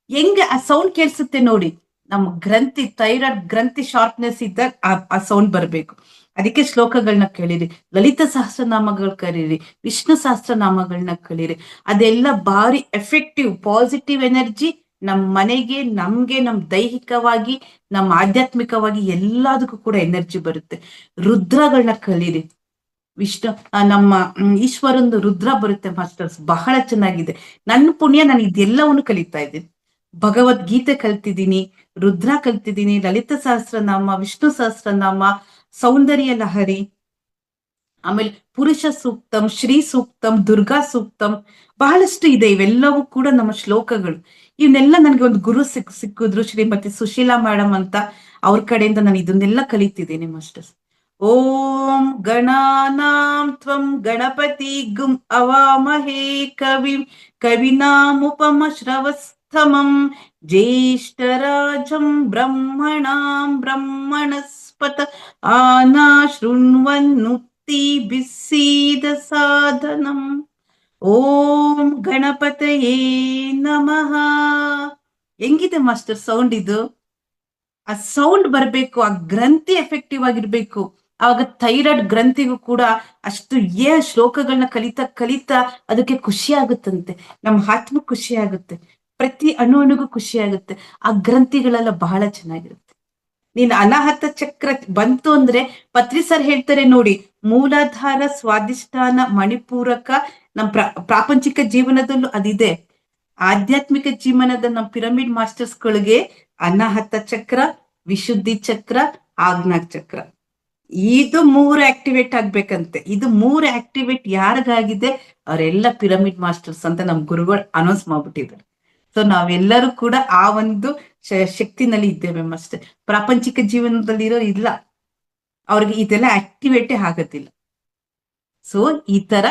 ಹೆಂಗೆ ಆ ಸೌಂಡ್ ಕೇಳಿಸುತ್ತೆ ನೋಡಿ. ನಮ್ಮ ಗ್ರಂಥಿ, ಥೈರಾಯ್ಡ್ ಗ್ರಂಥಿ ಶಾರ್ಪ್ನೆಸ್ ಇದ್ದಾಗ ಆ ಸೌಂಡ್ ಬರಬೇಕು. ಅದಕ್ಕೆ ಶ್ಲೋಕಗಳನ್ನ ಕೇಳಿರಿ, ಲಲಿತ ಸಹಸ್ರನಾಮಗಳು ಕಲೀರಿ, ವಿಷ್ಣು ಸಹಸ್ರನಾಮಗಳನ್ನ ಕಲೀರಿ. ಅದೆಲ್ಲ ಭಾರಿ ಎಫೆಕ್ಟಿವ್, ಪಾಸಿಟಿವ್ ಎನರ್ಜಿ ನಮ್ ಮನೆಗೆ, ನಮ್ಗೆ, ನಮ್ ದೈಹಿಕವಾಗಿ, ನಮ್ಮ ಆಧ್ಯಾತ್ಮಿಕವಾಗಿ ಎಲ್ಲದಕ್ಕೂ ಕೂಡ ಎನರ್ಜಿ ಬರುತ್ತೆ. ರುದ್ರಗಳನ್ನ ಕಲೀರಿ. ವಿಷ್ಣು ನಮ್ಮ ಈಶ್ವರಂದು ರುದ್ರ ಬರುತ್ತೆ ಮಾಸ್ಟರ್ಸ್, ಬಹಳ ಚೆನ್ನಾಗಿದೆ. ನನ್ನ ಪುಣ್ಯ, ನಾನು ಇದೆಲ್ಲವನ್ನು ಕಲಿತಾ ಇದ್ದೀನಿ. ಭಗವದ್ಗೀತೆ ಕಲ್ತಿದ್ದೀನಿ, ರುದ್ರ ಕಲ್ತಿದ್ದೀನಿ, ಲಲಿತ ಸಹಸ್ರನಾಮ, ವಿಷ್ಣು ಸಹಸ್ರನಾಮ, ಸೌಂದರ್ಯ ಲಹರಿ, ಆಮೇಲೆ ಪುರುಷ ಸೂಕ್ತಂ, ಶ್ರೀ ಸೂಕ್ತಂ, ದುರ್ಗಾ ಸೂಕ್ತಂ, ಬಹಳಷ್ಟು ಇದೆ. ಇವೆಲ್ಲವೂ ಕೂಡ ನಮ್ಮ ಶ್ಲೋಕಗಳು. ಇವನ್ನೆಲ್ಲ ನನಗೆ ಒಂದು ಗುರು ಸಿಕ್ಕಿದ್ರು, ಶ್ರೀಮತಿ ಸುಶೀಲಾ ಮೇಡಮ್ ಅಂತ. ಅವ್ರ ಕಡೆಯಿಂದ ನಾನು ಇದನ್ನೆಲ್ಲ ಕಲಿತಿದ್ದೀನಿ ಮಾಸ್ಟರ್ಸ್. ಓಂ ಗಣಾನಾಂ ತ್ವಂ ಗಣಪತಿ ಗುಂ ಅವಾಮಹೇ ಕವಿಂ ಕವಿನಾಮುಪಮ ಶ್ರವಸ್ತಮಂ ಜ್ಯೇಷ್ಠರಾಜಂ ಬ್ರಹ್ಮಣಾಂ ಬ್ರಹ್ಮಣಸ್ಪತ ಆನಾ ಶೃಣ್ವನ್ನುಕ್ತಿ ಬಿಸ್ಸೀದ ಸಾಧನಂ. ಓಂ ಗಣಪತಯೇ ನಮಃ. ಹೆಂಗಿದೆ ಮಾಸ್ಟರ್ ಸೌಂಡ್ ಇದು? ಆ ಸೌಂಡ್ ಬರ್ಬೇಕು, ಆ ಗ್ರಂಥಿ ಎಫೆಕ್ಟಿವ್ ಆಗಿರ್ಬೇಕು. ಆವಾಗ ಥೈರಾಯ್ಡ್ ಗ್ರಂಥಿಗೂ ಕೂಡ ಅಷ್ಟು ಶ್ಲೋಕಗಳನ್ನ ಕಲಿತಾ ಕಲಿತಾ ಅದಕ್ಕೆ ಖುಷಿ ಆಗುತ್ತಂತೆ, ನಮ್ಮ ಆತ್ಮ ಖುಷಿ ಆಗುತ್ತೆ, ಪ್ರತಿ ಅಣುಗೂ ಖುಷಿ ಆಗುತ್ತೆ. ಆ ಗ್ರಂಥಿಗಳೆಲ್ಲ ಬಹಳ ಚೆನ್ನಾಗಿರುತ್ತೆ. ನೀನ್ ಅನಾಹತ ಚಕ್ರ ಬಂತು ಅಂದ್ರೆ ಪತ್ರಿ ಸರ್ ಹೇಳ್ತಾರೆ ನೋಡಿ, ಮೂಲಾಧಾರ, ಸ್ವಾಧಿಷ್ಠಾನ, ಮಣಿಪೂರಕ, ನಮ್ ಪ್ರಾಪಂಚಿಕ ಜೀವನದಲ್ಲೂ ಅದಿದೆ. ಆಧ್ಯಾತ್ಮಿಕ ಜೀವನದ ನಮ್ಮ ಪಿರಮಿಡ್ ಮಾಸ್ಟರ್ಸ್ ಗಳಿಗೆ ಅನಾಹತ ಚಕ್ರ, ವಿಶುದ್ಧಿ ಚಕ್ರ, ಆಜ್ಞಾ ಚಕ್ರ, ಇದು 3 ಆಕ್ಟಿವೇಟ್ ಆಗ್ಬೇಕಂತೆ. ಇದು 3 ಆಕ್ಟಿವೇಟ್ ಯಾರಿಗಾಗಿದೆ ಅವರೆಲ್ಲ ಪಿರಮಿಡ್ ಮಾಸ್ಟರ್ಸ್ ಅಂತ ನಮ್ ಗುರುಗಳು ಅನೌನ್ಸ್ ಮಾಡ್ಬಿಟ್ಟಿದ್ದಾರೆ. ಸೊ ನಾವೆಲ್ಲರೂ ಕೂಡ ಆ ಒಂದು ಶಕ್ತಿನಲ್ಲಿ ಇದ್ದೇವೆ ಅಷ್ಟೇ. ಪ್ರಾಪಂಚಿಕ ಜೀವನದಲ್ಲಿ ಇರೋ ಇಲ್ಲ, ಅವ್ರಿಗೆ ಇದೆಲ್ಲ ಆಕ್ಟಿವೇಟೇ ಆಗೋದಿಲ್ಲ. ಸೊ ಈ ತರ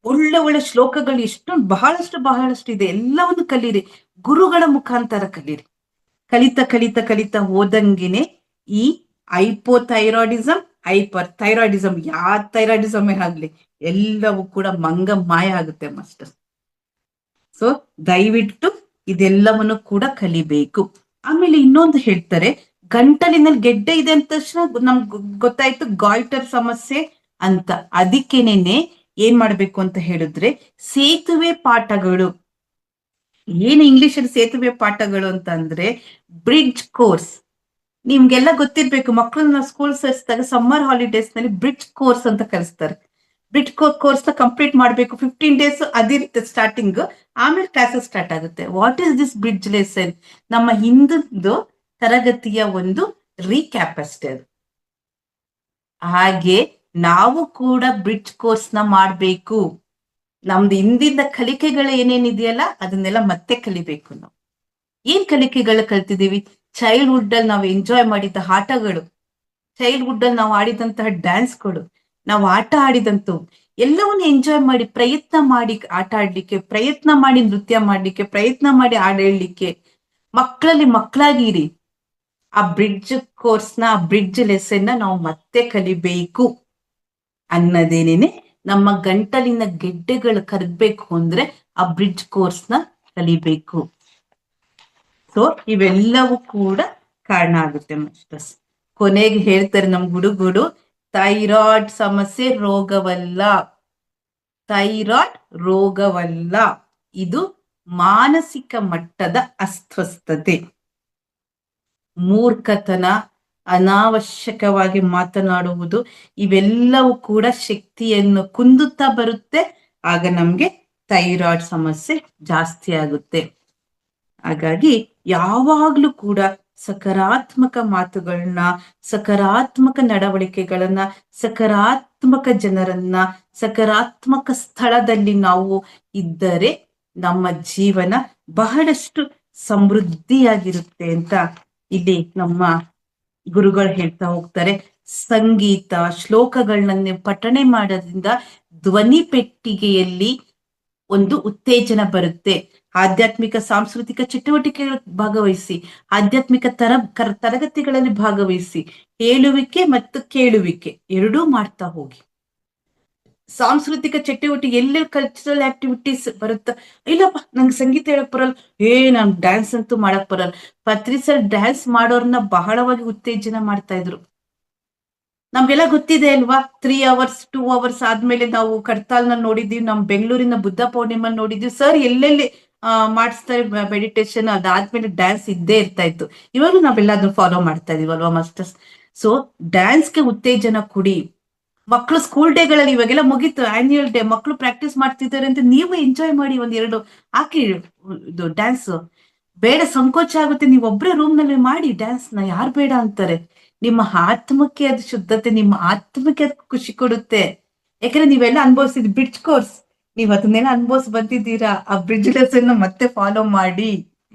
ಒಳ್ಳೆ ಒಳ್ಳೆ ಶ್ಲೋಕಗಳು ಎಷ್ಟೊಂದು ಬಹಳಷ್ಟು ಇದೆ. ಎಲ್ಲವನ್ನು ಕಲೀರಿ, ಗುರುಗಳ ಮುಖಾಂತರ ಕಲೀರಿ. ಕಲಿತಾ ಕಲಿತಾ ಕಲಿತಾ ಹೋದಂಗೆನೆ ಈ ಹೈಪೋಥೈರಾಯ್ಡಿಸಮ್, ಹೈಪರ್ ಥೈರಾಯ್ಡಿಸಮ್, ಯಾವ ಥೈರಾಯ್ಡಿಸಮೇ ಆಗ್ಲಿ ಎಲ್ಲವೂ ಕೂಡ ಮಾಯ ಆಗುತ್ತೆ ಮಾಸ್ಟರ್. ಸೊ ದಯವಿಟ್ಟು ಇದೆಲ್ಲವನ್ನು ಕೂಡ ಕಲಿಬೇಕು. ಆಮೇಲೆ ಇನ್ನೊಂದು ಹೇಳ್ತಾರೆ, ಗಂಟಲಿನಲ್ಲಿ ಗೆಡ್ಡೆ ಇದೆ ಅಂತ ತಕ್ಷಣ ನಮ್ಗೆ ಗೊತ್ತಾಯ್ತು ಗಾಯ್ಟರ್ ಸಮಸ್ಯೆ ಅಂತ. ಅದಕ್ಕೇನೇನೆ ಏನ್ ಮಾಡ್ಬೇಕು ಅಂತ ಹೇಳಿದ್ರೆ, ಸೇತುವೆ ಪಾಠಗಳು. ಏನು ಇಂಗ್ಲಿಷ್ ಅಲ್ಲಿ ಸೇತುವೆ ಪಾಠಗಳು ಅಂತ ಅಂದ್ರೆ ಬ್ರಿಡ್ಜ್ ಕೋರ್ಸ್. ನಿಮ್ಗೆಲ್ಲ ಗೊತ್ತಿರ್ಬೇಕು, ಮಕ್ಕಳನ್ನ ಸ್ಕೂಲ್ ಸೇರಿಸಿದಾಗ ಸಮ್ಮರ್ ಹಾಲಿಡೇಸ್ ನಲ್ಲಿ ಬ್ರಿಡ್ಜ್ ಕೋರ್ಸ್ ಅಂತ ಕಲಿಸ್ತಾರೆ. ಬ್ರಿಡ್ಜ್ ಕೋರ್ಸ್ ನ ಕಂಪ್ಲೀಟ್ ಮಾಡ್ಬೇಕು. 15 days ಅದಿರುತ್ತೆ ಸ್ಟಾರ್ಟಿಂಗ್, ಆಮೇಲೆ ಕ್ಲಾಸಸ್ ಸ್ಟಾರ್ಟ್ ಆಗುತ್ತೆ. What is this bridge lesson? ನಮ್ಮ ಹಿಂದಿನ ತರಗತಿಯ ಒಂದು ರೀಕ್ಯಾಪ್ ಅಷ್ಟೇ ಅದು. ಹಾಗೆ ನಾವು ಕೂಡ ಬ್ರಿಡ್ಜ್ ಕೋರ್ಸ್ ನ ಮಾಡ್ಬೇಕು. ನಮ್ದು ಹಿಂದಿನ ಕಲಿಕೆಗಳು ಏನೇನಿದೆಯಲ್ಲ ಅದನ್ನೆಲ್ಲ ಮತ್ತೆ ಕಲಿಬೇಕು. ನಾವು ಏನ್ ಕಲಿಕೆಗಳು ಕಲ್ತಿದೀವಿ? ಚೈಲ್ಡ್ಹುಡ್ ಅಲ್ಲಿ ನಾವು ಎಂಜಾಯ್ ಮಾಡಿದ ಆಟಗಳು, ಚೈಲ್ಡ್ಹುಡ್ ಅಲ್ಲಿ ನಾವು ಆಡಿದಂತಹ ಡ್ಯಾನ್ಸ್ಗಳು, ನಾವು ಆಟ ಆಡಿದಂಥವು ಎಲ್ಲವನ್ನು ಎಂಜಾಯ್ ಮಾಡಿ, ಪ್ರಯತ್ನ ಮಾಡಿ ಆಟ ಆಡ್ಲಿಕ್ಕೆ, ಪ್ರಯತ್ನ ಮಾಡಿ ನೃತ್ಯ ಮಾಡ್ಲಿಕ್ಕೆ, ಪ್ರಯತ್ನ ಮಾಡಿ ಹಾಡು ಹೇಳಲಿಕ್ಕೆ, ಮಕ್ಕಳಲ್ಲಿ ಮಕ್ಕಳಾಗಿರಿ. ಆ ಬ್ರಿಡ್ಜ್ ಕೋರ್ಸ್ನ, ಆ ಬ್ರಿಡ್ಜ್ ಲೆಸನ್ನ ನಾವು ಮತ್ತೆ ಕಲಿಬೇಕು ಅನ್ನೋದೇನೇನೆ. ನಮ್ಮ ಗಂಟಲಿನ ಗೆಡ್ಡೆಗಳು ಕರಗ್ಬೇಕು ಅಂದ್ರೆ ಆ ಬ್ರಿಡ್ಜ್ ಕೋರ್ಸ್ನ ಕಲಿಬೇಕು. ಸೊ ಇವೆಲ್ಲವೂ ಕೂಡ ಕಾರಣ ಆಗುತ್ತೆ ಮಾಸ್ಟರ್ಸ್. ಕೊನೆಗೆ ಹೇಳ್ತಾರೆ ನಮ್ ಗುರುಗಳು, ಥೈರಾಯ್ಡ್ ಸಮಸ್ಯೆ ರೋಗವಲ್ಲ, ಥೈರಾಯ್ಡ್ ರೋಗವಲ್ಲ, ಇದು ಮಾನಸಿಕ ಮಟ್ಟದ ಅಸ್ವಸ್ಥತೆ, ಮೂರ್ಖತನ, ಅನಾವಶ್ಯಕವಾಗಿ ಮಾತನಾಡುವುದು, ಇವೆಲ್ಲವೂ ಕೂಡ ಶಕ್ತಿಯನ್ನು ಕುಂದುತ್ತಾ ಬರುತ್ತೆ. ಆಗ ನಮ್ಗೆ ಥೈರಾಯ್ಡ್ ಸಮಸ್ಯೆ ಜಾಸ್ತಿ ಆಗುತ್ತೆ. ಹಾಗಾಗಿ ಯಾವಾಗ್ಲೂ ಕೂಡ ಸಕಾರಾತ್ಮಕ ಮಾತುಗಳನ್ನ, ಸಕಾರಾತ್ಮಕ ನಡವಳಿಕೆಗಳನ್ನ, ಸಕಾರಾತ್ಮಕ ಜನರನ್ನ, ಸಕಾರಾತ್ಮಕ ಸ್ಥಳದಲ್ಲಿ ನಾವು ಇದ್ದರೆ ನಮ್ಮ ಜೀವನ ಬಹಳಷ್ಟು ಸಮೃದ್ಧಿಯಾಗಿರುತ್ತೆ ಅಂತ ಇಲ್ಲಿ ನಮ್ಮ ಗುರುಗಳು ಹೇಳ್ತಾ ಹೋಗ್ತಾರೆ. ಸಂಗೀತ ಶ್ಲೋಕಗಳನ್ನ ನೀವು ಪಠಣೆ ಮಾಡೋದ್ರಿಂದ ಧ್ವನಿ ಪೆಟ್ಟಿಗೆಯಲ್ಲಿ ಒಂದು ಉತ್ತೇಜನ ಬರುತ್ತೆ. ಆಧ್ಯಾತ್ಮಿಕ ಸಾಂಸ್ಕೃತಿಕ ಚಟುವಟಿಕೆಗಳ ಭಾಗವಹಿಸಿ, ಆಧ್ಯಾತ್ಮಿಕ ತರಗತಿಗಳಲ್ಲಿ ಭಾಗವಹಿಸಿ, ಹೇಳುವಿಕೆ ಮತ್ತು ಕೇಳುವಿಕೆ ಎರಡೂ ಮಾಡ್ತಾ ಹೋಗಿ. ಸಾಂಸ್ಕೃತಿಕ ಚಟುವಟಿಕೆ ಎಲ್ಲೆಲ್ಲಿ ಕಲ್ಚರಲ್ ಆಕ್ಟಿವಿಟೀಸ್ ಬರುತ್ತ, ಇಲ್ಲಪ್ಪ ನಂಗೆ ಸಂಗೀತ ಹೇಳಕ್ ಬರಲ್ಲ, ನಾನ್ ಡ್ಯಾನ್ಸ್ ಅಂತೂ ಮಾಡಕ್ ಬರಲ್ಲ. ಪತ್ರಿ ಸರ್ ಡ್ಯಾನ್ಸ್ ಮಾಡೋರ್ನ ಬಹಳವಾಗಿ ಉತ್ತೇಜನ ಮಾಡ್ತಾ ಇದ್ರು. ನಮ್ಗೆಲ್ಲ ಗೊತ್ತಿದೆ ಅಲ್ವಾ, 3 hours 2 hours ಆದ್ಮೇಲೆ ನಾವು ಕಡ್ತಾಲ್ನ ನೋಡಿದೀವಿ, ನಮ್ ಬೆಂಗಳೂರಿನ ಬುದ್ಧ ಪೌರ್ಣಿಮಾ ನೋಡಿದೀವಿ. ಸರ್ ಎಲ್ಲೆಲ್ಲಿ ಮಾಡಿಸ್ತಾರೆ ಮೆಡಿಟೇಷನ್, ಅದಾದ್ಮೇಲೆ ಡ್ಯಾನ್ಸ್ ಇದ್ದೇ ಇರ್ತಾ ಇತ್ತು. ಇವಾಗಲೂ ನಾವೆಲ್ಲ ಅದನ್ನ ಫಾಲೋ ಮಾಡ್ತಾ ಇದೀವಲ್ವಾ ಮಾಸ್ಟರ್ಸ್. ಸೊ ಡ್ಯಾನ್ಸ್ಗೆ ಉತ್ತೇಜನ ಕೊಡಿ. ಮಕ್ಕಳು ಸ್ಕೂಲ್ ಡೇಗಳಲ್ಲಿ ಇವಾಗೆಲ್ಲ ಮುಗೀತು, ಆನ್ಯುವಲ್ ಡೇ, ಮಕ್ಕಳು ಪ್ರಾಕ್ಟೀಸ್ ಮಾಡ್ತಿದ್ದಾರೆ ಅಂತ ನೀವು ಎಂಜಾಯ್ ಮಾಡಿ, ಒಂದೆರಡು ಹಾಕಿ ಇದು ಡ್ಯಾನ್ಸ್. ಬೇಡ ಸಂಕೋಚ ಆಗುತ್ತೆ, ನೀವು ಒಬ್ಬರೇ ರೂಮ್ ನಲ್ಲಿ ಮಾಡಿ ಡ್ಯಾನ್ಸ್ ನ, ಯಾರು ಬೇಡ ಅಂತಾರೆ. ನಿಮ್ಮ ಆತ್ಮಕ್ಕೆ ಅದು ಶುದ್ಧತೆ, ನಿಮ್ಮ ಆತ್ಮಕ್ಕೆ ಅದು ಖುಷಿ ಕೊಡುತ್ತೆ. ಯಾಕಂದ್ರೆ ನೀವೆಲ್ಲ ಅನುಭವಿಸಿದ್ ಬ್ರಿಡ್ಜ್ ಕೋರ್ಸ್, ನೀವ್ ಅದನ್ನೆಲ್ಲ ಅನುಭವಿಸಿ ಬಂದಿದ್ದೀರಾ. ಆ ಬ್ರಿಡ್ಜ್ ಲೆಸನ್ ಮತ್ತೆ ಫಾಲೋ ಮಾಡಿ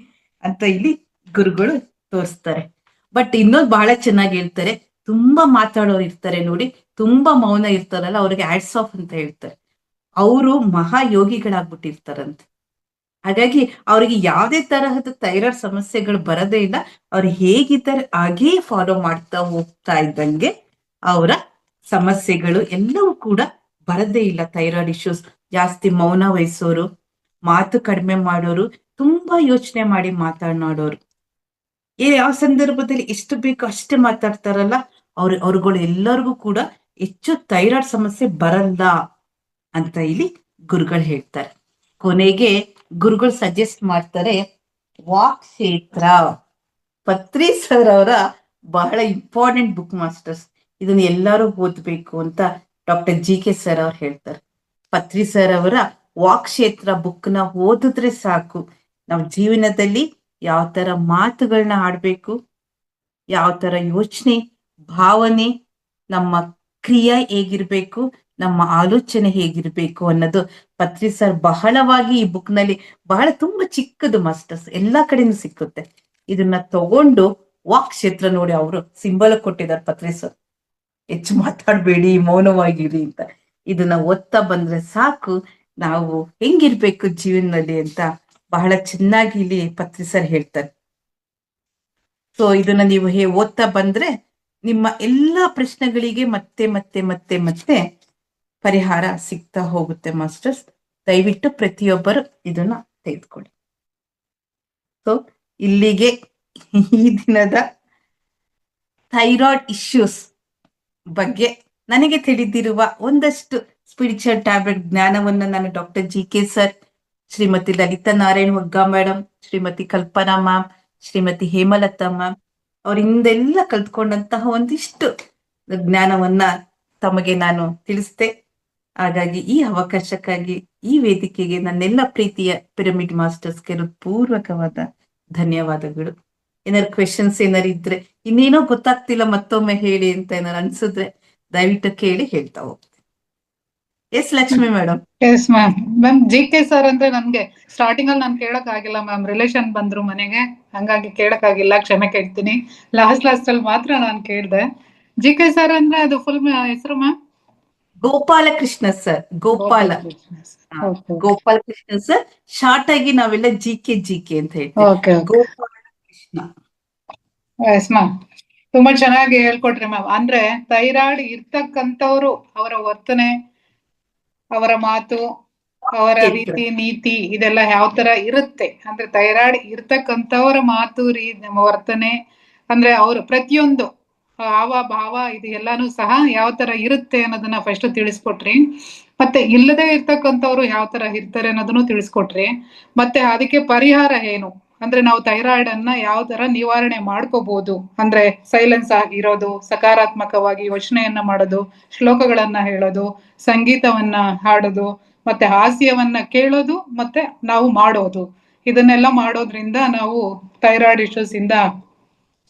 ಅಂತ ಇಲ್ಲಿ ಗುರುಗಳು ತೋರಿಸ್ತಾರೆ. ಬಟ್ ಇನ್ನೊಂದು ಬಹಳ ಚೆನ್ನಾಗಿ ಹೇಳ್ತಾರೆ, ತುಂಬಾ ಮಾತಾಡೋರು ಇರ್ತಾರೆ ನೋಡಿ, ತುಂಬಾ ಮೌನ ಇರ್ತಾರಲ್ಲ, ಅವ್ರಿಗೆ ಹ್ಯಾಟ್ಸ್ ಆಫ್ ಅಂತ ಹೇಳ್ತಾರೆ. ಅವರು ಮಹಾಯೋಗಿಗಳಾಗ್ಬಿಟ್ಟಿರ್ತಾರಂತೆ. ಹಾಗಾಗಿ ಅವ್ರಿಗೆ ಯಾವುದೇ ತರಹದ ಥೈರಾಯ್ಡ್ ಸಮಸ್ಯೆಗಳು ಬರೋದೇ ಇಲ್ಲ. ಅವ್ರು ಹೇಗಿದ್ದಾರೆ ಹಾಗೇ ಫಾಲೋ ಮಾಡ್ತಾ ಹೋಗ್ತಾ ಇದ್ದಂಗೆ ಅವರ ಸಮಸ್ಯೆಗಳು ಎಲ್ಲವೂ ಕೂಡ ಬರದೇ ಇಲ್ಲ. ಥೈರಾಯ್ಡ್ ಇಶ್ಯೂಸ್ ಜಾಸ್ತಿ ಮೌನ ವಹಿಸೋರು, ಮಾತು ಕಡಿಮೆ ಮಾಡೋರು, ತುಂಬಾ ಯೋಚನೆ ಮಾಡಿ ಮಾತನಾಡೋರು, ಯಾವ ಸಂದರ್ಭದಲ್ಲಿ ಎಷ್ಟು ಬೇಕೋ ಅಷ್ಟೇ ಮಾತಾಡ್ತಾರಲ್ಲ, ಅವ್ರುಗಳು ಎಲ್ಲರಿಗೂ ಕೂಡ ಹೆಚ್ಚು ಥೈರಾಯ್ಡ್ ಸಮಸ್ಯೆ ಬರಲ್ಲ ಅಂತ ಇಲ್ಲಿ ಗುರುಗಳು ಹೇಳ್ತಾರೆ. ಕೊನೆಗೆ ಗುರುಗಳು ಸಜೆಸ್ಟ್ ಮಾಡ್ತಾರೆ, ವಾಕ್ ಕ್ಷೇತ್ರ, ಪತ್ರಿ ಸರ್ ಅವರ ಬಹಳ ಇಂಪಾರ್ಟೆಂಟ್ ಬುಕ್ ಮಾಸ್ಟರ್ಸ್. ಇದನ್ನ ಎಲ್ಲರೂ ಓದ್ಬೇಕು ಅಂತ ಡಾಕ್ಟರ್ GK ಸರ್ ಅವ್ರು ಹೇಳ್ತಾರೆ. ಪತ್ರಿ ಸರ್ ಅವರ ವಾಕ್ ಕ್ಷೇತ್ರ ಬುಕ್ ನ ಓದಿದ್ರೆ ಸಾಕು, ನಾವು ಜೀವನದಲ್ಲಿ ಯಾವ ತರ ಮಾತುಗಳನ್ನ ಆಡ್ಬೇಕು, ಯಾವ ತರ ಯೋಚನೆ ಭಾವನೆ, ನಮ್ಮ ಕ್ರಿಯೆ ಹೇಗಿರ್ಬೇಕು, ನಮ್ಮ ಆಲೋಚನೆ ಹೇಗಿರ್ಬೇಕು ಅನ್ನೋದು ಪತ್ರಿ ಸರ್ ಬಹಳವಾಗಿ ಈ ಬುಕ್ ನಲ್ಲಿ ಬಹಳ ತುಂಬಾ ಚಿಕ್ಕದು ಮಾಸ್ಟರ್ಸ್, ಎಲ್ಲಾ ಕಡೆನೂ ಸಿಕ್ಕುತ್ತೆ. ಇದನ್ನ ತಗೊಂಡು ವಾಕ್ ಕ್ಷೇತ್ರ ನೋಡಿ, ಅವರು ಸಿಂಬಲ್ ಕೊಟ್ಟಿದ್ದಾರೆ ಪತ್ರಿ ಸರ್, ಹೆಚ್ಚು ಮಾತಾಡ್ಬೇಡಿ ಮೌನವಾಗಿರಿ ಅಂತ. ಇದನ್ನ ಓದ್ತಾ ಬಂದ್ರೆ ಸಾಕು ನಾವು ಹೆಂಗಿರ್ಬೇಕು ಜೀವನದಲ್ಲಿ ಅಂತ ಬಹಳ ಚೆನ್ನಾಗಿ ಇಲ್ಲಿ ಪತ್ರಿ ಸರ್ ಹೇಳ್ತಾರೆ. ಸೊ ಇದನ್ನ ನೀವು ಓದ್ತಾ ಬಂದ್ರೆ ನಿಮ್ಮ ಎಲ್ಲಾ ಪ್ರಶ್ನೆಗಳಿಗೆ ಮತ್ತೆ ಮತ್ತೆ ಮತ್ತೆ ಮತ್ತೆ ಪರಿಹಾರ ಸಿಗ್ತಾ ಹೋಗುತ್ತೆ ಮಾಸ್ಟರ್ಸ್. ದಯವಿಟ್ಟು ಪ್ರತಿಯೊಬ್ಬರು ಇದನ್ನ ತೆಗೆದುಕೊಳ್ಳಿ. ಸೊ ಇಲ್ಲಿಗೆ ಈ ದಿನದ ಥೈರಾಯ್ಡ್ ಇಶ್ಯೂಸ್ ಬಗ್ಗೆ ನನಗೆ ತಿಳಿದಿರುವ ಒಂದಷ್ಟು ಸ್ಪಿರಿಚುವಲ್ ಟ್ಯಾಬ್ಲೆಟ್ ಜ್ಞಾನವನ್ನ ನಾನು doctor GK sir, Shrimati Lalitha Narayan ಒಗ್ಗಾ madam, Shrimati Kalpana ma'am, Shrimati Hemalatha ma'am ಅವರಿಂದೆಲ್ಲ ಕಲ್ತ್ಕೊಂಡಂತಹ ಒಂದಿಷ್ಟು ಜ್ಞಾನವನ್ನ ತಮಗೆ ನಾನು ತಿಳಿಸ್ತೆ. ಹಾಗಾಗಿ ಈ ಅವಕಾಶಕ್ಕಾಗಿ, ಈ ವೇದಿಕೆಗೆ ನನ್ನೆಲ್ಲ ಪ್ರೀತಿಯ ಪಿರಮಿಡ್ ಮಾಸ್ಟರ್ಸ್ಗೆ ಪೂರ್ವಕವಾದ ಧನ್ಯವಾದಗಳು. ಏನಾದ್ರು ಕ್ವೆಶನ್ಸ್ ಏನಾರು ಇದ್ರೆ, ಇನ್ನೇನೋ ಗೊತ್ತಾಗ್ತಿಲ್ಲ ಮತ್ತೊಮ್ಮೆ ಹೇಳಿ ಅಂತ ಏನಾರು ಅನ್ಸಿದ್ರೆ ದಯವಿಟ್ಟು ಕೇಳಿ ಹೇಳ್ತಾ ಹೋಗ್ತೀನಿ. Yes Lakshmi madam. Yes ma'am. GK sir ಅಂದ್ರೆ ನನ್ಗೆ ಸ್ಟಾರ್ಟಿಂಗ್ ಅಲ್ಲಿ ನಾನು ಕೇಳಕ್ ಆಗಿಲ್ಲ ಮ್ಯಾಮ್, ರಿಲೇಷನ್ ಬಂದ್ರು ಮನೆಗೆ, ಹಂಗಾಗಿ ಕೇಳಕ್ ಆಗಿಲ್ಲ, ಕ್ಷಮೆ ಕೇಳ್ತೀನಿ. ಲಾಸ್ಟ್ ಅಲ್ಲಿ ಮಾತ್ರ ನಾನು ಕೇಳ್ದೆ. GK ಸರ್ ಅಂದ್ರೆ ಅದು ಫುಲ್ ಹೆಸರು ma'am? Gopalakrishna sir. Gopalakrishna sir, short ಆಗಿ ನಾವೆಲ್ಲ GK ಅಂತ ಹೇಳ್ತೀವಿ. ಗೋಪಾಲಕೃಷ್ಣ. ಎಸ್ ಮ್ಯಾಮ್, ತುಂಬಾ ಚೆನ್ನಾಗಿ ಹೇಳ್ಕೊಟ್ರಿ ಮ್ಯಾಮ್. ಅಂದ್ರೆ ಥೈರಾಯ್ಡ್ ಇರ್ತಕ್ಕಂಥವ್ರು, ಅವರ ವರ್ತನೆ, ಅವರ ಮಾತು, ಅವರ ರೀತಿ ನೀತಿ ಇದೆಲ್ಲ ಯಾವ ತರ ಇರುತ್ತೆ ಅಂದ್ರೆ, ಥೈರಾಯ್ಡ್ ಇರ್ತಕ್ಕಂಥವರ ಮಾತು ವರ್ತನೆ ಅಂದ್ರೆ ಅವ್ರ ಪ್ರತಿಯೊಂದು ಹಾವ ಭಾವ ಇದು ಎಲ್ಲಾನು ಸಹ ಯಾವ ತರ ಇರುತ್ತೆ ಅನ್ನೋದನ್ನ ಫಸ್ಟ್ ತಿಳಿಸ್ಕೊಟ್ರಿ. ಮತ್ತೆ ಇಲ್ಲದೆ ಇರ್ತಕ್ಕಂಥವ್ರು ಯಾವ ತರ ಇರ್ತಾರೆ ಅನ್ನೋದನ್ನು ತಿಳಿಸ್ಕೊಟ್ರಿ. ಮತ್ತೆ ಅದಕ್ಕೆ ಪರಿಹಾರ ಏನು ಅಂದ್ರೆ, ನಾವು ಥೈರಾಯ್ಡ್ ಅನ್ನ ಯಾವ ತರ ನಿವಾರಣೆ ಮಾಡ್ಕೋಬಹುದು ಅಂದ್ರೆ, ಸೈಲೆನ್ಸ್ ಆಗಿರೋದು, ಸಕಾರಾತ್ಮಕವಾಗಿ ಯೋಚನೆಯನ್ನ ಮಾಡೋದು, ಶ್ಲೋಕಗಳನ್ನ ಹೇಳೋದು, ಸಂಗೀತವನ್ನ ಹಾಡೋದು, ಮತ್ತೆ ಹಾಸ್ಯವನ್ನ ಕೇಳೋದು, ಮತ್ತೆ ನಾವು ಮಾಡೋದು, ಇದನ್ನೆಲ್ಲ ಮಾಡೋದ್ರಿಂದ ನಾವು ಥೈರಾಯ್ಡ್ ಇಶ್ಯೂಸ್ ಇಂದ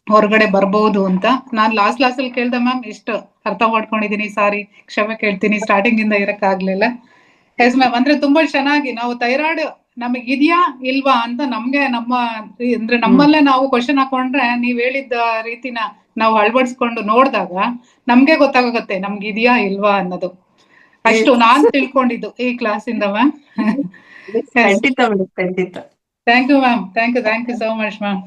ಹೊರಗಡೆ ಬರ್ಬಹುದು ಅಂತ. ನಾನ್ ಲಾಸ್ಟ್ ಅಲ್ಲಿ ಕೇಳ್ದೆ ಮ್ಯಾಮ್, ಇಷ್ಟು ಅರ್ಥ ಮಾಡ್ಕೊಂಡಿದೀನಿ, ಸಾರಿ ಕ್ಷಮೆ ಕೇಳ್ತೀನಿ, ಸ್ಟಾರ್ಟಿಂಗ್ ಇಂದ ಇರಕ್ ಆಗ್ಲಿಲ್ಲ. ಎಸ್ ಮ್ಯಾಮ್, ಅಂದ್ರೆ ತುಂಬಾ ಚೆನ್ನಾಗಿ ನಾವು ಥೈರಾಯ್ಡ್ ನಮಗಿದ್ಯಾ ಇಲ್ವಾ ಅಂತ ನಮ್ಗೆ ಅಂದ್ರೆ ನಮ್ಮಲ್ಲೇ ನಾವು ಕ್ವಶನ್ ಹಾಕೊಂಡ್ರೆ ನೀವ್ ಹೇಳಿದ ರೀತಿನ ನಾವು ಅಳವಡಿಸ್ಕೊಂಡು ನೋಡಿದಾಗ ನಮ್ಗೆ ಗೊತ್ತಾಗುತ್ತೆ ನಮ್ಗಿದ್ಯಾ ಇಲ್ವಾ ಅನ್ನೋದು. ಅಷ್ಟು ನಾನ್ ತಿಳ್ಕೊಂಡಿದ್ದು ಈ ಕ್ಲಾಸಿಂದ ಮ್ಯಾಮ್. ಖಂಡಿತ ಮೇಡಮ್, ಖಂಡಿತ. Thank you ma'am, thank you so much ma'am.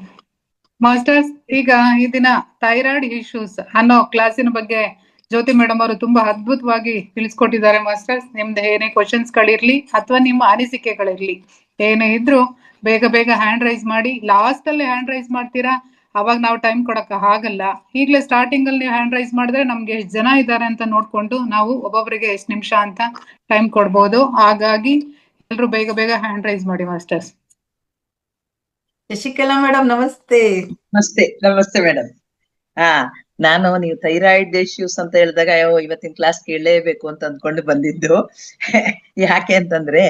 Masters, ಈಗ ಈ ದಿನ ಥೈರಾಯ್ಡ್ ಇಶ್ಯೂಸ್ ಅನ್ನೋ ಕ್ಲಾಸಿನ ಬಗ್ಗೆ ಜ್ಯೋತಿ ಮೇಡಮ್ ಅವರು ತುಂಬಾ ಅದ್ಭುತವಾಗಿ ತಿಳಿಸ್ಕೊಟ್ಟಿದ್ದಾರೆ. ಮಾಸ್ಟರ್ಸ್, ನಿಮ್ದು ಏನೇ ಕ್ವಶನ್ಸ್ ಗಳಿರ್ಲಿ ಅಥವಾ ನಿಮ್ಮ ಅನಿಸಿಕೆಗಳಿರ್ಲಿ, ಏನೇ ಇದ್ರು ಬೇಗ ಬೇಗ ಹ್ಯಾಂಡ್ ರೈಸ್ ಮಾಡಿ. ಲಾಸ್ಟ್ ಅಲ್ಲಿ ಹ್ಯಾಂಡ್ ರೈಸ್ ಮಾಡ್ತೀರಾ, ಅವಾಗ ನಾವು ಟೈಮ್ ಕೊಡಕ್ ಆಗಲ್ಲ. ಈಗಲೇ ಸ್ಟಾರ್ಟಿಂಗ್ ಅಲ್ಲಿ ನೀವು ಹ್ಯಾಂಡ್ ರೈಸ್ ಮಾಡಿದ್ರೆ ನಮ್ಗೆ ಎಷ್ಟು ಜನ ಇದ್ದಾರೆ ಅಂತ ನೋಡ್ಕೊಂಡು ನಾವು ಒಬ್ಬೊಬ್ಬರಿಗೆ ಎಷ್ಟು ನಿಮಿಷ ಅಂತ ಟೈಮ್ ಕೊಡ್ಬೋದು. ಹಾಗಾಗಿ ಎಲ್ರು ಬೇಗ ಬೇಗ ಹ್ಯಾಂಡ್ ರೈಸ್ ಮಾಡಿ ಮಾಸ್ಟರ್ಸ್. ಶಶಿಕಲಾ ಮೇಡಮ್, ನಮಸ್ತೆ. ನಮಸ್ತೆ ಮೇಡಮ್. ನಾನು ನೀವು ಥೈರಾಯ್ಡ್ ಇಶ್ಯೂಸ್ ಅಂತ ಹೇಳಿದಾಗ ಇವತ್ತಿನ ಕ್ಲಾಸ್ ಕೇಳಲೇಬೇಕು ಅಂತ ಅಂದ್ಕೊಂಡು ಬಂದಿದ್ದು. ಯಾಕೆ ಅಂತಂದ್ರೆ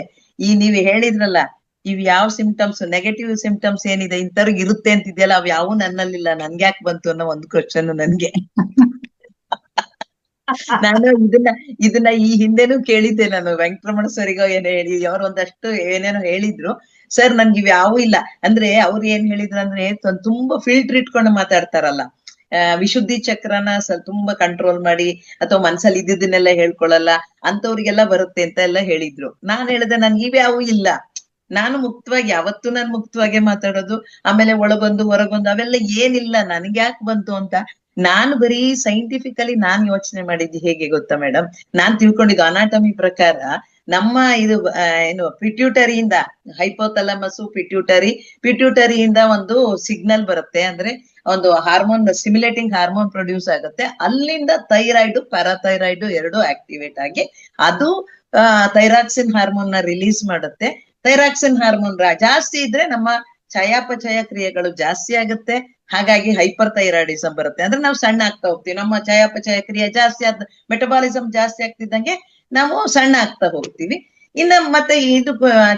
ನೀವು ಹೇಳಿದ್ರಲ್ಲ, ಇವ್ ಯಾವ ಸಿಂಪ್ಟಮ್ಸ್, ನೆಗೆಟಿವ್ ಸಿಂಪ್ಟಮ್ಸ್ ಏನಿದೆ ಇಂಥವ್ರಿಗೆ ಇರುತ್ತೆ ಅಂತಿದ್ಯಲ್ಲ, ಅವ್ ಯಾವ ನನ್ನಲ್ಲಿಲ್ಲ, ನನ್ಗೆ ಯಾಕೆ ಬಂತು ಅನ್ನೋ ಒಂದು ಕ್ವಶನ್ ನನ್ಗೆ. ನಾನು ಇದನ್ನ ಈ ಹಿಂದೆನೂ ಕೇಳಿದ್ದೆ. ನಾನು ವೆಂಕಟರಮಣ ಸರಿಗೋ ಏನೋ ಹೇಳಿ, ಅವ್ರು ಒಂದಷ್ಟು ಏನೇನೋ ಹೇಳಿದ್ರು. ಸರ್ ನನ್ಗೆ ಇವ್ ಯಾವೂ ಇಲ್ಲ ಅಂದ್ರೆ, ಅವ್ರು ಏನ್ ಹೇಳಿದ್ರು ಅಂದ್ರೆ, ತುಂಬಾ ಫಿಲ್ಟರ್ ಇಟ್ಕೊಂಡು ಮಾತಾಡ್ತಾರಲ್ಲ, ವಿಶುದ್ಧಿ ಚಕ್ರನ ತುಂಬಾ ಕಂಟ್ರೋಲ್ ಮಾಡಿ ಅಥವಾ ಮನ್ಸಲ್ಲಿ ಇದ್ದಿದ್ದನ್ನೆಲ್ಲ ಹೇಳ್ಕೊಳಲ್ಲ, ಅಂತವ್ರಿಗೆಲ್ಲ ಬರುತ್ತೆ ಅಂತ ಎಲ್ಲ ಹೇಳಿದ್ರು. ನಾನ್ ಹೇಳಿದೆ ನನ್ಗೆ ಇವ್ಯಾವೂ ಇಲ್ಲ, ನಾನು ಮುಕ್ತವಾಗಿ, ಯಾವತ್ತೂ ನಾನು ಮುಕ್ತವಾಗೆ ಮಾತಾಡೋದು. ಆಮೇಲೆ ಒಳಗೊಂದು ಹೊರಗೊಂದು ಅವೆಲ್ಲ ಏನಿಲ್ಲ, ನನ್ಗೆ ಯಾಕೆ ಬಂತು ಅಂತ ನಾನು ಬರೀ ಸೈಂಟಿಫಿಕಲಿ ನಾನ್ ಯೋಚನೆ ಮಾಡಿದ್ದು. ಹೇಗೆ ಗೊತ್ತಾ ಮೇಡಮ್, ನಾನ್ ತಿಳ್ಕೊಂಡಿದ್ದು ಅನಾಟಮಿ ಪ್ರಕಾರ ನಮ್ಮ ಇದು ಏನು ಪಿಟ್ಯೂಟರಿಯಿಂದ ಹೈಪೋಥಲಮಸ್, ಪಿಟ್ಯೂಟರಿಯಿಂದ ಒಂದು ಸಿಗ್ನಲ್ ಬರುತ್ತೆ, ಅಂದ್ರೆ ಒಂದು ಹಾರ್ಮೋನ್, ಸ್ಟಿಮ್ಯುಲೇಟಿಂಗ್ ಹಾರ್ಮೋನ್ ಪ್ರೊಡ್ಯೂಸ್ ಆಗುತ್ತೆ. ಅಲ್ಲಿಂದ ಥೈರಾಯ್ಡ್, ಪ್ಯಾರಾಥೈರಾಯ್ಡ್ ಎರಡು ಆಕ್ಟಿವೇಟ್ ಆಗಿ ಅದು ಥೈರಾಕ್ಸಿನ್ ಹಾರ್ಮೋನ್ ನ ರಿಲೀಸ್ ಮಾಡುತ್ತೆ. ಥೈರಾಕ್ಸಿನ್ ಹಾರ್ಮೋನ್ ಜಾಸ್ತಿ ಇದ್ರೆ ನಮ್ಮ ಚಯಾಪಚಯ ಕ್ರಿಯೆಗಳು ಜಾಸ್ತಿ ಆಗುತ್ತೆ. ಹಾಗಾಗಿ ಹೈಪರ್ ಥೈರಾಯ್ಡಿಸಮ್ ಬರುತ್ತೆ. ಅಂದ್ರೆ ನಾವು ಸಣ್ಣ ಆಗ್ತಾ ಹೋಗ್ತೀವಿ. ನಮ್ಮ ಚಯಾಪಚಯ ಕ್ರಿಯೆ ಜಾಸ್ತಿ ಆದ, ಮೆಟಬಾಲಿಸಮ್ ಜಾಸ್ತಿ ಆಗ್ತಿದ್ದಂಗೆ ನಾವು ಸಣ್ಣ ಆಗ್ತಾ ಹೋಗ್ತೀವಿ. ಇನ್ನ ಮತ್ತೆ ಇದು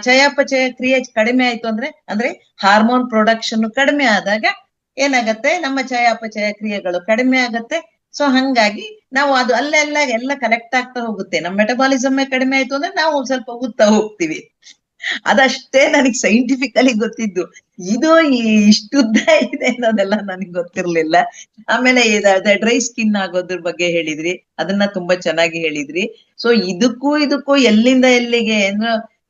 ಚಯಾಪಚಯ ಕ್ರಿಯೆ ಕಡಿಮೆ ಆಯ್ತು ಅಂದ್ರೆ ಹಾರ್ಮೋನ್ ಪ್ರೊಡಕ್ಷನ್ ಕಡಿಮೆ ಆದಾಗ ಏನಾಗತ್ತೆ, ನಮ್ಮ ಚಯಾಪಚಯ ಕ್ರಿಯೆಗಳು ಕಡಿಮೆ ಆಗತ್ತೆ. ಸೊ ಹಂಗಾಗಿ ನಾವು ಅದು ಅಲ್ಲೆಲ್ಲ ಎಲ್ಲ ಕರೆಕ್ಟ್ ಆಗ್ತಾ ಹೋಗುತ್ತೆ. ನಮ್ಮ ಮೆಟಬಾಲಿಸಮ್ ಕಡಿಮೆ ಆಯ್ತು ಅಂದ್ರೆ ನಾವು ಸ್ವಲ್ಪ ಉತ್ತಾ ಹೋಗ್ತೀವಿ. ಅದಷ್ಟೇ ನನಗ್ ಸೈಂಟಿಫಿಕಲಿ ಗೊತ್ತಿದ್ದು. ಇದು ಇಷ್ಟುದ್ದ ಇದೆ ಅನ್ನೋದೆಲ್ಲ ನನಗ್ ಗೊತ್ತಿರ್ಲಿಲ್ಲ. ಆಮೇಲೆ ಡ್ರೈ ಸ್ಕಿನ್ ಆಗೋದ್ರ ಬಗ್ಗೆ ಹೇಳಿದ್ರಿ, ಅದನ್ನ ತುಂಬಾ ಚೆನ್ನಾಗಿ ಹೇಳಿದ್ರಿ. ಸೊ ಇದಕ್ಕೂ ಎಲ್ಲಿಂದ ಎಲ್ಲಿಗೆ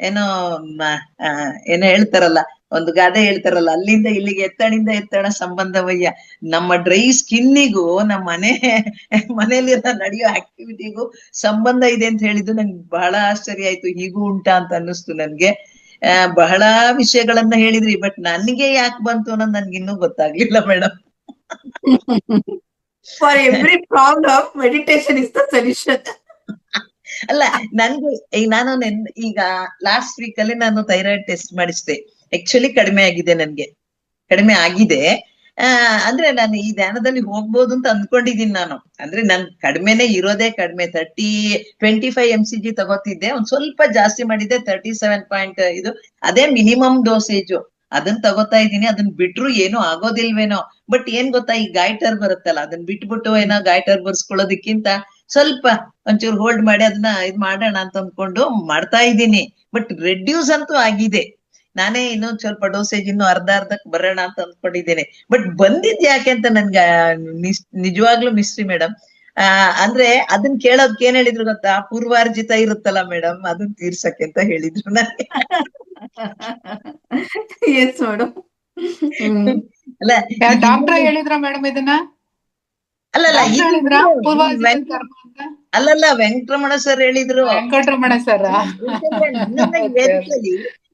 ಏನೋ ಹೇಳ್ತಾರಲ್ಲ, ಒಂದು ಗಾದೆ ಹೇಳ್ತಾರಲ್ಲ, ಅಲ್ಲಿಂದ ಇಲ್ಲಿಗೆ ಎತ್ತಣಿಂದ ಎತ್ತಣ ಸಂಬಂಧವಯ್ಯ. ನಮ್ಮ ಡ್ರೈ ಸ್ಕಿನ್ನಿಗೂ ನಮ್ಮ ಮನೆಯಲ್ಲಿರೋ ನಡೆಯೋ ಆಕ್ಟಿವಿಟಿಗೂ ಸಂಬಂಧ ಇದೆ ಅಂತ ಹೇಳಿದ್ದು ನಂಗೆ ಬಹಳ ಆಶ್ಚರ್ಯ ಆಯ್ತು. ಹೀಗೂ ಉಂಟಾ ಅಂತ ಅನ್ನಿಸ್ತು ನನ್ಗೆ. ಬಹಳ ವಿಷಯಗಳನ್ನ ಹೇಳಿದ್ರಿ, ಬಟ್ ನನ್ಗೆ ಯಾಕೆ ಬಂತು ಅನ್ನೋದು ನನ್ಗೆ ಇನ್ನೂ ಗೊತ್ತಾಗ್ಲಿಲ್ಲ madam. For every problem meditation is the solution. ಅಲ್ಲ, ನನ್ಗೆ ಈಗ ಲಾಸ್ಟ್ ವೀಕ್ ಅಲ್ಲಿ ನಾನು ಥೈರಾಯ್ಡ್ ಟೆಸ್ಟ್ ಮಾಡಿಸ್ದೆ. ಆಕ್ಚುಲಿ ಕಡಿಮೆ ಆಗಿದೆ. ಅಂದ್ರೆ ನಾನು ಈ ಧ್ಯಾನದಲ್ಲಿ ಹೋಗ್ಬೋದು ಅಂತ ಅಂದ್ಕೊಂಡಿದೀನಿ ನಾನು. ಅಂದ್ರೆ ನನ್ ಕಡಿಮೆನೆ ಇರೋದೇ ಕಡಿಮೆ, 25 mcg ತಗೋತಿದ್ದೆ. ಒಂದ್ ಸ್ವಲ್ಪ ಜಾಸ್ತಿ ಮಾಡಿದ್ದೆ, 37 ಇದು ಅದೇ ಮಿನಿಮಮ್ ಡೋಸೇಜು. ಅದನ್ನ ತಗೋತಾ ಇದ್ದೀನಿ. ಅದನ್ನ ಬಿಟ್ರು ಏನು ಆಗೋದಿಲ್ವೇನೋ. ಬಟ್ ಏನ್ ಗೊತ್ತಾ, ಈ ಗಾಯ್ಟರ್ ಬರುತ್ತಲ್ಲ, ಅದನ್ನ ಬಿಟ್ಬಿಟ್ಟು ಏನೋ ಗಾಯ್ಟರ್ ಬರ್ಸ್ಕೊಳ್ಳೋದಕ್ಕಿಂತ ಸ್ವಲ್ಪ ಒಂಚೂರು ಹೋಲ್ಡ್ ಮಾಡಿ ಅದನ್ನ ಮಾಡೋಣ ಅಂತ ಅಂದ್ಕೊಂಡು ಮಾಡ್ತಾ ಇದ್ದೀನಿ. ಬಟ್ ರೆಡ್ಯೂಸ್ ಅಂತೂ ಆಗಿದೆ. ನಾನೇ ಇನ್ನೊಂದ್ ಸ್ವಲ್ಪ ಡೋಸೇಜ್ ಇನ್ನು ಅರ್ಧಕ್ಕೆ ಬರೋಣ ಅಂತ ಅಂದ್ಕೊಂಡಿದ್ದೇನೆ. ಬಟ್ ಬಂದಿದ್ ಯಾಕೆ ಅಂತ ನನ್ಗೆ ನಿಜವಾಗ್ಲೂ ಮಿಸ್ಟ್ರಿ ಮೇಡಮ್. ಅಂದ್ರೆ ಅದನ್ನ ಕೇಳೋದಕ್ಕೆ ಏನ್ ಹೇಳಿದ್ರು ಗೊತ್ತಾ, ಪೂರ್ವಾರ್ಜಿತ ಇರುತ್ತಲ್ಲ ಮೇಡಮ್, ಅದನ್ನ ತೀರ್ಸಕ್ಕೆ ಅಂತ ಹೇಳಿದ್ರು ನನಗೆ. Yes madam. ಅಲ್ಲ, ಡಾಕ್ಟರ್ ಹೇಳಿದ್ರ ಮೇಡಮ್ ಇದನ್ನ? ಅಲ್ಲಲ್ಲ ವೆಂಕಟರಮಣ ಸರ್ ಹೇಳಿದ್ರು. ವೆಂಕಟರಮಣ ಸರ್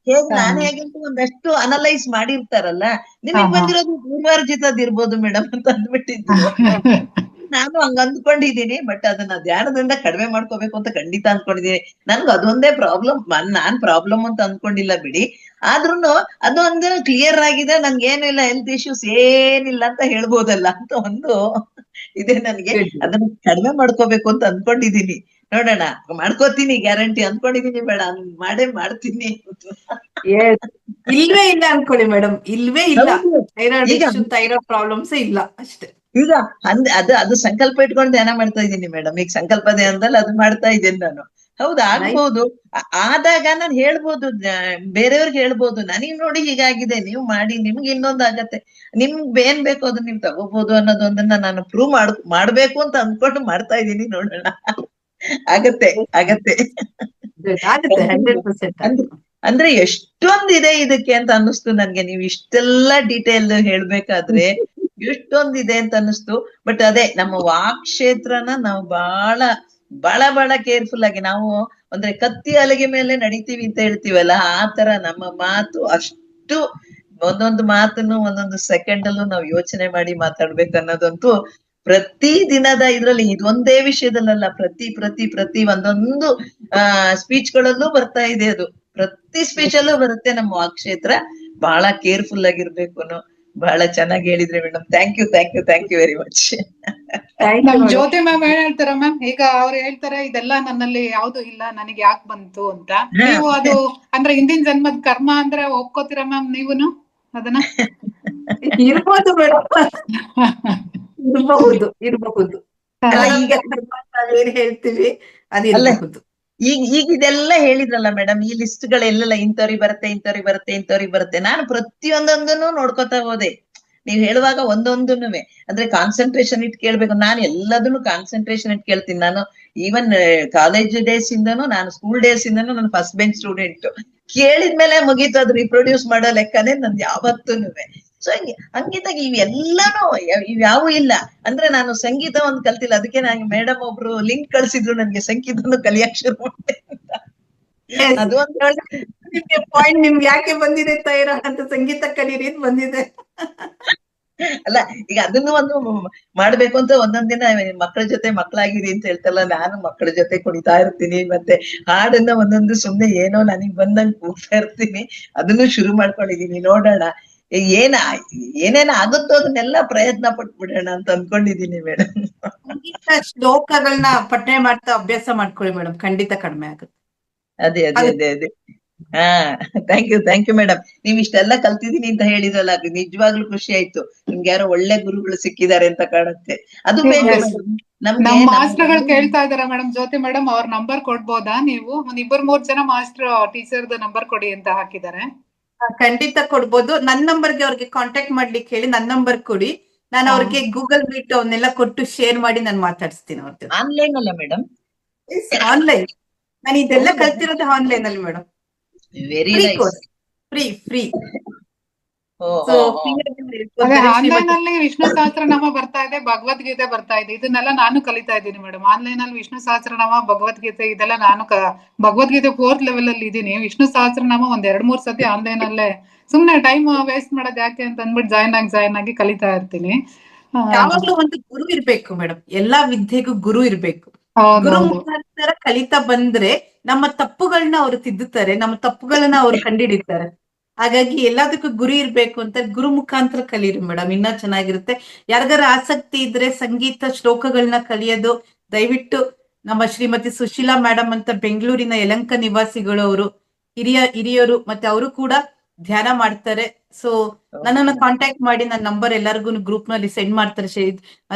ಹೇಗ್ ನಾನು ಹೇಗಂತ ಒಂದಷ್ಟು ಅನಲೈಸ್ ಮಾಡಿರ್ತಾರಲ್ಲ, ನಿಮಗ್ ಬಂದಿರೋದು ಪೂರ್ವಾರ್ಜಿತದ್ ಇರ್ಬೋದು ಮೇಡಮ್ ಅಂತ ಅಂದ್ಬಿಟ್ಟಿದ್ರು. ನಾನು ಹಂಗ ಅಂದ್ಕೊಂಡಿದೀನಿ. ಬಟ್ ಅದನ್ನ ಧ್ಯಾನದಿಂದ ಕಡಿಮೆ ಮಾಡ್ಕೋಬೇಕು ಅಂತ ಖಂಡಿತ ಅಂದ್ಕೊಂಡಿದೀನಿ. ನನ್ಗೆ ಅದೊಂದೇ ಪ್ರಾಬ್ಲಮ್, ನಾನ್ ಪ್ರಾಬ್ಲಮ್ ಅಂತ ಅಂದ್ಕೊಂಡಿಲ್ಲ ಬಿಡಿ. ಆದ್ರೂನು ಅದೊಂದು ಕ್ಲಿಯರ್ ಆಗಿದೆ, ನನ್ಗೇನು ಇಲ್ಲ, ಹೆಲ್ತ್ ಇಶ್ಯೂಸ್ ಏನಿಲ್ಲ ಅಂತ ಹೇಳ್ಬೋದಲ್ಲ ಅಂತ ಒಂದು ಇದೆ ನನ್ಗೆ. ಅದನ್ನ ಕಡಿಮೆ ಮಾಡ್ಕೋಬೇಕು ಅಂತ ಅನ್ಕೊಂಡಿದೀನಿ. ನೋಡೋಣ, ಮಾಡ್ಕೋತೀನಿ, ಗ್ಯಾರಂಟಿ ಅನ್ಕೊಂಡಿದೀನಿ. ಬೇಡ, ಮಾಡ್ತೀನಿ. ಇಲ್ವೇ ಇಲ್ಲ ಅನ್ಕೊಳ್ಳಿ ಮೇಡಮ್, ಇಲ್ವೇ ಇಲ್ಲ. ಥೈರಾಯ್ಡ್ ಪ್ರಾಬ್ಲಮ್ಸ್ ಇಲ್ಲ ಅಷ್ಟೇ. ಈಗ ಅದು ಸಂಕಲ್ಪ ಇಟ್ಕೊಂಡು ಧ್ಯಾನ ಮಾಡ್ತಾ ಇದ್ದೀನಿ ಮೇಡಮ್. ಈಗ ಸಂಕಲ್ಪ ಧ್ಯಾನದಲ್ಲಿ ಅದು ಮಾಡ್ತಾ ಇದ್ದೇನೆ ನಾನು. ಹೌದು ಆಗ್ಬೋದು. ಆದಾಗ ನಾನು ಹೇಳ್ಬೋದು, ಬೇರೆಯವ್ರಿಗೆ ಹೇಳ್ಬೋದು ನನಗ್ ನೋಡಿ ಹೀಗಾಗಿದೆ, ನೀವು ಮಾಡಿ, ನಿಮ್ಗೆ ಇನ್ನೊಂದ್ ಆಗತ್ತೆ, ನಿಮ್ಗೆ ಏನ್ ಬೇಕೋ ಅದನ್ನ ನೀವ್ ತಗೋಬಹುದು ಅನ್ನೋದೊಂದನ್ನ ನಾನು ಪ್ರೂವ್ ಮಾಡ್ಬೇಕು ಅಂತ ಅಂದ್ಕೊಂಡು ಮಾಡ್ತಾ ಇದೀನಿ. ನೋಡೋಣ, ಆಗತ್ತೆ ಆಗತ್ತೆ. ಆಗುತ್ತೆ, 100% ಅಂದ್ರೆ ಆಗುತ್ತೆ. ಅಂದ್ರೆ ಎಷ್ಟೊಂದಿದೆ ಇದಕ್ಕೆ ಅಂತ ಅನ್ನಿಸ್ತು ನನ್ಗೆ, ನೀವು ಇಷ್ಟೆಲ್ಲ ಡೀಟೇಲ್ ಹೇಳ್ಬೇಕಾದ್ರೆ ಎಷ್ಟೊಂದಿದೆ ಅಂತ ಅನ್ನಿಸ್ತು. ಬಟ್ ಅದೇ ನಮ್ಮ ವಾಕ್ ಕ್ಷೇತ್ರನ ನಾವು ಬಹಳ ಬಹಳ ಬಹಳ ಕೇರ್ಫುಲ್ ಆಗಿ, ನಾವು ಅಂದ್ರೆ ಕತ್ತಿ ಹಲಗೆ ಮೇಲೆ ನಡಿತೀವಿ ಅಂತ ಹೇಳ್ತೀವಲ್ಲ, ಆ ತರ ನಮ್ಮ ಮಾತು ಅಷ್ಟು ಒಂದೊಂದು ಮಾತನ್ನು ಒಂದೊಂದು ಸೆಕೆಂಡ್ ಅಲ್ಲೂ ನಾವು ಯೋಚನೆ ಮಾಡಿ ಮಾತಾಡ್ಬೇಕು ಅನ್ನೋದಂತೂ ಪ್ರತಿ ದಿನದ ಇದ್ರಲ್ಲಿ, ಇದೊಂದೇ ವಿಷಯದಲ್ಲಲ್ಲ, ಪ್ರತಿ ಪ್ರತಿ ಪ್ರತಿ ಒಂದೊಂದು ಸ್ಪೀಚ್ ಗಳಲ್ಲೂ ಬರ್ತಾ ಇದೆ ಅದು. ಪ್ರತಿ ಸ್ಪೀಚ್ ಅಲ್ಲೂ ಬರುತ್ತೆ ನಮ್ಮ ವಾಕ್ಕ್ಷೇತ್ರ. ಬಹಳ ಕೇರ್ಫುಲ್ ಆಗಿರ್ಬೇಕು ಅನ್ನೋ. ಬಹಳ ಚೆನ್ನಾಗಿ ಹೇಳಿದ್ರಿ madam. Thank you thank you thank you very much. Thank you, ನಮ್ madam. ಜ್ಯೋತಿ ಮ್ಯಾಮ್ ಏನ್ ಹೇಳ್ತಾರ ಮ್ಯಾಮ್, ಈಗ ಅವ್ರು ಹೇಳ್ತಾರೆ ಇದೆಲ್ಲ ನನ್ನಲ್ಲಿ ಯಾವ್ದು ಇಲ್ಲ, ನನಗೆ ಯಾಕೆ ಬಂತು ಅಂತ. ನೀವು ಅದು ಅಂದ್ರೆ ಹಿಂದಿನ ಜನ್ಮದ ಕರ್ಮ ಅಂದ್ರೆ ಒಪ್ಕೋತೀರಾ ಮ್ಯಾಮ್ ನೀವುನು ಅದನ್ನ? ಇರ್ಬೋದು ಮೇಡಮ್, ಇರಬಹುದು. ಅಲ್ಲ, ಈಗ ಕರ್ಮ ನಾವೇನ್ ಹೇಳ್ತೀವಿ ಅದು ಅಲ್ಲ, ಇರಬಹುದು. ಈಗ ಇದೆಲ್ಲ ಹೇಳಿದ್ರಲ್ಲ ಮೇಡಮ್, ಈ ಲಿಸ್ಟ್ ಗಳೆಲ್ಲ ಇಂಥವ್ರಿಗೆ ಬರುತ್ತೆ ಇಂಥವ್ರಿಗೆ ಬರುತ್ತೆ ಇಂಥವ್ರಿಗೆ ಬರುತ್ತೆ, ನಾನು ಪ್ರತಿಯೊಂದೊಂದನ್ನು ನೋಡ್ಕೊತಾ ಹೋದೆ. ನೀವ್ ಹೇಳುವಾಗ ಒಂದೊಂದನ್ನುವೆ ಅಂದ್ರೆ ಕಾನ್ಸಂಟ್ರೇಷನ್ ಇಟ್ಟು ಕೇಳ್ಬೇಕು. ನಾನು ಎಲ್ಲದನ್ನು ಕಾನ್ಸಂಟ್ರೇಷನ್ ಇಟ್ಟು ಕೇಳ್ತೀನಿ. ನಾನು ಈವನ್ ಕಾಲೇಜ್ ಡೇಸ್ ಇಂದನು, ನಾನು ಸ್ಕೂಲ್ ಡೇಸ್ ಇಂದನು ನಾನು ಫಸ್ಟ್ ಬೆಂಚ್ ಸ್ಟೂಡೆಂಟ್. ಕೇಳಿದ್ಮೇಲೆ ಮುಗೀತು, ಅದು ರಿಪ್ರೊಡ್ಯೂಸ್ ಮಾಡೋ ಲೆಕ್ಕನೇ ನಂದು ಯಾವತ್ತೂನುವೆ. ಸೊ ಹಂಗಿದ್ದಾಗ ಇವೆಲ್ಲಾನು ಇವ್ಯಾವೂ ಇಲ್ಲ. ಅಂದ್ರೆ ನಾನು ಸಂಗೀತ ಒಂದು ಕಲ್ತಿಲ್ಲ, ಅದಕ್ಕೆ ನಾನು ಮೇಡಮ್ ಒಬ್ರು ಲಿಂಕ್ ಕಳ್ಸಿದ್ರು ನನ್ಗೆ, ಸಂಗೀತವನ್ನು ಕಲಿಯಕ್ ಶುರು ಮಾಡಿದೆ ಅಂತ. Yes. ಅದು ಒಂದು ನಿಮ್ಗೆ ಪಾಯಿಂಟ್, ನಿಮ್ಗೆ ಯಾಕೆ ಬಂದಿದೆ ತೈರ ಅಂತ, ಸಂಗೀತ ಕಲೀರಿ ಅಂತ ಬಂದಿದೆ. ಅಲ್ಲ, ಈಗ ಅದನ್ನು ಒಂದು ಮಾಡ್ಬೇಕು ಅಂತ ಒಂದೊಂದ್ ದಿನ ಮಕ್ಕಳ ಜೊತೆ ಮಕ್ಕಳಾಗಿರಿ ಅಂತ ಹೇಳ್ತಲ್ಲ, ನಾನು ಮಕ್ಕಳ ಜೊತೆ ಕುಣಿತಾ ಇರ್ತೀನಿ, ಮತ್ತೆ ಹಾಡನ್ನ ಒಂದೊಂದು ಸುಮ್ನೆ ಏನೋ ನನಗ್ ಬಂದಂಗ್ ಕೂಗ್ತಾ ಇರ್ತೀನಿ. ಅದನ್ನು ಶುರು ಮಾಡ್ಕೊಂಡಿದೀನಿ. ನೋಡೋಣ ಏನೇನ ಆಗುತ್ತೋ ಅದನ್ನೆಲ್ಲ ಪ್ರಯತ್ನ ಪಟ್ಬಿಡೋಣ ಅಂತ ಅನ್ಕೊಂಡಿದೀನಿ ಮೇಡಮ್. ಸಂಗೀತ ಶ್ಲೋಕಗಳನ್ನ ಪಠನೆ ಮಾಡ್ತಾ ಅಭ್ಯಾಸ ಮಾಡ್ಕೊಳ್ಳಿ ಮೇಡಮ್, ಖಂಡಿತ ಕಡಿಮೆ ಆಗುತ್ತೆ. ಅದೇ ಅದೇ ಅದೇ ಅದೇ. ಹಾ, ಥ್ಯಾಂಕ್ ಯು ಮೇಡಮ್. ನೀವ್ ಇಷ್ಟೆಲ್ಲ ಕಲ್ತಿದೀನಿ ಅಂತ ಹೇಳಿದ್ರಲ್ಲ, ಅದು ನಿಜವಾಗ್ಲೂ ಖುಷಿ ಆಯ್ತು. ನಿಮ್ಗೆ ಯಾರೋ ಒಳ್ಳೆ ಗುರುಗಳು ಸಿಕ್ಕಿದ್ದಾರೆ ಅಂತ ಕಾಣುತ್ತೆ. ಅದು ಬೇಕು Yes. ಮೇಡಮ್ ನಮ್ಗೆ. ನಮ್ ಮಾಸ್ಟರ್ಗಳು ಕೇಳ್ತಾ ಇದಾರೆ ಮೇಡಮ್. ಜ್ಯೋತಿ ಮೇಡಮ್ ಅವ್ರ ನಂಬರ್ ಕೊಡ್ಬೋದಾ ನೀವು? ಒಂದ್ 2-3 ಜನ ಮಾಸ್ಟರ್ ಟೀಚರ್ ನಂಬರ್ ಕೊಡಿ ಅಂತ ಹಾಕಿದ್ದಾರೆ. ಖಂಡಿತ ಕೊಡ್ಬೋದು. ನನ್ನ ನಂಬರ್ಗೆ ಅವ್ರಿಗೆ ಕಾಂಟ್ಯಾಕ್ಟ್ ಮಾಡ್ಲಿಕ್ಕೆ ಹೇಳಿ, ನನ್ನ ನಂಬರ್ ಕೊಡಿ. ನಾನು ಅವ್ರಿಗೆ ಗೂಗಲ್ ಮೀಟ್ ಅವನ್ನೆಲ್ಲ ಕೊಟ್ಟು ಶೇರ್ ಮಾಡಿ ನಾನು ಮಾತಾಡಿಸ್ತೀನಿ ಅವ್ರ ಜೊತೆ. ಆನ್ಲೈನ್ ಅಲ್ಲ ಮೇಡಮ್? ಆನ್ಲೈನ್. ನಾನು ಇದೆಲ್ಲ ಕಲ್ತಿರೋದು ಆನ್ಲೈನ್ ಅಲ್ಲಿ madam. Very free nice. Course, free. So ಅದೇ ಆನ್ಲೈನ್ ಅಲ್ಲಿ ವಿಷ್ಣು ಸಹಸ್ರನಾಮ ಬರ್ತಾ ಇದೆ, ಭಗವದ್ಗೀತೆ ಬರ್ತಾ ಇದೆ. ಇದನ್ನೆಲ್ಲ ನಾನು ಕಲಿತಾ ಇದ್ದೀನಿ ಮೇಡಮ್. ಆನ್ಲೈನ್ ಅಲ್ಲಿ ವಿಷ್ಣು ಸಹಸ್ರನಾಮ, ಭಗವದ್ಗೀತೆ ಇದೆಲ್ಲ ನಾನು ಭಗವದ್ಗೀತೆ 4th ಲೆವೆಲ್ ಅಲ್ಲಿ ಇದೀನಿ. ವಿಷ್ಣು ಸಹಸ್ರನಾಮ ಒಂದ್ 2-3 ಸತಿ ಆನ್ಲೈನ್ ಅಲ್ಲೇ ಸುಮ್ನೆ ಟೈಮ್ ವೇಸ್ಟ್ ಮಾಡೋದ್ ಯಾಕೆ ಅಂತ ಅಂದ್ಬಿಟ್ಟು ಜಾಯ್ನ್ ಆಗಿ ಕಲಿತಾ ಇರ್ತೀನಿ. ಯಾವಾಗ್ಲೂ ಒಂದು ಗುರು ಇರ್ಬೇಕು ಮೇಡಮ್, ಎಲ್ಲಾ ವಿದ್ಯೆಗೂ ಗುರು ಇರ್ಬೇಕು. ಗುರು ಮುಖಾಂತರ ಕಲಿತಾ ಬಂದ್ರೆ ನಮ್ಮ ತಪ್ಪುಗಳನ್ನ ಅವ್ರು ತಿದ್ದುತ್ತಾರೆ, ನಮ್ಮ ತಪ್ಪುಗಳನ್ನ ಅವ್ರು ಕಂಡುಹಿಡಿತಾರೆ. ಹಾಗಾಗಿ ಎಲ್ಲದಕ್ಕೂ ಗುರು ಇರ್ಬೇಕು ಅಂತ ಗುರು ಮುಖಾಂತರ ಕಲೀರಿ ಮೇಡಮ್, ಇನ್ನ ಚೆನ್ನಾಗಿರುತ್ತೆ. ಯಾರಿಗಾರ ಆಸಕ್ತಿ ಇದ್ರೆ ಸಂಗೀತ ಶ್ಲೋಕಗಳನ್ನ ಕಲಿಯೋದು, ದಯವಿಟ್ಟು ನಮ್ಮ ಶ್ರೀಮತಿ ಸುಶೀಲಾ ಮೇಡಮ್ ಅಂತ ಬೆಂಗಳೂರಿನ ಯಲಂಕ ನಿವಾಸಿಗಳು, ಅವರು ಹಿರಿಯರು, ಮತ್ತೆ ಅವರು ಕೂಡ ಧ್ಯಾನ ಮಾಡ್ತಾರೆ. ಸೊ ನನ್ನನ್ನು ಕಾಂಟ್ಯಾಕ್ಟ್ ಮಾಡಿ, ನನ್ನ ನಂಬರ್ ಎಲ್ಲರಿಗೂ ಗ್ರೂಪ್ ನಲ್ಲಿ ಸೆಂಡ್ ಮಾಡ್ತಾರೆ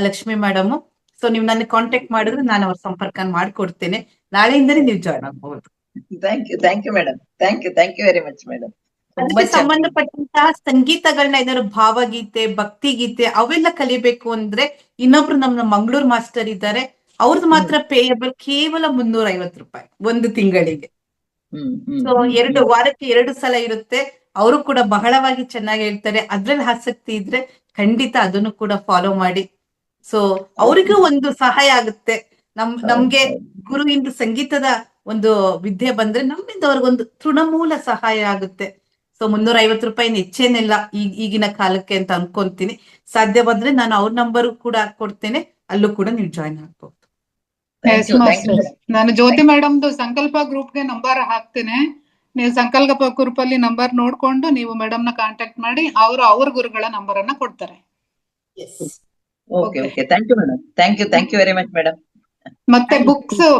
ಲಕ್ಷ್ಮಿ ಮೇಡಮ್. ಸೊ ನೀವು ನನ್ನ ಕಾಂಟ್ಯಾಕ್ಟ್ ಮಾಡಿದ್ರೆ ನಾನು ಅವ್ರ ಸಂಪರ್ಕ ಮಾಡ್ಕೊಡ್ತೇನೆ. ನಾಳೆಯಿಂದಲೇ ನೀವು ಜಾಯ್ನ್ ಆಗಬಹುದು. Thank you madam. Thank you very much madam. ಅದಕ್ಕೆ ಸಂಬಂಧಪಟ್ಟಂತಹ ಸಂಗೀತಗಳನ್ನ, ಏನಾದ್ರು ಭಾವಗೀತೆ, ಭಕ್ತಿ ಗೀತೆ ಅವೆಲ್ಲ ಕಲಿಬೇಕು ಅಂದ್ರೆ ಇನ್ನೊಬ್ರು ನಮ್ಮ ಮಂಗಳೂರು ಮಾಸ್ಟರ್ ಇದ್ದಾರೆ, ಅವ್ರದ್ದು ಮಾತ್ರ ಪೇಯಬಲ್ ಕೇವಲ 350 ರೂಪಾಯಿ ಒಂದು ತಿಂಗಳಿಗೆ. ಸೊ ವಾರಕ್ಕೆ 2 ಸಲ ಇರುತ್ತೆ. ಅವರು ಕೂಡ ಬಹಳವಾಗಿ ಚೆನ್ನಾಗಿ ಹೇಳ್ತಾರೆ. ಅದ್ರಲ್ಲಿ ಆಸಕ್ತಿ ಇದ್ರೆ ಖಂಡಿತ ಅದನ್ನು ಕೂಡ ಫಾಲೋ ಮಾಡಿ. ಸೊ ಅವರಿಗೂ ಒಂದು ಸಹಾಯ ಆಗುತ್ತೆ. ನಮ್ಗೆ ಗುರುವಿಂದ ಸಂಗೀತದ ಒಂದು ವಿದ್ಯೆ ಬಂದ್ರೆ ನಮ್ಮಿಂದ ಅವ್ರಿಗೊಂದು ತೃಣಮೂಲ ಸಹಾಯ ಆಗುತ್ತೆ. ಸೊ 350 ರೂಪಾಯಿ ಹೆಚ್ಚೇನಿಲ್ಲ ಈಗಿನ ಕಾಲಕ್ಕೆ ಅಂತ ಅನ್ಕೊಂತೀನಿ. ಸಾಧ್ಯ ಬಂದ್ರೆ ನಾನು ಅವ್ರ ನಂಬರ್ ಕೂಡ ಕೊಡ್ತೇನೆ, ಅಲ್ಲೂ ಕೂಡ ನೀವು ಜಾಯ್ನ್ ಆಗ್ಬಹುದು. ನಾನು ಜ್ಯೋತಿ ಮೇಡಮ್ದು ಸಂಕಲ್ಪ ಗ್ರೂಪ್ಗೆ ನಂಬರ್ ಹಾಕ್ತೇನೆ. ನೀವು ಸಂಕಲ್ಪ ಗ್ರೂಪ್ ಅಲ್ಲಿ ನಂಬರ್ ನೋಡ್ಕೊಂಡು ನೀವು ಮೇಡಮ್ ನ ಕಾಂಟ್ಯಾಕ್ಟ್ ಮಾಡಿ, ಅವರು ಅವ್ರ ಗುರುಗಳ ನಂಬರ್ ಅನ್ನ ಕೊಡ್ತಾರೆ. Thank you very much madam. ಮತ್ತೆ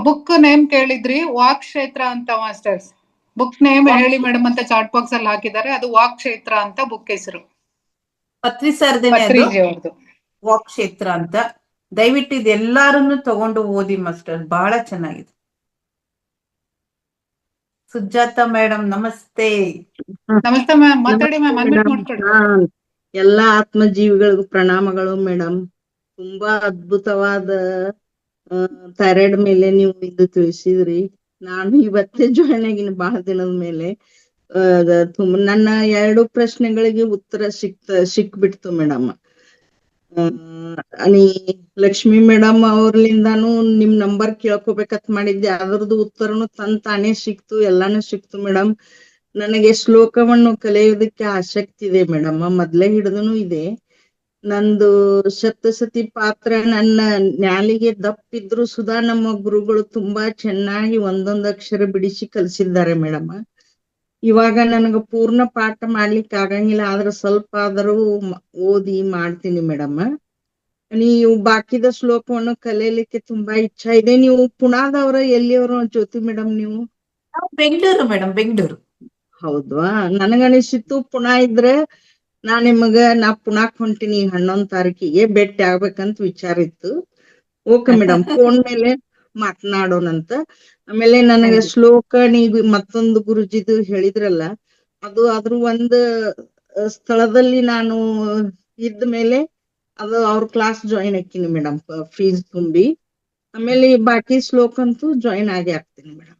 ಬುಕ್ ನೇಮ್ ಕೇಳಿದ್ರಿ, ವಾಕ್ ಕ್ಷೇತ್ರ ಅಂತ ಮಾಸ್ಟರ್ಸ್. ಬುಕ್ ನೇಮ್ ಹೇಳಿ ಮೇಡಮ್ ಅಂತ ಚಾಟ್ ಬಾಕ್ಸ್ ಅಲ್ಲಿ ಹಾಕಿದ್ದಾರೆ. ಅದು ವಾಕ್ ಕ್ಷೇತ್ರ ಅಂತ ಬುಕ್ ಹೆಸರು. ಪತ್ರಿ ಸರ್ದೇನೆ ಅದು ವಾಕ್ ಕ್ಷೇತ್ರ ಅಂತ. ದಯವಿಟ್ಟು ಇದೆಲ್ಲಾರನ್ನು ತಗೊಂಡು ಓದಿ ಮಾಸ್ಟರ್, ಬಹಳ ಚೆನ್ನಾಗಿದೆ. ಸುಜಾತ ಮೇಡಮ್ ನಮಸ್ತೆ. ನಮಸ್ತೆ ಮ್ಯಾಮ್, ಮಾತಾಡಿ ನಮಸ್ತೆ ಮ್ಯಾಮ್, ಅನ್ಮ್ಯೂಟ್ ಮೇಡಮ್. ಮಾಡ್ಕೊಳ್ಳಿ. ಎಲ್ಲಾ ಆತ್ಮಜೀವಿಗಳಿಗೂ ಪ್ರಣಾಮಗಳು ಮೇಡಮ್. ತುಂಬಾ ಅದ್ಭುತವಾದ ಥೈರಾಯ್ಡ್ ಮೇಲೆ ನೀವು ಇದು ತಿಳಿಸಿದ್ರಿ. ನಾನು ಇವತ್ತೇ ಜಾಯ್ನ್ ಆಗಿನಿ ಬಹಳ ದಿನದ ಮೇಲೆ. ನನ್ನ 2 ಪ್ರಶ್ನೆಗಳಿಗೆ ಉತ್ತರ ಸಿಕ್ಬಿಡ್ತು ಮೇಡಮ್. ನೀ ಲಕ್ಷ್ಮಿ ಮೇಡಮ್ ಅವ್ರಲಿಂದಾನು ನಿಮ್ ನಂಬರ್ ಕೇಳ್ಕೊಬೇಕಂತ ಮಾಡಿದ್ದೆ, ಅದ್ರದ್ದು ಉತ್ತರನು ತಾನೇ ಸಿಕ್ತು, ಎಲ್ಲಾನು ಸಿಕ್ತು ಮೇಡಮ್. ನನಗೆ ಶ್ಲೋಕವನ್ನು ಕಲಿಯೋದಕ್ಕೆ ಆಸಕ್ತಿ ಇದೆ ಮೇಡಮ್, ಮೊದ್ಲೇ ಹಿಡಿದನು ಇದೆ. ನಂದು ಸಪ್ತಸತಿ ಪಾತ್ರ ನನ್ನ ನ್ಯಾಲಿಗೆ ದಪ್ಪಿದ್ರು ಸುಧಾ ನಮ್ಮ ಗುರುಗಳು ತುಂಬಾ ಚೆನ್ನಾಗಿ ಒಂದೊಂದು ಅಕ್ಷರ ಬಿಡಿಸಿ ಕಲಿಸಿದ್ದಾರೆ ಮೇಡಮ್. ಇವಾಗ ನನಗ ಪೂರ್ಣ ಪಾಠ ಮಾಡ್ಲಿಕ್ಕೆ ಆಗಂಗಿಲ್ಲ, ಆದ್ರೆ ಸ್ವಲ್ಪ ಆದರೂ ಓದಿ ಮಾಡ್ತೀನಿ ಮೇಡಮ್. ನೀವು ಬಾಕಿದ ಶ್ಲೋಕವನ್ನು ಕಲಿಯಲಿಕ್ಕೆ ತುಂಬಾ ಇಚ್ಛಾ ಇದೆ. ನೀವು ಪುಣಾದವರ ಎಲ್ಲಿಯವರು ಜ್ಯೋತಿ ಮೇಡಮ್ ನೀವು? ನಾವು ಬೆಂಗಳೂರು ಮೇಡಮ್, ಬೆಂಗಳೂರು. ಹೌದ್ವಾ? ನನಗನಿಸಿತ್ತು ಪುಣಾ ಇದ್ರೆ ನಾ ಪುಣಾಕ್ ಹೊಂಟಿನಿ 11 ತಾರೀಕಿಗೆ ಭೇಟಿ ಆಗ್ಬೇಕಂತ ವಿಚಾರ ಇತ್ತು. ಓಕೆ ಮೇಡಮ್, ಫೋನ್ ಮೇಲೆ ಮಾತನಾಡೋಣಂತ. ಆಮೇಲೆ ನನಗೆ ಶ್ಲೋಕ ನೀವು ಮತ್ತೊಂದು ಗುರುಜಿದು ಹೇಳಿದ್ರಲ್ಲ, ಅದ್ರ ಒಂದ್ ಸ್ಥಳದಲ್ಲಿ ನಾನು ಇದ್ದ ಮೇಲೆ ಅದು ಅವ್ರ ಕ್ಲಾಸ್ ಜಾಯಿನ್ ಹಾಕಿನಿ ಮೇಡಮ್, ಫೀಸ್ ತುಂಬಿ. ಆಮೇಲೆ ಬಾಕಿ ಶ್ಲೋಕ ಅಂತೂ ಜಾಯಿನ್ ಆಗಿ ಆಗ್ತೀನಿ ಮೇಡಮ್.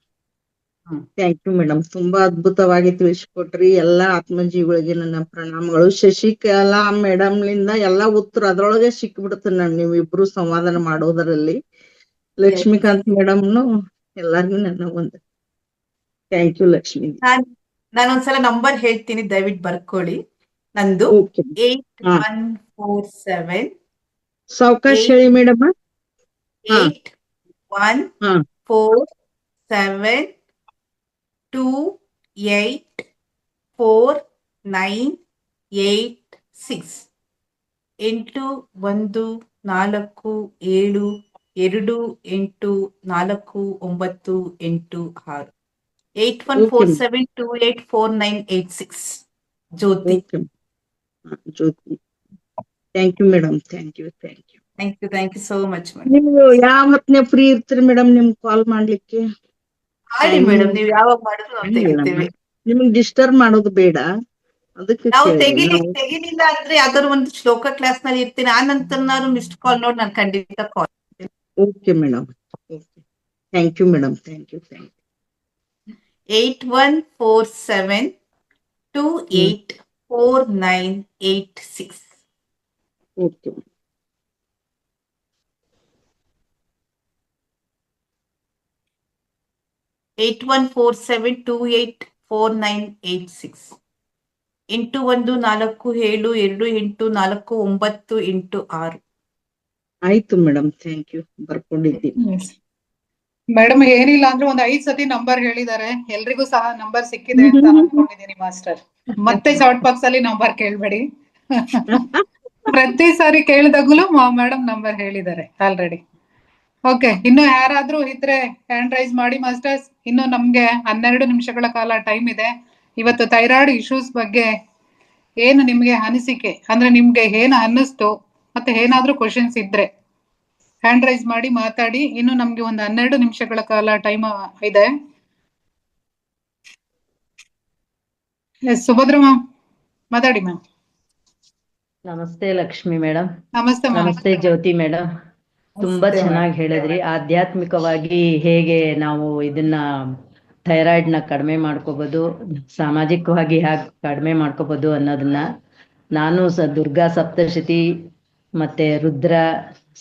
ಥ್ಯಾಂಕ್ ಯು ಮೇಡಮ್, ತುಂಬಾ ಅದ್ಭುತವಾಗಿ ತಿಳಿಸ್ಕೊಟ್ರಿ. ಎಲ್ಲಾ ಆತ್ಮಜೀವಿಗಳಿಗೆ ನನ್ನ ಪ್ರಣಾಮಗಳು. ಶಶಿಕಲಾ ಮೇಡಮ್ ಲಿಂದ ಎಲ್ಲಾ ಉತ್ತರ ಅದ್ರೊಳಗೆ ಸಿಕ್ಬಿಡುತ್ತೆ ನೀವಿಬ್ರು ಸಂವಾದನ ಮಾಡೋದರಲ್ಲಿ. ಲಕ್ಷ್ಮೀಕಾಂತ್ ಮೇಡಮ್ನು ಎಲ್ಲಾರ್ಗು ನನ್ನ ಒಂದು ಥ್ಯಾಂಕ್ ಯು ಲಕ್ಷ್ಮಿ. ನಾನೊಂದ್ಸಲ ನಂಬರ್ ಹೇಳ್ತೀನಿ, ದಯವಿಟ್ಟು ಬರ್ಕೊಳ್ಳಿ. ನಂದು ಓಕೆ 8147 ಸಾವಕಾಶ ಹೇಳಿ madam. 8147 284986 8147284986 8147284986 Jyoti. Jyoti, thank you madam, thank you. Thank you so much madam. ನೀವು ಯಾವ ಹೊತ್ನ್ಯಾಗ ಫ್ರೀ ಇರ್ತೀರಿ ಮೇಡಮ್ ನಿಮ್ಗೆ ಕಾಲ್ ಮಾಡ್ಲಿಕ್ಕೆ? ಮಾಡಿ ಮೇಡಮ್, ನೀವು ಯಾವಾಗ ಮಾಡಿದ್ರು ನಾವು ತೆಗಿತೇವೆ. ನಿಮ್ಗೆ ಡಿಸ್ಟರ್ಬ್ ಮಾಡೋದು ಬೇಡ, ಅದಕ್ಕೆ ನಾವು ತೆಗಿಲಿಲ್ಲ ಅಂದ್ರೆ ಯಾವ್ದಾದ್ರು ಒಂದು ಶ್ಲೋಕ ಕ್ಲಾಸ್ ನಲ್ಲಿ ಇರ್ತೀನಿ, ಆ ನಂತರ ನಾನು ಮಿಸ್ಡ್ ಕಾಲ್ ನೋಡಿ ನಾನು ಖಂಡಿತ call. Okay madam, thank you madam, thank you. 8147284986. Okay. 8147284986 8147284986. ಆಯ್ತು ಮೇಡಮ್, ಥ್ಯಾಂಕ್ ಯು, ಬರ್ಕೊಂಡಿದ್ದೀನಿ. ಮೇಡಮ್ ಏನಿಲ್ಲ ಅಂದ್ರೆ ಒಂದ್ 5 ಸತಿ ನಂಬರ್ ಹೇಳಿದ್ದಾರೆ, ಎಲ್ರಿಗೂ ಸಹ ನಂಬರ್ ಸಿಕ್ಕಿದೆ ಅಂತ ಅನ್ಕೊಂಡಿದ್ದೀನಿ ಮಾಸ್ಟರ್. ಮತ್ತೆ ಶಾರ್ಟ್ ಬಾಕ್ಸ್ ಅಲ್ಲಿ ನಂಬರ್ ಕೇಳ್ಬೇಡಿ. ಪ್ರತಿ ಸಾರಿ ಕೇಳಿದಾಗಲೂ ಮೇಡಮ್ ನಂಬರ್ ಹೇಳಿದ್ದಾರೆ ಆಲ್ರೆಡಿ. ಓಕೆ, ಇನ್ನು ಯಾರಾದ್ರೂ ಇದ್ರೆ ಹ್ಯಾಂಡ್ ರೈಸ್ ಮಾಡಿ ಮಾಸ್ಟರ್ಸ್. ಇನ್ನು ನಮ್ಗೆ 12 ನಿಮಿಷಗಳ ಕಾಲ ಟೈಮ್ ಇದೆ. ಇವತ್ತು ಥೈರಾಯ್ಡ್ ಇಶ್ಯೂಸ್ ಬಗ್ಗೆ ಏನು ನಿಮ್ಗೆ ಅನಿಸಿಕೆ, ಅಂದ್ರೆ ನಿಮ್ಗೆ ಏನು ಅನ್ನಿಸ್ತು, ಮತ್ತೆ ಏನಾದ್ರೂ ಕ್ವಶನ್ಸ್ ಇದ್ರೆ ಹ್ಯಾಂಡ್ ರೈಸ್ ಮಾಡಿ ಮಾತಾಡಿ. ಇನ್ನು ನಮ್ಗೆ ಒಂದು 12 ನಿಮಿಷಗಳ ಕಾಲ ಟೈಮ್ ಇದೆ. ಸುಭದ್ರ ಮ್ಯಾಮ್ ಮಾತಾಡಿ ಮ್ಯಾಮ್. ನಮಸ್ತೆ ಲಕ್ಷ್ಮಿ ಮೇಡಮ್. ನಮಸ್ತೆ ಮ್ಯಾಮ್. ನಮಸ್ತೆ ಜ್ಯೋತಿ ಮೇಡಮ್. ತುಂಬಾ ಚೆನ್ನಾಗಿ ಹೇಳಿದ್ರಿ. ಆಧ್ಯಾತ್ಮಿಕವಾಗಿ ಹೇಗೆ ನಾವು ಇದನ್ನ ಥೈರಾಯ್ಡ್ ನ ಕಡಿಮೆ ಮಾಡ್ಕೋಬಹುದು, ಸಾಮಾಜಿಕವಾಗಿ ಹೇಗೆ ಕಡಿಮೆ ಮಾಡ್ಕೋಬಹುದು ಅನ್ನೋದನ್ನ ನಾನು ದುರ್ಗಾ ಸಪ್ತಶತಿ ಮತ್ತೆ ರುದ್ರ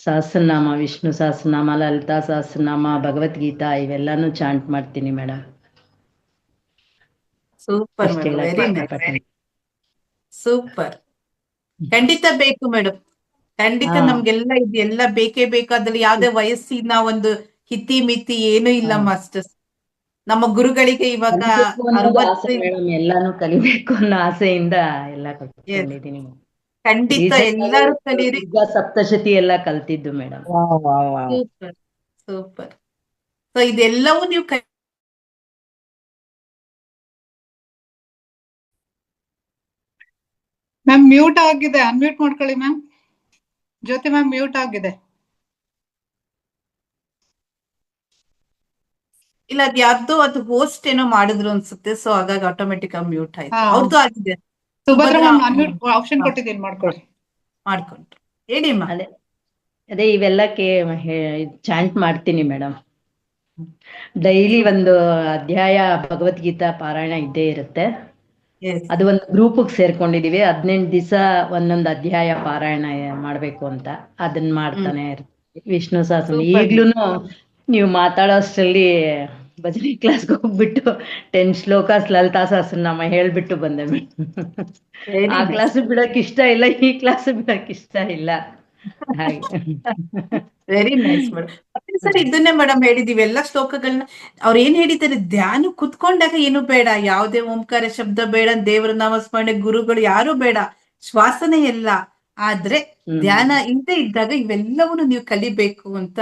ಸಹಸ್ರನಾಮ, ವಿಷ್ಣು ಸಹಸ್ರನಾಮ, ಲಲಿತಾ ಸಹಸ್ರನಾಮ, ಭಗವದ್ಗೀತಾ ಇವೆಲ್ಲಾನು ಚಾಂಟ್ ಮಾಡ್ತೀನಿ madam. Super, very nice, super. ಖಂಡಿತ ಬೇಕು ಮೇಡಮ್, ಖಂಡಿತ. ನಮ್ಗೆಲ್ಲ ಇದೆಲ್ಲ ಬೇಕೇ ಬೇಕಾದಲ್ಲಿ ಯಾವ್ದೇ ವಯಸ್ಸಿನ ಒಂದು ಹಿತಿ ಮಿತಿ ಏನು ಇಲ್ಲ ಮಾಸ್ಟರ್ಸ್. ನಮ್ಮ ಗುರುಗಳಿಗೆ ಇವಾಗ 60 ಎಲ್ಲಾನು ಕಲಿಬೇಕು ಅನ್ನೋ ಆಸೆಯಿಂದ ಎಲ್ಲ ಕಲ್ತ್ಕೊಂಡಿದ್ದೀನಿ. ಖಂಡಿತ ಎಲ್ಲರೂ ಕಲೀರಿ. ಸಪ್ತಶತಿ ಎಲ್ಲ ಕಲ್ತಿದ್ದು ಮೇಡಮ್. Super super. ಸೊ ಇದೆಲ್ಲವೂ ನೀವು ಮ್ಯಾಮ್ ಮ್ಯೂಟ್ ಆಗಿದೆ, ಅನ್ಮ್ಯೂಟ್ ಮಾಡ್ಕೊಳ್ಳಿ ಮ್ಯಾಮ್. ಜ್ಯೋತಿ ಮ್ಯಾಮ್ ಮ್ಯೂಟ್ ಆಗಿದೆ. ಇಲ್ಲ ಅದ್ ಯಾರ್ದೋ ಅದು ಹೋಸ್ಟ್ ಏನೋ ಮಾಡಿದ್ರು ಅನ್ಸುತ್ತೆ, ಸೊ ಹಾಗಾಗಿ ಆಟೋಮೆಟಿಕ್ ಆಗಿ ಮ್ಯೂಟ್ ಆಯ್ತು. ಹಾ. ಅವ್ರದ್ದು ಆಗಿದೆ. ಸುಭದ್ರ ಸುಭದ್ರ ಮ್ಯಾಮ್ ಅನ್ಮ್ಯೂಟ್ ಆಪ್ಷನ್ ಹಾ, ಕೊಟ್ಟಿದ್ದೀನಿ, ಮಾಡ್ಕೊಳ್ಳಿ. ಮಾಡ್ಕೊಂಡ್ರು. ಹೇಳಿ ಅಮ್ಮ. ಅದೇ ಅದೇ ಇವೆಲ್ಲಕ್ಕೆ ಚಾಂಟ್ ಮಾಡ್ತೀನಿ ಮೇಡಮ್. ಡೈಲಿ ಒಂದು ಅಧ್ಯಾಯ ಭಗವದ್ಗೀತಾ ಪಾರಾಯಣ ಇದ್ದೇ ಇರುತ್ತೆ. Yes. ಅದು ಒಂದು ಗ್ರೂಪಿಗೆ ಸೇರ್ಕೊಂಡಿದೀವಿ. 18 ದಿವಸ ಒಂದೊಂದು ಅಧ್ಯಾಯ ಪಾರಾಯಣ ಮಾಡ್ಬೇಕು ಅಂತ ಅದನ್ನ ಮಾಡ್ತಾನೆ ಇರ್ತೀವಿ. ವಿಷ್ಣು ಸಹಸ್ರ Super. ಈಗ್ಲೂನು ನೀವು ಮಾತಾಡೋಷ್ಟರಲ್ಲಿ ಭಜನೆ ಕ್ಲಾಸ್ಗೆ ಹೋಗ್ಬಿಟ್ಟು 10 ಶ್ಲೋಕ ಲಲಿತಾ ಸಹಸ್ರನಾಮ ಹೇಳ್ಬಿಟ್ಟು ಬಂದೆ ಮೇಡಮ್. Very ಆ nice. ಕ್ಲಾಸ್ ಬಿಡಕ್ ಇಷ್ಟ ಇಲ್ಲ, ಈ ಕ್ಲಾಸ್ ಬಿಡಕ್ ಇಷ್ಟ ಇಲ್ಲ, ಹಾಗೆ. Very nice madam. ಮತ್ತೆ ಸರ್ ಇದನ್ನೇ ಮೇಡಮ್ ಹೇಳಿದೀವಿ ಎಲ್ಲ ಶ್ಲೋಕಗಳನ್ನ ಅವ್ರು ಏನ್ ಹೇಳಿದ್ದಾರೆ, ಧ್ಯಾನ ಕುತ್ಕೊಂಡಾಗ ಏನು ಬೇಡ, ಯಾವುದೇ ಓಂಕಾರ ಶಬ್ದ ಬೇಡ, ದೇವರ ನಾಮಸ್ಮರಣೆ, ಗುರುಗಳು ಯಾರು ಬೇಡ, ಶ್ವಾಸನೆ ಎಲ್ಲ. ಆದ್ರೆ ಧ್ಯಾನ ಇಲ್ಲದೆ ಇದ್ದಾಗ ಇವೆಲ್ಲವನ್ನು ನೀವು ಕಲಿಬೇಕು ಅಂತ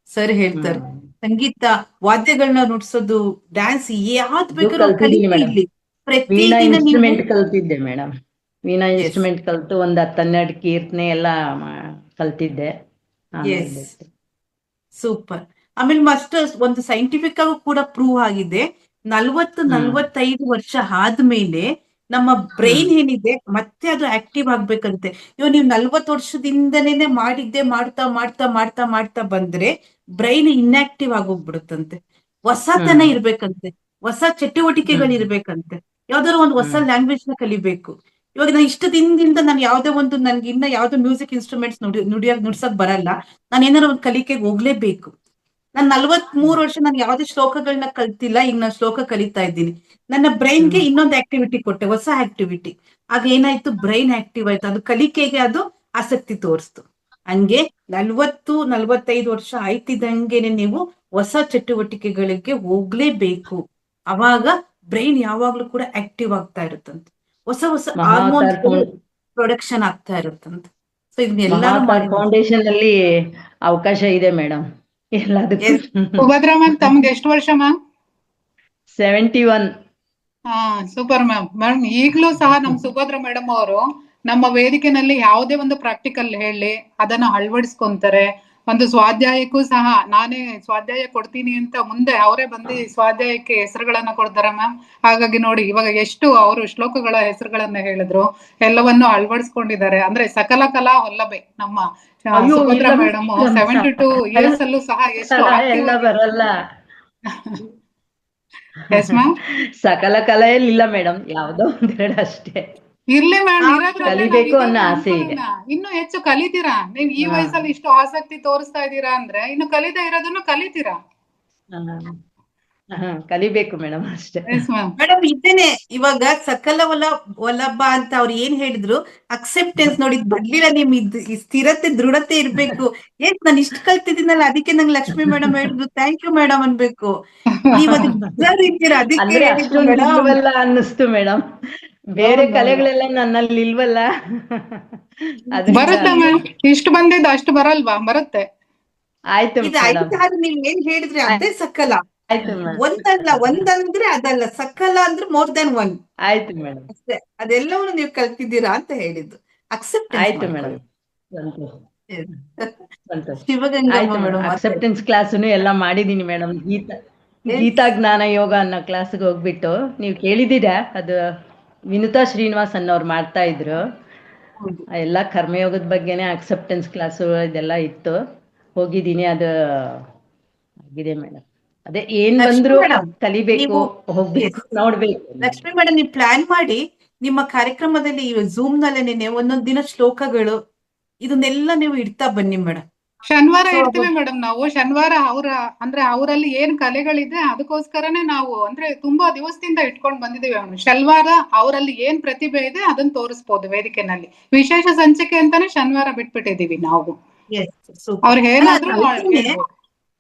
ಸರ್ ಹೇಳ್ತಾರೆ. ಸಂಗೀತ ವಾದ್ಯಗಳನ್ನ ನುಡ್ಸೋದು, ಡ್ಯಾನ್ಸ್ ಯಾವ್ದ್ ಬೇಕಾದ್ರೂ ಕಲ್ತಿದ್ದೀನಿ ಕಲಿಕೆ ಮೇಡಮ್. ಇಲ್ಲಿ ಪ್ರತಿ ವೀಣಾ ದಿನ ನೀವು ಇನ್ಸ್ಟ್ರೂಮೆಂಟ್ ಕಲ್ತಿದ್ದೆ ಮೇಡಮ್. ವೀಣಾ Yes. ಇನ್ಸ್ಟ್ರೂಮೆಂಟ್ ಕಲ್ತು ಒಂದು 10-12 ಕೀರ್ತನೆ ಎಲ್ಲ ಕಲ್ತಿದ್ದೆ. ಆಮೇಲೆ ಎಸ್ ಬಿಟ್ಟೆ. ಸೂಪರ್. ಆಮೇಲೆ ಮಸ್ಟ್ ಒಂದು ಸೈಂಟಿಫಿಕ್ ಆಗೂ ಕೂಡ ಪ್ರೂವ್ ಆಗಿದೆ, 40-45 ವರ್ಷ ಆದ್ಮೇಲೆ ನಮ್ಮ ಬ್ರೈನ್ ಏನಿದೆ ಮತ್ತೆ ಅದು ಆಕ್ಟಿವ್ ಆಗ್ಬೇಕಂತೆ. ಇವಾಗ ನೀವು 40 ವರ್ಷದಿಂದನೇ ಮಾಡ್ತಾ ಮಾಡ್ತಾ ಮಾಡ್ತಾ ಮಾಡ್ತಾ ಬಂದ್ರೆ ಬ್ರೈನ್ ಇನ್ಆಕ್ಟಿವ್ ಆಗೋಗ್ಬಿಡುತ್ತಂತೆ. ಹೊಸತನ ಇರ್ಬೇಕಂತೆ, ಹೊಸ ಚಟುವಟಿಕೆಗಳಿರ್ಬೇಕಂತೆ, ಯಾವ್ದಾದ್ರು ಒಂದು ಹೊಸ ಲ್ಯಾಂಗ್ವೇಜ್ ನ ಕಲಿಬೇಕು. ಇವಾಗ ನಾನು ಇಷ್ಟು ದಿನದಿಂದ ನಾನು ಯಾವ್ದೇ ಒಂದು ನನ್ಗೆ ಇನ್ನ ಯಾವ್ದೋ ಮ್ಯೂಸಿಕ್ ಇನ್ಸ್ಟ್ರೂಮೆಂಟ್ಸ್ ನುಡ್ಸಕ್ ಬರಲ್ಲ, ನಾನು ಏನಾರ ಒಂದು ಕಲಿಕೆಗೆ ಹೋಗ್ಲೇಬೇಕು. ನಾನು 43 ವರ್ಷ ನಾನು ಯಾವ್ದೇ ಶ್ಲೋಕಗಳನ್ನ ಕಲ್ತಿಲ್ಲ, ಈಗ ನಾನು ಶ್ಲೋಕ ಕಲಿತಾ ಇದ್ದೀನಿ. ನನ್ನ ಬ್ರೈನ್ಗೆ ಇನ್ನೊಂದು ಆಕ್ಟಿವಿಟಿ ಕೊಟ್ಟೆ, ಹೊಸ ಆಕ್ಟಿವಿಟಿ. ಆಗ ಏನಾಯ್ತು, ಬ್ರೈನ್ ಆಕ್ಟಿವ್ ಆಯ್ತು, ಅದು ಕಲಿಕೆಗೆ ಅದು ಆಸಕ್ತಿ ತೋರಿಸ್ತು. ಹಂಗೆ 40-45 ವರ್ಷ ಆಯ್ತಿದಂಗೆನೆ ನೀವು ಹೊಸ ಚಟುವಟಿಕೆಗಳಿಗೆ ಹೋಗ್ಲೇಬೇಕು. ಅವಾಗ ಬ್ರೈನ್ ಯಾವಾಗ್ಲೂ ಕೂಡ ಆಕ್ಟಿವ್ ಆಗ್ತಾ ಇರುತ್ತಂತೆ, ಹೊಸ ಹೊಸ ಹಾರ್ಮೋನ್ಸ್ ಪ್ರೊಡಕ್ಷನ್ ಆಗ್ತಾ ಇರುತ್ತಂತೆ. ಸೊ ಇದನ್ನೆಲ್ಲಾರು ಮಹಾವತಾರ್ ಫೌಂಡೇಶನ್ ಅಲ್ಲಿ ಅವಕಾಶ ಇದೆ ಮೇಡಮ್ ಎಲ್ಲದಕ್ಕೂ. ಸುಭದ್ರ ಮ್ಯಾಮ್ ತಮ್ಗೆ ಎಷ್ಟು ವರ್ಷ ಮ್ಯಾಮ್? 71. ಹಾ, ಸೂಪರ್ ಮ್ಯಾಮ್. ಮೇಡಮ್ ಈಗ್ಲೂ ಸಹ ನಮ್ ಸುಭದ್ರ ಮೇಡಮ್ ಅವರು ನಮ್ಮ ವೇದಿಕೆನಲ್ಲಿ ಯಾವುದೇ ಒಂದು ಪ್ರಾಕ್ಟಿಕಲ್ ಹೇಳಿ ಅದನ್ನ ಅಳವಡಿಸ್ಕೊಂತಾರೆ. ಒಂದು ಸ್ವಾಧ್ಯಾಯಕ್ಕೂ ಸಹ ನಾನೇ ಸ್ವಾಧ್ಯಾಯ ಕೊಡ್ತೀನಿ ಅಂತ ಮುಂದೆ ಅವರೇ ಬಂದು ಸ್ವಾಧ್ಯಾಯಕ್ಕೆ ಹೆಸರುಗಳನ್ನ ಕೊಡ್ತಾರೆ ಮ್ಯಾಮ್. ಹಾಗಾಗಿ ನೋಡಿ ಇವಾಗ ಎಷ್ಟು ಅವರು ಶ್ಲೋಕಗಳ ಹೆಸರುಗಳನ್ನ ಹೇಳಿದ್ರು, ಎಲ್ಲವನ್ನು ಅಳವಡಿಸ್ಕೊಂಡಿದ್ದಾರೆ. ಅಂದ್ರೆ ಸಕಲ ಕಲಾ ವಲ್ಲಭೆ ನಮ್ಮ ಅಯ್ಯೋ ಸುಭದ್ರ ಇಲ್ಲ ಮೇಡಮ್ 72 ಇಯರ್ಸ್ ಅಲ್ಲೂ ಸಹ ಎಷ್ಟು ಆಕ್ಟಿವ್ ಎಲ್ಲ ಆಗಿ. ಬರಲ್ಲ. Yes ma'am. ಸಕಲ ಕಲೆಯಲ್ಲಿ ಇಲ್ಲ ಮೇಡಮ್, ಯಾವ್ದೋ ಒಂದೆರಡು ಅಷ್ಟೇ. ಇರ್ಲಿ ಮ್ಯಾಮ್, ಇರೋದ್ರಲ್ಲೇ ನಾವ್ ಕಲಿಬೇಕು ಅನ್ನೋ ಇದೀವಿ ಆಸೆ ಇದೆ. ಅನ್ಕೊಳ್ಳೋಣ. ಇನ್ನು ಹೆಚ್ಚು ಕಲಿತೀರಾ ನೀವ್ ಈ ವಯಸ್ಸಲ್ಲಿ ಇಷ್ಟು ಆಸಕ್ತಿ ತೋರಿಸ್ತಾ ಇದ್ದೀರಾ ಅಂದ್ರೆ ಇನ್ನು ಕಲಿತಾ ಇರೋದನ್ನು ಕಲಿತೀರಾ. ಕಲಿಬೇಕು ಮೇಡಮ್ ಅಷ್ಟೇ. Yes ma'am. ಮೇಡಮ್ ಇದೇನೆ ಇವಾಗ ಸಕಲ ವಲ್ಲಭ ಅಂತ ಅವ್ರು ಏನ್ ಹೇಳಿದ್ರು, ಅಕ್ಸೆಪ್ಟೆನ್ಸ್ ನೋಡಿ ಬರ್ಲಿಲ್ಲ, ನಿಮ್ ಈ ಸ್ಥಿರತೆ ದೃಢತೆ ಇರ್ಬೇಕು. ನಾನು ಇಷ್ಟು ಕಲ್ತಿದ್ದೀನಲ್ಲ, ಅದಕ್ಕೆ ನಂಗೆ ಲಕ್ಷ್ಮಿ ಮೇಡಮ್ ಹೇಳಿದ್ರು, ಥ್ಯಾಂಕ್ ಯು ಮೇಡಮ್ ಅನ್ಬೇಕು. ನೀವ್ ಅದಕ್ಕೆ deserve ಇದ್ದೀರಾ, ಅದಕ್ಕೆ ಅಂದ್ರೆ ಹೇಳಿದ್ರು ಅಷ್ಟೊಂದು ಮೇಡಮ್. ಇಲ್ವಲ್ಲ ಅನ್ನಿಸ್ತು ಮೇಡಮ್, ಬೇರೆ ಕಲೆಗಳೆಲ್ಲ ನನ್ನಲ್ಲಿ ಇಲ್ವಲ್ಲ. ಬರುತ್ತೆ ಮ್ಯಾಮ್, ಇಷ್ಟು ಬಂದಿದ್ದು ಅಷ್ಟು ಬರಲ್ವಾ? ಬರುತ್ತೆ. ಆಯ್ತು ಇದು ಮೇಡಮ್, ಐದು ನೀವ್ ಏನ್ ಹೇಳಿದ್ರಿ ಅದೇ ಸಕಲ. ಆಯ್ತು ಮೇಡಮ್, ಒಂದಲ್ಲ, ಒಂದಂದ್ರೆ ಅದಲ್ಲ, ಸಕಲ ಅಂದ್ರೆ ಮೋರ್ ದನ್ ಒನ್ ಆಯ್ತು ಮೇಡಮ್, ಅಷ್ಟೇ. ಅದೆಲ್ಲವನ್ನು ನೀವು ಕಲ್ತಿದ್ದೀರಾ ಅಂತ ಹೇಳಿದ್ದು. ಅಕ್ಸೆಪ್ಟೆನ್ಸ್ ಆಯ್ತು ಮಾಡ್ಕೊಳ್ಳಿ. ಮೇಡಮ್, ಸಂತೋಷ. ಶಿವಗಂಗಮ್ಮ ಆಯ್ತು ಮೇಡಮ್, ಮೇಡಮ್ ಅಕ್ಸೆಪ್ಟೆನ್ಸ್ ಕ್ಲಾಸುನು ಎಲ್ಲ ಮಾಡಿದೀನಿ ಮೇಡಮ್. ಗೀತಾ ಜ್ಞಾನ ಯೋಗ ಅನ್ನೋ ಕ್ಲಾಸ್ಗೆ ಹೋಗ್ಬಿಟ್ಟು, ನೀವು ಕೇಳಿದ್ದೀರಾ, ಅದು ವಿನುತಾ ಶ್ರೀನಿವಾಸ್ ಅನ್ನೋರು ಮಾಡ್ತಾ ಇದ್ರು. ಎಲ್ಲ ಕರ್ಮಯೋಗದ ಬಗ್ಗೆನೇ ಅಕ್ಸೆಪ್ಟೆನ್ಸ್ ಕ್ಲಾಸು ಇದೆಲ್ಲ ಇತ್ತು, ಹೋಗಿದ್ದೀನಿ. ಅದು ಆಗಿದೆ ಮೇಡಮ್. ಅದೇ ಏನ್ ಬಂದ್ರು ಕಲಿಬೇಕು, ಹೋಗ್ಬೇಕು, ನೋಡ್ಬೇಕು. ಲಕ್ಷ್ಮಿ ಮೇಡಮ್, ನೀವು ಪ್ಲಾನ್ ಮಾಡಿ ನಿಮ್ಮ ಕಾರ್ಯಕ್ರಮದಲ್ಲಿ ಝೂಮ್ ನಲ್ಲೇನೆ ಒಂದೊಂದ್ ದಿನ ಶ್ಲೋಕಗಳು ಇದನ್ನೆಲ್ಲ ನೀವು ಇಡ್ತಾ ಬನ್ನಿ ಮೇಡಮ್. ಶನಿವಾರ ಇಡ್ತೀವಿ ಮೇಡಮ್ ನಾವು. ಶನಿವಾರ ಅಂದ್ರೆ ಅವರಲ್ಲಿ ಏನ್ ಕಲೆಗಳಿದೆ ಅದಕ್ಕೋಸ್ಕರನೇ ನಾವು ಅಂದ್ರೆ ತುಂಬಾ ದಿವಸದಿಂದ ಇಟ್ಕೊಂಡ್ ಬಂದಿದ್ದೀವಿ ಮೇಡಮ್. ಶನಿವಾರ ಅವರಲ್ಲಿ ಏನ್ ಪ್ರತಿಭೆ ಇದೆ ಅದನ್ನ ತೋರಿಸ್ಬೋದು ವೇದಿಕೆನಲ್ಲಿ. ವಿಶೇಷ ಸಂಚಿಕೆ ಅಂತಾನೆ ಶನಿವಾರ ಬಿಟ್ಬಿಟ್ಟಿದೀವಿ ನಾವು. ಅವ್ರಿಗೆ ಏನಾದ್ರೂ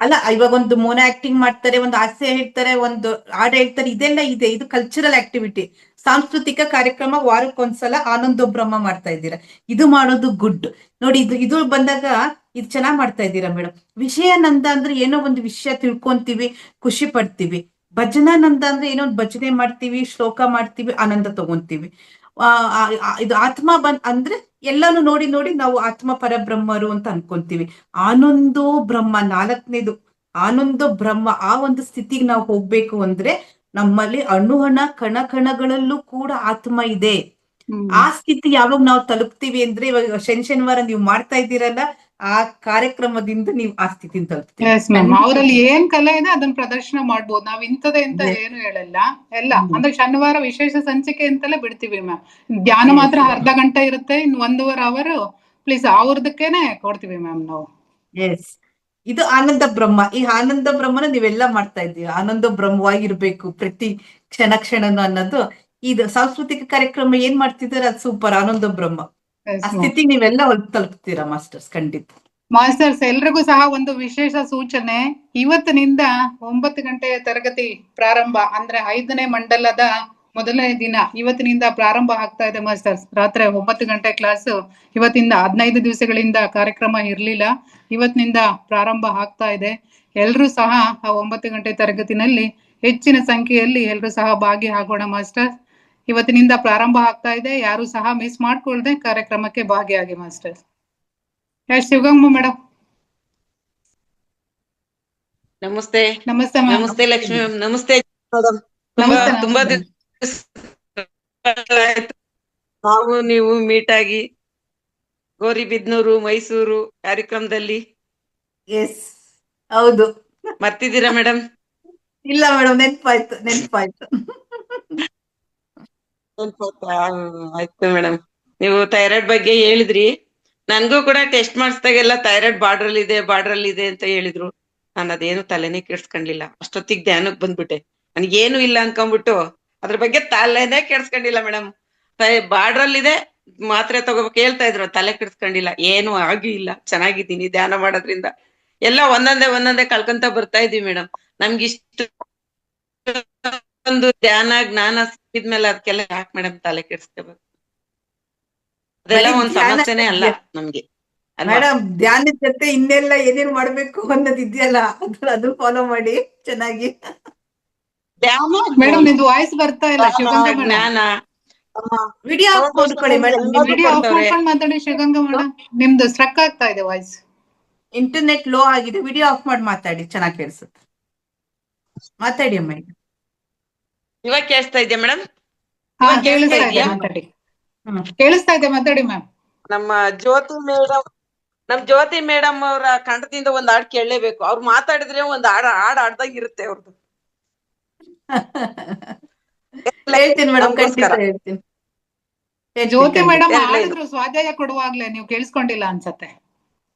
ಅಲ್ಲ, ಇವಾಗ ಒಂದು ಮೋನ ಆಕ್ಟಿಂಗ್ ಮಾಡ್ತಾರೆ, ಒಂದು ಹಾಸ್ಯ ಹೇಳ್ತಾರೆ, ಒಂದು ಹಾಡು ಹೇಳ್ತಾರೆ, ಇದೆಲ್ಲ ಇದೆ. ಇದು ಕಲ್ಚರಲ್ ಆಕ್ಟಿವಿಟಿ, ಸಾಂಸ್ಕೃತಿಕ ಕಾರ್ಯಕ್ರಮ. ವಾರಕ್ಕೊಂದ್ಸಲ ಆನಂದೋ ಬ್ರಹ್ಮ ಮಾಡ್ತಾ ಇದ್ದೀರಾ, ಇದು ಮಾಡೋದು ಗುಡ್ ನೋಡಿ. ಇದು ಬಂದಾಗ ಇದು ಚೆನ್ನಾಗ್ ಮಾಡ್ತಾ ಇದ್ದೀರಾ ಮೇಡಮ್. ವಿಷಯಾನಂದ ಅಂದ್ರೆ ಏನೋ ಒಂದು ವಿಷಯ ತಿಳ್ಕೊಂತೀವಿ, ಖುಷಿ ಪಡ್ತೀವಿ. ಭಜನಾನಂದ ಅಂದ್ರೆ ಏನೋ ಒಂದು ಭಜನೆ ಮಾಡ್ತೀವಿ, ಶ್ಲೋಕ ಮಾಡ್ತೀವಿ, ಆನಂದ ತಗೊಂತೀವಿ. ಇದು ಆತ್ಮ ಅಂದ್ರೆ ಎಲ್ಲಾನು ನೋಡಿ ನೋಡಿ ನಾವು ಆತ್ಮ ಪರಬ್ರಹ್ಮರು ಅಂತ ಅನ್ಕೊಂತೀವಿ. ಆನಂದೋ ಬ್ರಹ್ಮ 4ನೇದು ಆನಂದ ಬ್ರಹ್ಮ ಆ ಒಂದು ಸ್ಥಿತಿಗೆ ನಾವು ಹೋಗ್ಬೇಕು ಅಂದ್ರೆ ನಮ್ಮಲ್ಲಿ ಅಣುಹಣ ಕಣ ಕಣಗಳಲ್ಲೂ ಕೂಡ ಆತ್ಮ ಇದೆ. ಆ ಸ್ಥಿತಿ ಯಾವಾಗ ನಾವು ತಲುಪ್ತೀವಿ ಅಂದ್ರೆ ಇವಾಗ ಶನಿವಾರ ನೀವು ಮಾಡ್ತಾ ಇದ್ದೀರಲ್ಲ, ಆ ಕಾರ್ಯಕ್ರಮದಿಂದ ನೀವು ಆ ಸ್ಥಿತಿನ ತಲುಪ್ತೀವಿ. ಎಸ್ ಮ್ಯಾಮ್, ಅವರಲ್ಲಿ ಏನ್ ಕಲೆ ಇದೆ ಅದನ್ನ ಪ್ರದರ್ಶನ ಮಾಡ್ಬೋದು. ನಾವ್ ಇಂಥದೇ ಅಂತ ಏನು ಹೇಳಲ್ಲ, ಎಲ್ಲ ಅಂದ್ರೆ ಶನಿವಾರ ವಿಶೇಷ ಸಂಚಿಕೆ ಅಂತಲೇ ಬಿಡ್ತೀವಿ ಮ್ಯಾಮ್. ಧ್ಯಾನ ಮಾತ್ರ ಅರ್ಧ ಗಂಟೆ ಇರುತ್ತೆ, ಇನ್ 1.5 hour ಪ್ಲೀಸ್ ಅವ್ರದಕ್ಕೇನೆ ಕೊಡ್ತೀವಿ ಮ್ಯಾಮ್ ನಾವು. ಎಸ್, ಇದು ಆನಂದ ಬ್ರಹ್ಮ. ಈ ಆನಂದ ಬ್ರಹ್ಮನ ನೀವೆಲ್ಲ ಮಾಡ್ತಾ ಇದ್ದೀವಿ. ಆನಂದ ಬ್ರಹ್ಮವಾಗಿರ್ಬೇಕು ಪ್ರತಿ ಕ್ಷಣ ಕ್ಷಣನು ಅನ್ನೋದು ಇದು ಸಾಂಸ್ಕೃತಿಕ ಕಾರ್ಯಕ್ರಮ ಏನ್ ಮಾಡ್ತಿದ್ದಾರೆ, ಅದು ಸೂಪರ್. ಆನಂದ ಬ್ರಹ್ಮ ಆ ಸ್ಥಿತಿಗೆ ನೀವೆಲ್ಲ ತಲುಪ್ತೀರಾ ಮಾಸ್ಟರ್ಸ್, ಖಂಡಿತ. ಮಾಸ್ಟರ್ಸ್ ಎಲ್ರಿಗೂ ಸಹ ಒಂದು ವಿಶೇಷ ಸೂಚನೆ, ಇವತ್ತಿನಿಂದ 9 ಗಂಟೆಯ ತರಗತಿ ಪ್ರಾರಂಭ, ಅಂದ್ರೆ 5ನೇ ಮಂಡಲದ ಮೊದಲನೇ ದಿನ ಇವತ್ತಿನಿಂದ ಪ್ರಾರಂಭ ಆಗ್ತಾ ಇದೆ ಮಾಸ್ಟರ್ಸ್. ರಾತ್ರಿ 9 ಗಂಟೆ ಕ್ಲಾಸ್. ಇವತ್ತಿಂದ 15 ದಿವಸಗಳಿಂದ ಕಾರ್ಯಕ್ರಮ ಇರ್ಲಿಲ್ಲ, ಇವತ್ತಿನಿಂದ ಪ್ರಾರಂಭ ಆಗ್ತಾ ಇದೆ. ಎಲ್ರೂ ಸಹ ಆ 9 ಗಂಟೆ ತರಗತಿನಲ್ಲಿ ಹೆಚ್ಚಿನ ಸಂಖ್ಯೆಯಲ್ಲಿ ಎಲ್ರೂ ಸಹ ಭಾಗಿಯಾಗೋಣ ಮಾಸ್ಟರ್ಸ್. ಇವತ್ತಿನಿಂದ ಪ್ರಾರಂಭ ಆಗ್ತಾ ಇದೆ, ಯಾರು ಸಹ ಮಿಸ್ ಮಾಡ್ಕೊಳ್ದೆ ಕಾರ್ಯಕ್ರಮಕ್ಕೆ ಭಾಗಿಯಾಗಿ ಮಾಸ್ಟರ್ಸ್. ಶಿವಗಂಗಮ್ಮ ಮೇಡಮ್. ನಮಸ್ತೆ. ನಮಸ್ತೆ ಮ್ಯಾಮ್. ನಮಸ್ತೆ ಲಕ್ಷ್ಮಿ ಮ್ಯಾಮ್. ನಮಸ್ತೆ ಮೇಡಮ್. ತುಂಬಾ ದಿವಸ ನಾವು ನೀವು ಮೀಟ್ ಆಗಿ ಗೌರಿಬಿದ್ನೂರು ಮೈಸೂರು ಕಾರ್ಯಕ್ರಮದಲ್ಲಿ. ಎಸ್, ಹೌದು. ಮರ್ತಿದ್ದೀರಾ ಮೇಡಮ್? ಇಲ್ಲ ಮೇಡಮ್, ನೆನ್ಪಾಯ್ತು. ಆಯ್ತು ಮೇಡಮ್. ನೀವು ಥೈರಾಯ್ಡ್ ಬಗ್ಗೆ ಹೇಳಿದ್ರಿ. ನನ್ಗೂ ಕೂಡ ಟೆಸ್ಟ್ ಮಾಡಿಸ್ದಾಗೆಲ್ಲ ಥೈರಾಯ್ಡ್ ಬಾರ್ಡ್ರಲ್ ಇದೆ ಅಂತ ಹೇಳಿದ್ರು. ನಾನು ಅದೇನು ತಲೆನೇ ಕೆಡ್ಸ್ಕೊಂಡಿಲ್ಲ. ಅಷ್ಟೊತ್ತಿಗೆ ಧ್ಯಾನಕ್ ಬಂದ್ಬಿಟ್ಟೆ. ನನ್ಗೇನು ಇಲ್ಲ ಅನ್ಕೊಂಡ್ಬಿಟ್ಟು ಅದ್ರ ಬಗ್ಗೆ ತಲೆನೇ ಕೆಡ್ಸ್ಕೊಂಡಿಲ್ಲ ಮೇಡಮ್. ಬಾರ್ಡ್ರಲ್ ಇದೆ, ಮಾತ್ರೆ ತಗೋಬೇಕು ಹೇಳ್ತಾ ಇದ್ರು, ತಲೆ ಕೆಡ್ಸ್ಕೊಂಡಿಲ್ಲ. ಏನು ಆಗಿ ಇಲ್ಲ, ಚೆನ್ನಾಗಿದ್ದೀನಿ. ಧ್ಯಾನ ಮಾಡೋದ್ರಿಂದ ಎಲ್ಲ ಒಂದೊಂದೇ ಕಳ್ಕೊಂತ ಬರ್ತಾ ಇದೀವಿ ಮೇಡಮ್. ನಮ್ಗಿಷ್ಟು ಒಂದು ಧ್ಯಾನ ಜ್ಞಾನ ಸಿಕ್ಕಿದ್ಮೇಲೆ ಅದಕ್ಕೆಲ್ಲ ಯಾಕೆ ಮೇಡಮ್ ತಲೆ ಕೆಡ್ಸ್ಕೋಬೇಕು? ಅದೆಲ್ಲ ಒಂದ್ ಸಮಸ್ಯೆನೇ ಅಲ್ಲ ನಮ್ಗೆ. ಮೇಡಮ್, ಧ್ಯಾನದ ಜೊತೆ ಇನ್ನೆಲ್ಲ ಏನೇನ್ ಮಾಡ್ಬೇಕು ಅನ್ನೋದು ಇದೆಯಲ್ಲ, ಅದು ಫಾಲೋ ಮಾಡಿ ಚೆನ್ನಾಗಿ. ಮೇಡಮ್ ನಿಮ್ದು ವಾಯ್ಸ್ ಬರ್ತಾ ಇಲ್ಲ ಶಿವಗಂಗಾ ಮೇಡಮ್. ಜ್ಞಾನ ವಿಡಿಯೋ ಆಫ್ ಮಾಡ್ಕೊಳ್ಳಿ ಮೇಡಮ್. ವಿಡಿಯೋ ಆಫ್ ಮಾಡ್ಕೊಂಡು ಮಾತಾಡಿ ಶಿವಗಂಗಾ ಮೇಡಮ್. ನಿಮ್ದು ಸ್ಟ್ರಕ್ ಆಗ್ತಾ ಇದೆ ವಾಯ್ಸ್. ಇಂಟರ್ನೆಟ್ ಲೋ ಆಗಿದೆ, ವಿಡಿಯೋ ಆಫ್ ಮಾಡಿ ಮಾತಾಡಿ, ಚೆನ್ನಾಗಿ ಕೇಳಿಸುತ್ತೆ. ಮಾತಾಡಿ ಅಮ್ಮ. ಇವಾಗ ಕೇಳಿಸ್ತಾ ಇದೆಯಾ ಮೇಡಮ್? ಕೇಳಿಸ್ತಾ ಇದೆ, ಮಾತಾಡಿ. ಕೇಳಿಸ್ತಾ ಇದೆ, ಮಾತಾಡಿ ಮ್ಯಾಮ್. ನಮ್ಮ ಜ್ಯೋತಿ ಮೇಡಮ್ ಅವರ ಕಂಠದಿಂದ ಒಂದ್ ಹಾಡ್ ಕೇಳಲೇಬೇಕು. ಅವ್ರು ಮಾತಾಡಿದ್ರೆ ಒಂದ್ ಹಾಡ್ ಆಡ್ದಂಗ್ ಇರುತ್ತೆ ಅವ್ರದ್ದು. ಹೇಳ್ತೀನಿ ಮೇಡಮ್, ಖಂಡಿತ ಹೇಳ್ತೀನಿ. ಜ್ಯೋತಿ ಮೇಡಮ್ ಆಡಿದ್ರು ಸ್ವಾಧ್ಯಾಯ ಕೊಡುವಾಗ್ಲೇ, ನೀವು ಕೇಳಿಸ್ಕೊಂಡಿಲ್ಲ ಅನ್ಸತ್ತೆ.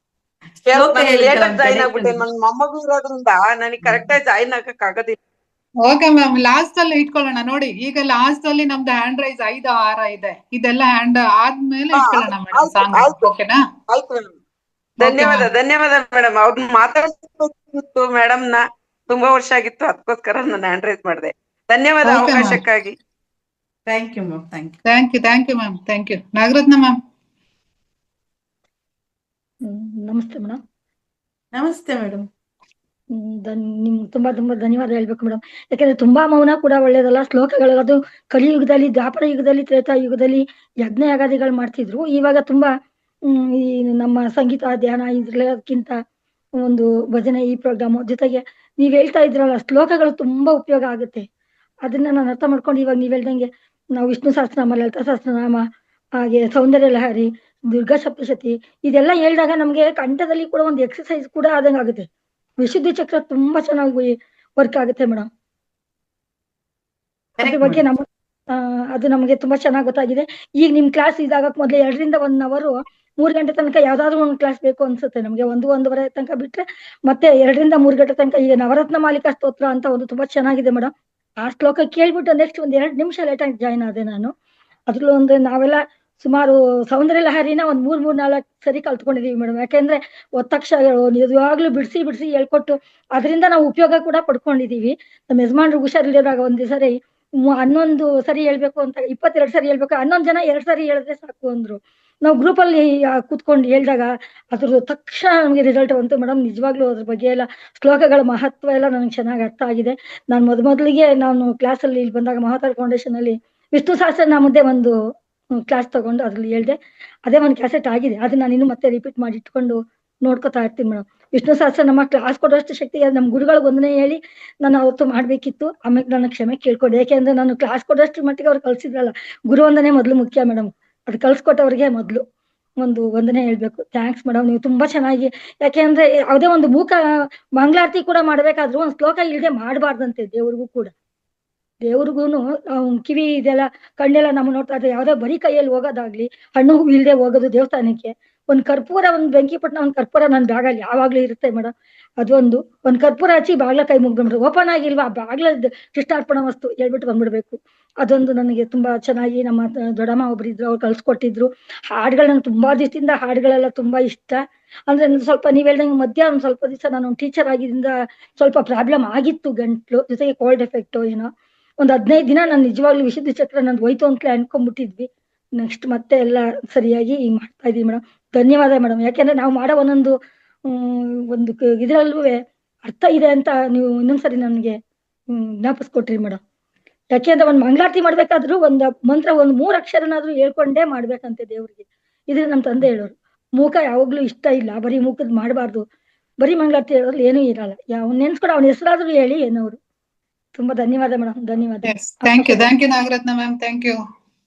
ಲೇಟ್ ಆಗಿ ಜಾಯಿನ್ ಆಗ್ಬಿಟ್ಟೆ. ನನ್ ಮೊಮ್ಮಗು ಇರೋದ್ರಿಂದ ನನಗೆ ಕರೆಕ್ಟ್ ಆಗಿ ಜಾಯಿನ್ ಆಗಕ್ ಆಗೋದಿಲ್ಲ. ಓಕೆ ಮ್ಯಾಮ್, ಲಾಸ್ಟ್ ಅಲ್ಲಿ ಇಟ್ಕೊಳ್ಳೋಣ. ನೋಡಿ, ಈಗ ಲಾಸ್ಟ್ ಅಲ್ಲಿ ನಮ್ದು ಹ್ಯಾಂಡ್ ರೈಸ್ 5 6 ಇದೆ. ಇದೆಲ್ಲ ಹ್ಯಾಂಡ್ ಆದ್ಮೇಲೆ ಇಟ್ಕೊಳ್ಳೋಣ ಮೇಡಮ್ ಸಾಂಗ್. ಓಕೆನಾ? ಆಯ್ತು ಮೇಡಮ್. ಧನ್ಯವಾದ ಮೇಡಮ್. ಅವ್ರನ್ನ ಮಾತಾಡ್ತಿತ್ತು ಮೇಡಮ್ ನ, ತುಂಬಾ ವರ್ಷ ಆಗಿತ್ತು, ಅದಕ್ಕೋಸ್ಕರ ನಾನು ಹ್ಯಾಂಡ್ ರೈಸ್ ಮಾಡಿದೆ. ಧನ್ಯವಾದ ಅವಕಾಶಕ್ಕಾಗಿ. Thank you ma'am. Thank you ma'am. Thank you. Nagaratna ma'am. ನಮಸ್ತೆ ಮೇಡಮ್. ನಮಸ್ತೆ ಮೇಡಮ್. ನಿಮ್ ತುಂಬಾ ಧನ್ಯವಾದ ಹೇಳ್ಬೇಕು ಮೇಡಮ್. ಯಾಕಂದ್ರೆ ತುಂಬಾ ಮೌನ ಕೂಡ ಒಳ್ಳೇದಲ್ಲ. ಶ್ಲೋಕಗಳು ಅದು ಕಲಿಯುಗದಲ್ಲಿ, ದ್ವಾಪರ ಯುಗದಲ್ಲಿ, ತ್ರೇತಾ ಯುಗದಲ್ಲಿ ಯಜ್ಞ ಯಾಗಾದಿಗಳು ಮಾಡ್ತಿದ್ರು. ಇವಾಗ ತುಂಬಾ ಈ ನಮ್ಮ ಸಂಗೀತ ಧ್ಯಾನ ಇದ್ರಕ್ಕಿಂತ ಒಂದು ಭಜನೆ ಈ ಪ್ರೋಗ್ರಾಮ್ ಜೊತೆಗೆ ನೀವ್ ಹೇಳ್ತಾ ಇದ್ರಲ್ಲ, ಶ್ಲೋಕಗಳು ತುಂಬಾ ಉಪಯೋಗ ಆಗುತ್ತೆ. ಅದನ್ನ ನಾನು ಅರ್ಥ ಮಾಡ್ಕೊಂಡು ಇವಾಗ ನೀವ್ ಹೇಳ್ದಂಗೆ ನಾವು ವಿಷ್ಣು ಸಹಸ್ರನಾಮ, ಲಲಿತಾ ಸಹಸ್ರನಾಮ, ಹಾಗೆ ಸೌಂದರ್ಯ ಲಹರಿ, ದುರ್ಗಾ ಸಪ್ತಶತಿ ಇದೆಲ್ಲ ಹೇಳಿದಾಗ ನಮ್ಗೆ ಕಂಠದಲ್ಲಿ ಕೂಡ ಒಂದು ಎಕ್ಸರ್ಸೈಸ್ ಕೂಡ ಆದಂಗ ಆಗುತ್ತೆ. ವಿಶುದ್ಧಿ ಚಕ್ರ ತುಂಬಾ ಚೆನ್ನಾಗಿ ವರ್ಕ್ ಆಗುತ್ತೆ ಮೇಡಮ್. ಅದ್ರ ಬಗ್ಗೆ ಅದು ನಮಗೆ ತುಂಬಾ ಚೆನ್ನಾಗಿ ಗೊತ್ತಾಗಿದೆ. ಈಗ ನಿಮ್ ಕ್ಲಾಸ್ ಇದಾಗಕ್ ಮೊದ್ಲು 2 ರಿಂದ 1 hour 3 ಗಂಟೆ ತನಕ ಯಾವ್ದಾದ್ರು ಒಂದು ಕ್ಲಾಸ್ ಬೇಕು ಅನ್ಸುತ್ತೆ ನಮ್ಗೆ. 1-1:30 ತನಕ ಬಿಟ್ರೆ ಮತ್ತೆ 2 ರಿಂದ 3 ಗಂಟೆ ತನಕ ಈಗ ನವರತ್ನ ಮಾಲಿಕಾ ಸ್ತೋತ್ರ ಅಂತ ಒಂದು ತುಂಬಾ ಚೆನ್ನಾಗಿದೆ ಮೇಡಮ್. ಆ ಶ್ಲೋಕ ಕೇಳ್ಬಿಟ್ಟು ನೆಕ್ಸ್ಟ್ 2 ನಿಮಿಷ ಲೇಟ್ ಆಗಿ ಜಾಯ್ನ್ ಆದೆ ನಾನು. ಅದ್ರಲ್ಲೂ ಒಂದು ನಾವೆಲ್ಲ ಸುಮಾರು ಸೌಂದರ್ಯ ಲಹರಿನ 3-4 ಸರಿ ಕಲ್ತ್ಕೊಂಡಿದೀವಿ ಮೇಡಮ್. ಯಾಕೆಂದ್ರೆ ಒತ್ತಕ್ಷರಗಳು ನಿಜವಾಗ್ಲೂ ಬಿಡಿಸಿ ಹೇಳ್ಕೊಟ್ಟು ಅದರಿಂದ ನಾವು ಉಪಯೋಗ ಕೂಡ ಪಡ್ಕೊಂಡಿದೀವಿ. ನಮ್ಮ ಯಜಮಾನ್ರು ಹುಷಾರಿಲ್ಲದಾಗ ಒಂದ್ ಸರಿ 11 ಸರಿ ಹೇಳ್ಬೇಕು ಅಂತ 22 ಸರಿ ಹೇಳ್ಬೇಕು, 11 ಜನ 2 ಸರಿ ಹೇಳಿದ್ರೆ ಸಾಕು ಅಂದ್ರು. ನಾವು ಗ್ರೂಪ್ ಅಲ್ಲಿ ಕೂತ್ಕೊಂಡು ಹೇಳಿದಾಗ ಅದ್ರ ತಕ್ಷಣ ನಮ್ಗೆ ರಿಸಲ್ಟ್ ಬಂತು ಮೇಡಮ್. ನಿಜವಾಗ್ಲೂ ಅದ್ರ ಬಗ್ಗೆ ಎಲ್ಲ ಶ್ಲೋಕಗಳ ಮಹತ್ವ ಎಲ್ಲ ನನಗೆ ಚೆನ್ನಾಗಿ ಅರ್ಥ ಆಗಿದೆ. ನಾನು ಮೊದಲಿಗೆ ನಾನು ಕ್ಲಾಸ್ ಅಲ್ಲಿ ಇಲ್ಲಿ ಬಂದಾಗ ಮಹಾತಾರ ಫೌಂಡೇಶನ್ ಅಲ್ಲಿ ವಿಷ್ಣು ಸಹಸ್ರನಾಮದ್ದೇ ಒಂದು ಕ್ಲಾಸ್ ತಗೊಂಡು ಅದ್ರಲ್ಲಿ ಹೇಳ್ದೆ. ಅದೇ ಒಂದು ಕ್ಯಾಸೆಟ್ ಆಗಿದೆ. ಅದನ್ನ ನಾನು ಇನ್ನು ಮತ್ತೆ ರಿಪೀಟ್ ಮಾಡಿ ಇಟ್ಕೊಂಡು ನೋಡ್ಕೊತಾ ಇರ್ತೀನಿ ಮೇಡಮ್. ವಿಷ್ಣು ಸಹಸ್ರನಾಮ ಕ್ಲಾಸ್ ಕೊಡೋಷ್ಟು ಶಕ್ತಿ ನಮ್ಮ ಗುರುಗಳು ಒಂದನೇ ಹೇಳಿ ನಾನು ಅವತ್ತು ಮಾಡ್ಬೇಕಿತ್ತು. ಆಮೇಲೆ ನನ್ನ ಕ್ಷಮೆ ಕೇಳ್ಕೊಡಿ, ಯಾಕೆಂದ್ರೆ ನಾನು ಕ್ಲಾಸ್ ಕೊಡೋಷ್ಟು ಮಟ್ಟಿಗೆ ಅವ್ರು ಕಳ್ಸಿದ್ರಲ್ಲ. ಗುರು ವಂದನೆ ಮೊದಲು ಮುಖ್ಯ ಮೇಡಮ್, ಅದು ಕಳ್ಸಿಕೊಟ್ಟವ್ರಿಗೆ ಮೊದಲು ಒಂದು ವಂದನೆ ಹೇಳ್ಬೇಕು. ಥ್ಯಾಂಕ್ಸ್ ಮೇಡಮ್, ನೀವು ತುಂಬಾ ಚೆನ್ನಾಗಿ, ಯಾಕೆಂದ್ರೆ ಯಾವುದೇ ಒಂದು ಮಂಗಳಾರತಿ ಕೂಡ ಮಾಡ್ಬೇಕಾದ್ರೂ ಒಂದು ಶ್ಲೋಕ ಇಲ್ಲದೆ ಮಾಡಬಾರ್ದಂತೆ. ದೇವ್ರಿಗೂನು ಕಿವಿ ಇದೆಲ್ಲ ಕಣ್ಣೆಲ್ಲ ನಮ್ಮ ನೋಡ್ತಾ ಇದ್ರೆ ಯಾವ್ದೋ ಬರೀ ಕೈಯಲ್ಲಿ ಹೋಗೋದಾಗ್ಲಿ, ಹಣ್ಣು ಹೂವು ಇಲ್ಲದೆ ಹೋಗೋದು ದೇವಸ್ಥಾನಕ್ಕೆ. ಒಂದು ಕರ್ಪೂರ, ಒಂದು ಬೆಂಕಿಪಟ್ಟಣ, ಒಂದು ಕರ್ಪೂರ ನನ್ನ ಬ್ಯಾಗಲ್ಲಿ ಯಾವಾಗ್ಲೂ ಇರುತ್ತೆ ಮೇಡಮ್. ಅದೊಂದು ಕರ್ಪೂರ ಹಚ್ಚಿ ಬಾಗ್ಲ ಕೈ ಮುಗ್ಬಿಡ್ರಿ, ಓಪನ್ ಆಗಿಲ್ವಾ ಬಾಗ್ಲ ಕೃಷ್ಣಾರ್ಪಣ ವಸ್ತು ಹೇಳ್ಬಿಟ್ಟು ಬಂದ್ಬಿಡ್ಬೇಕು. ಅದೊಂದು ನನಗೆ ತುಂಬಾ ಚೆನ್ನಾಗಿ ನಮ್ಮ ದೊಡ್ಡಮ್ಮ ಒಬ್ರು ಇದ್ರು, ಅವ್ರು ಕಲ್ಸ್ಕೊಟ್ಟಿದ್ರು. ಹಾಡುಗಳು ನಂಗೆ ತುಂಬಾ ದಿವಸದಿಂದ ಹಾಡುಗಳೆಲ್ಲ ತುಂಬಾ ಇಷ್ಟ. ಅಂದ್ರೆ ಸ್ವಲ್ಪ ನೀವ್ ಹೇಳ್ದಂಗೆ ಮಧ್ಯ ಒಂದ್ ಸ್ವಲ್ಪ ದಿವಸ ನಾನು ಟೀಚರ್ ಆಗಿದ್ರಿಂದ ಸ್ವಲ್ಪ ಪ್ರಾಬ್ಲಮ್ ಆಗಿತ್ತು, ಗಂಟ್ಲು ಜೊತೆಗೆ ಕೋಲ್ಡ್ ಎಫೆಕ್ಟ್ ಏನೋ. ಒಂದ್ 15 ದಿನ ನಾನು ನಿಜವಾಗ್ಲೂ ವಿಶುದ್ಧಿ ಚಕ್ರ ನಂದು ಹೋಯ್ತು ಅಂತಲೇ ಅನ್ಕೊಂಡ್ಬಿಟ್ಟಿದ್ವಿ. ನೆಕ್ಸ್ಟ್ ಮತ್ತೆ ಎಲ್ಲ ಸರಿಯಾಗಿ ಈಗ ಮಾಡ್ತಾ ಇದೀವಿ ಮೇಡಮ್. ಧನ್ಯವಾದ ಮೇಡಮ್, ಯಾಕೆಂದ್ರೆ ನಾವು ಮಾಡೋ ಒಂದೊಂದು ಒಂದು ಇದ್ರಲ್ಲೂ ಅರ್ಥ ಇದೆ ಅಂತ ನೀವು ಇನ್ನೊಂದ್ಸರಿ ನನಗೆ ಜ್ಞಾಪಿಸ್ಕೊಟ್ರಿ ಮೇಡಮ್. ಯಾಕೆಂದ್ರೆ ಒಂದ್ ಮಂಗಳಾರತಿ ಮಾಡ್ಬೇಕಾದ್ರೂ ಒಂದ್ ಮಂತ್ರ 3 ಅಕ್ಷರನಾದ್ರೂ ಹೇಳ್ಕೊಂಡೇ ಮಾಡ್ಬೇಕಂತೆ ದೇವ್ರಿಗೆ. ಇದ್ರೆ ನಮ್ ತಂದೆ ಹೇಳೋರು, ಮೂಕ ಯಾವಾಗ್ಲೂ ಇಷ್ಟ ಇಲ್ಲ, ಬರೀ ಮೂಕದ್ ಮಾಡಬಾರ್ದು, ಬರೀ ಮಂಗಳಾರತಿ ಹೇಳೋದ್ರಲ್ಲಿ ಏನೂ ಇರಲ್ಲ, ನೆನ್ಸ್ಕೊಂಡು ಅವನ ಹೆಸರಾದ್ರೂ ಹೇಳಿ ಏನೋರು. ತುಂಬಾ ಧನ್ಯವಾದ ಮೇಡಮ್, ಧನ್ಯವಾದ. Thank you Nagaratna ma'am, thank you.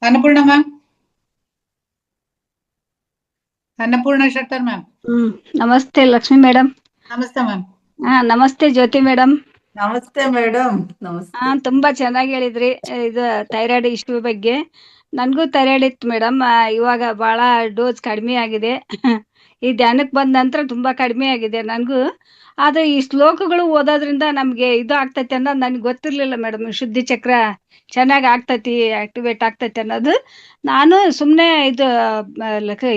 Annapurna ma'am, Annapurna Shettar ma'am. ನಮಸ್ತೆ ಲಕ್ಷ್ಮಿ ಮೇಡಮ್. ನಮಸ್ತೆ ಮ್ಯಾಮ್. ನಮಸ್ತೆ ಜ್ಯೋತಿ ಮೇಡಮ್. ನಮಸ್ತೆ ಮೇಡಮ್. ನಮಸ್ತೆ. ತುಂಬಾ ಚೆನ್ನಾಗಿ ಹೇಳಿದ್ರಿ ಇದು ಥೈರಾಯ್ಡ್ ಇಶ್ಯೂ ಬಗ್ಗೆ. ನನ್ಗೂ ಥೈರಾಯ್ಡ್ ಇತ್ತು ಮೇಡಮ್, ಇವಾಗ ಬಹಳ ಡೋಸ್ ಕಡಿಮೆ ಆಗಿದೆ. ಈ ಧ್ಯಾನಕ್ಕೆ ಬಂದ ನಂತರ ತುಂಬಾ ಕಡಿಮೆ ಆಗಿದೆ ನನ್ಗೂ. ಆದ್ರೆ ಈ ಶ್ಲೋಕಗಳು ಓದೋದ್ರಿಂದ ನಮ್ಗೆ ಇದು ಆಗ್ತೈತೆ ಅನ್ನೋದು ನನ್ಗೆ ಗೊತ್ತಿರ್ಲಿಲ್ಲ ಮೇಡಮ್. ಶುದ್ಧಿ ಚಕ್ರ ಚೆನ್ನಾಗಿ ಆಗ್ತೈತಿ, ಆಕ್ಟಿವೇಟ್ ಆಗ್ತೈತಿ ಅನ್ನೋದು. ನಾನು ಸುಮ್ನೆ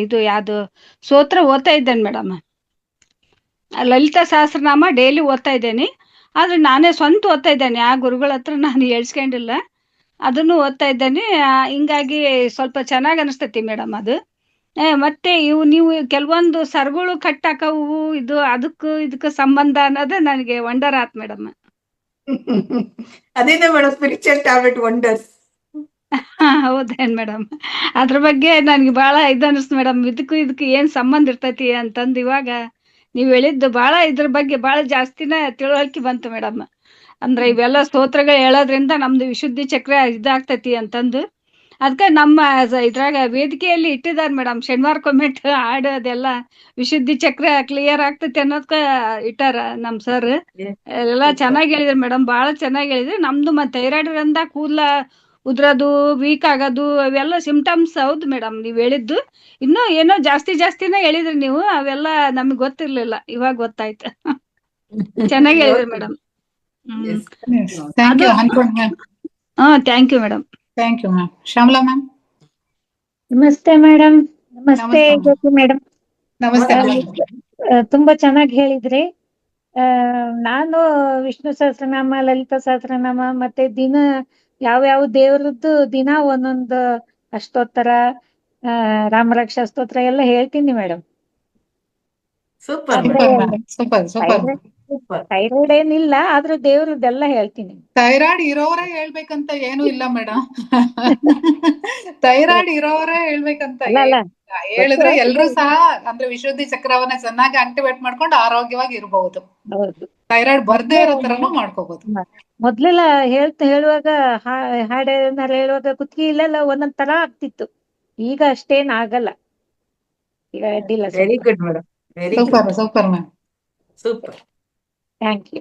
ಇದು ಯಾವ್ದು ಸ್ತೋತ್ರ ಓದ್ತಾ ಇದ್ದೇನೆ ಮೇಡಮ್, ಲಲಿತಾ ಸಹಸ್ರನಾಮ ಡೈಲಿ ಓದ್ತಾ ಇದ್ದೇನೆ. ಆದ್ರೆ ನಾನೇ ಸ್ವಂತ ಓದ್ತಾ ಇದ್ದೇನೆ, ಆ ಗುರುಗಳ ಹತ್ರ ನಾನು ಹೇಳ್ಸ್ಕೊಂಡಿಲ್ಲ, ಅದನ್ನು ಓದ್ತಾ ಇದ್ದೇನೆ. ಹಿಂಗಾಗಿ ಸ್ವಲ್ಪ ಚೆನ್ನಾಗಿ ಅನಿಸ್ತೈತಿ ಮೇಡಮ್ ಅದು. ಮತ್ತೆ ನೀವು ಕೆಲವೊಂದು ಸರ್ಗಳು ಕಟ್ಟಾಕವು, ಇದು ಇದಕ್ಕೂ ಸಂಬಂಧ ಅನ್ನೋದು ನನಗೆ ವಂಡರ್ ಆತ್ ಮೇಡಮ್. ಅದೇನೇ ಮೇಡಮ್ ಸ್ಪಿರಿಚುವಲ್ ಟ್ಯಾಬ್ಲೆಟ್ ವಂಡರ್ಸ್. ಹೌದೇನ್ ಮೇಡಮ್, ಅದ್ರ ಬಗ್ಗೆ ನನ್ಗೆ ಬಹಳ ಇದು ಅನಿಸ್ತು ಮೇಡಮ್. ಇದಕ್ಕೂ ಏನ್ ಸಂಬಂಧ ಇರ್ತೈತಿ ಅಂತಂದು ಇವಾಗ ನೀವ್ ಹೇಳಿದ್ದು ಬಹಳ ಇದ್ರ ಬಗ್ಗೆ ಬಹಳ ಜಾಸ್ತಿನ ತಿಳುವಳಿಕೆ ಬಂತು ಮೇಡಮ್. ಅಂದ್ರೆ ಇವೆಲ್ಲ ಸ್ತೋತ್ರಗಳು ಹೇಳೋದ್ರಿಂದ ನಮ್ದು ವಿಶುದ್ಧಿ ಚಕ್ರ ಇದಾಗ್ತೈತಿ ಅಂತಂದು ಅದಕ್ಕೆ ನಮ್ಮ ಇದ್ರಾಗ ವೇದಿಕೆಯಲ್ಲಿ ಇಟ್ಟಿದಾರ ಮೇಡಮ್. ಶನಿವಾರಕ್ಕೊಮ್ಮೆಟ್ ಹಾಡೋದೆಲ್ಲ ವಿಶುದ್ಧಿ ಚಕ್ರ ಕ್ಲಿಯರ್ ಆಗ್ತೈತಿ ಅನ್ನೋದಕ್ಕ ಇಟ್ಟಾರ ನಮ್ ಸರ್. ಎಲ್ಲ ಚೆನ್ನಾಗಿ ಹೇಳಿದ್ರಿ ಮೇಡಮ್, ಬಹಳ ಚೆನ್ನಾಗಿ ಹೇಳಿದ್ರಿ. ನಮ್ದು ಥೈರಾಯ್ಡ್ ಇಂದ ಕೂದಲ ಉದ್ರೋದು, ವೀಕ್ ಆಗೋದು ಅವೆಲ್ಲ ಸಿಂಪ್ಟಮ್ಸ್ ಹೌದು ಮೇಡಮ್ ನೀವ್ ಹೇಳಿದ್ದು. ಇನ್ನೂ ಏನೋ ಜಾಸ್ತಿನೇ ಹೇಳಿದ್ರಿ ನೀವು, ಅವೆಲ್ಲ ನಮ್ಗೆ ಗೊತ್ತಿರ್ಲಿಲ್ಲ, ಇವಾಗ ಗೊತ್ತಾಯ್ತು. ಚೆನ್ನಾಗಿ ಹೇಳಿದ್ರಿ madam. Thank you Annapurna ma'am. Thank you madam. Thank you ma'am. Shyamala ma'am. ನಮಸ್ತೆ ಮೇಡಮ್. ನಮಸ್ತೆ ಜ್ಯೋತಿ ಮೇಡಮ್. ನಮಸ್ತೆ. ತುಂಬಾ ಚೆನ್ನಾಗಿ ಹೇಳಿದ್ರಿ. ನಾನು ವಿಷ್ಣು ಸಹಸ್ರನಾಮ, ಲಲಿತಾ ಸಹಸ್ರನಾಮ, ಮತ್ತೆ ದಿನ ಯಾವ್ಯಾವ ದೇವ್ರದ್ದು ದಿನ ಒಂದೊಂದು ಅಷ್ಟೋತ್ತರ, ರಾಮರಕ್ಷಾ ಸ್ತೋತ್ರ ಎಲ್ಲ ಹೇಳ್ತೀನಿ ಮೇಡಮ್. ಸೂಪರ್ ಥೈರಾಯ್ಡ್ ಏನಿಲ್ಲ, ಆದ್ರೂ ದೇವ್ರದ್ದೆಲ್ಲ ಹೇಳ್ತೀನಿ. ಥೈರಾಯ್ಡ್ ಇರೋರೇ ಹೇಳ್ಬೇಕಂತ ಏನು ಇಲ್ಲ ಮೇಡಮ್. ಥೈರಾಯ್ಡ್ ಇರೋರೇ ಹೇಳ್ಬೇಕಂತ ಹೇಳಿದ್ರೆ ಎಲ್ರೂ ಸಹ ಅಂದ್ರೆ ವಿಶುದ್ಧಿ ಚಕ್ರವನ್ನ ಚೆನ್ನಾಗಿ ಆಕ್ಟಿವೇಟ್ ಮಾಡ್ಕೊಂಡು ಆರೋಗ್ಯವಾಗಿ ಇರಬಹುದು. ಥೈರಾಯ್ಡ್ ಬರ್ದೇ ಇರೋ ತರನು ಮಾಡ್ಕೋಬಹುದು. ಮೊದ್ಲೆಲ್ಲ ಹೇಳುವಾಗ ಹಾಡೇನಾರ ಹೇಳುವಾಗ ಕುತ್ತಿಗೆ ಇಲ್ಲೆಲ್ಲ ಒಂದೊಂದ್ ತರ ಆಗ್ತಿತ್ತು, ಈಗ ಅಷ್ಟೇನ್ ಆಗಲ್ಲ, ಈಗ ಅಡ್ಡಿಲ್ಲ. Very good madam, very good. Super ma'am. Super. Thank you.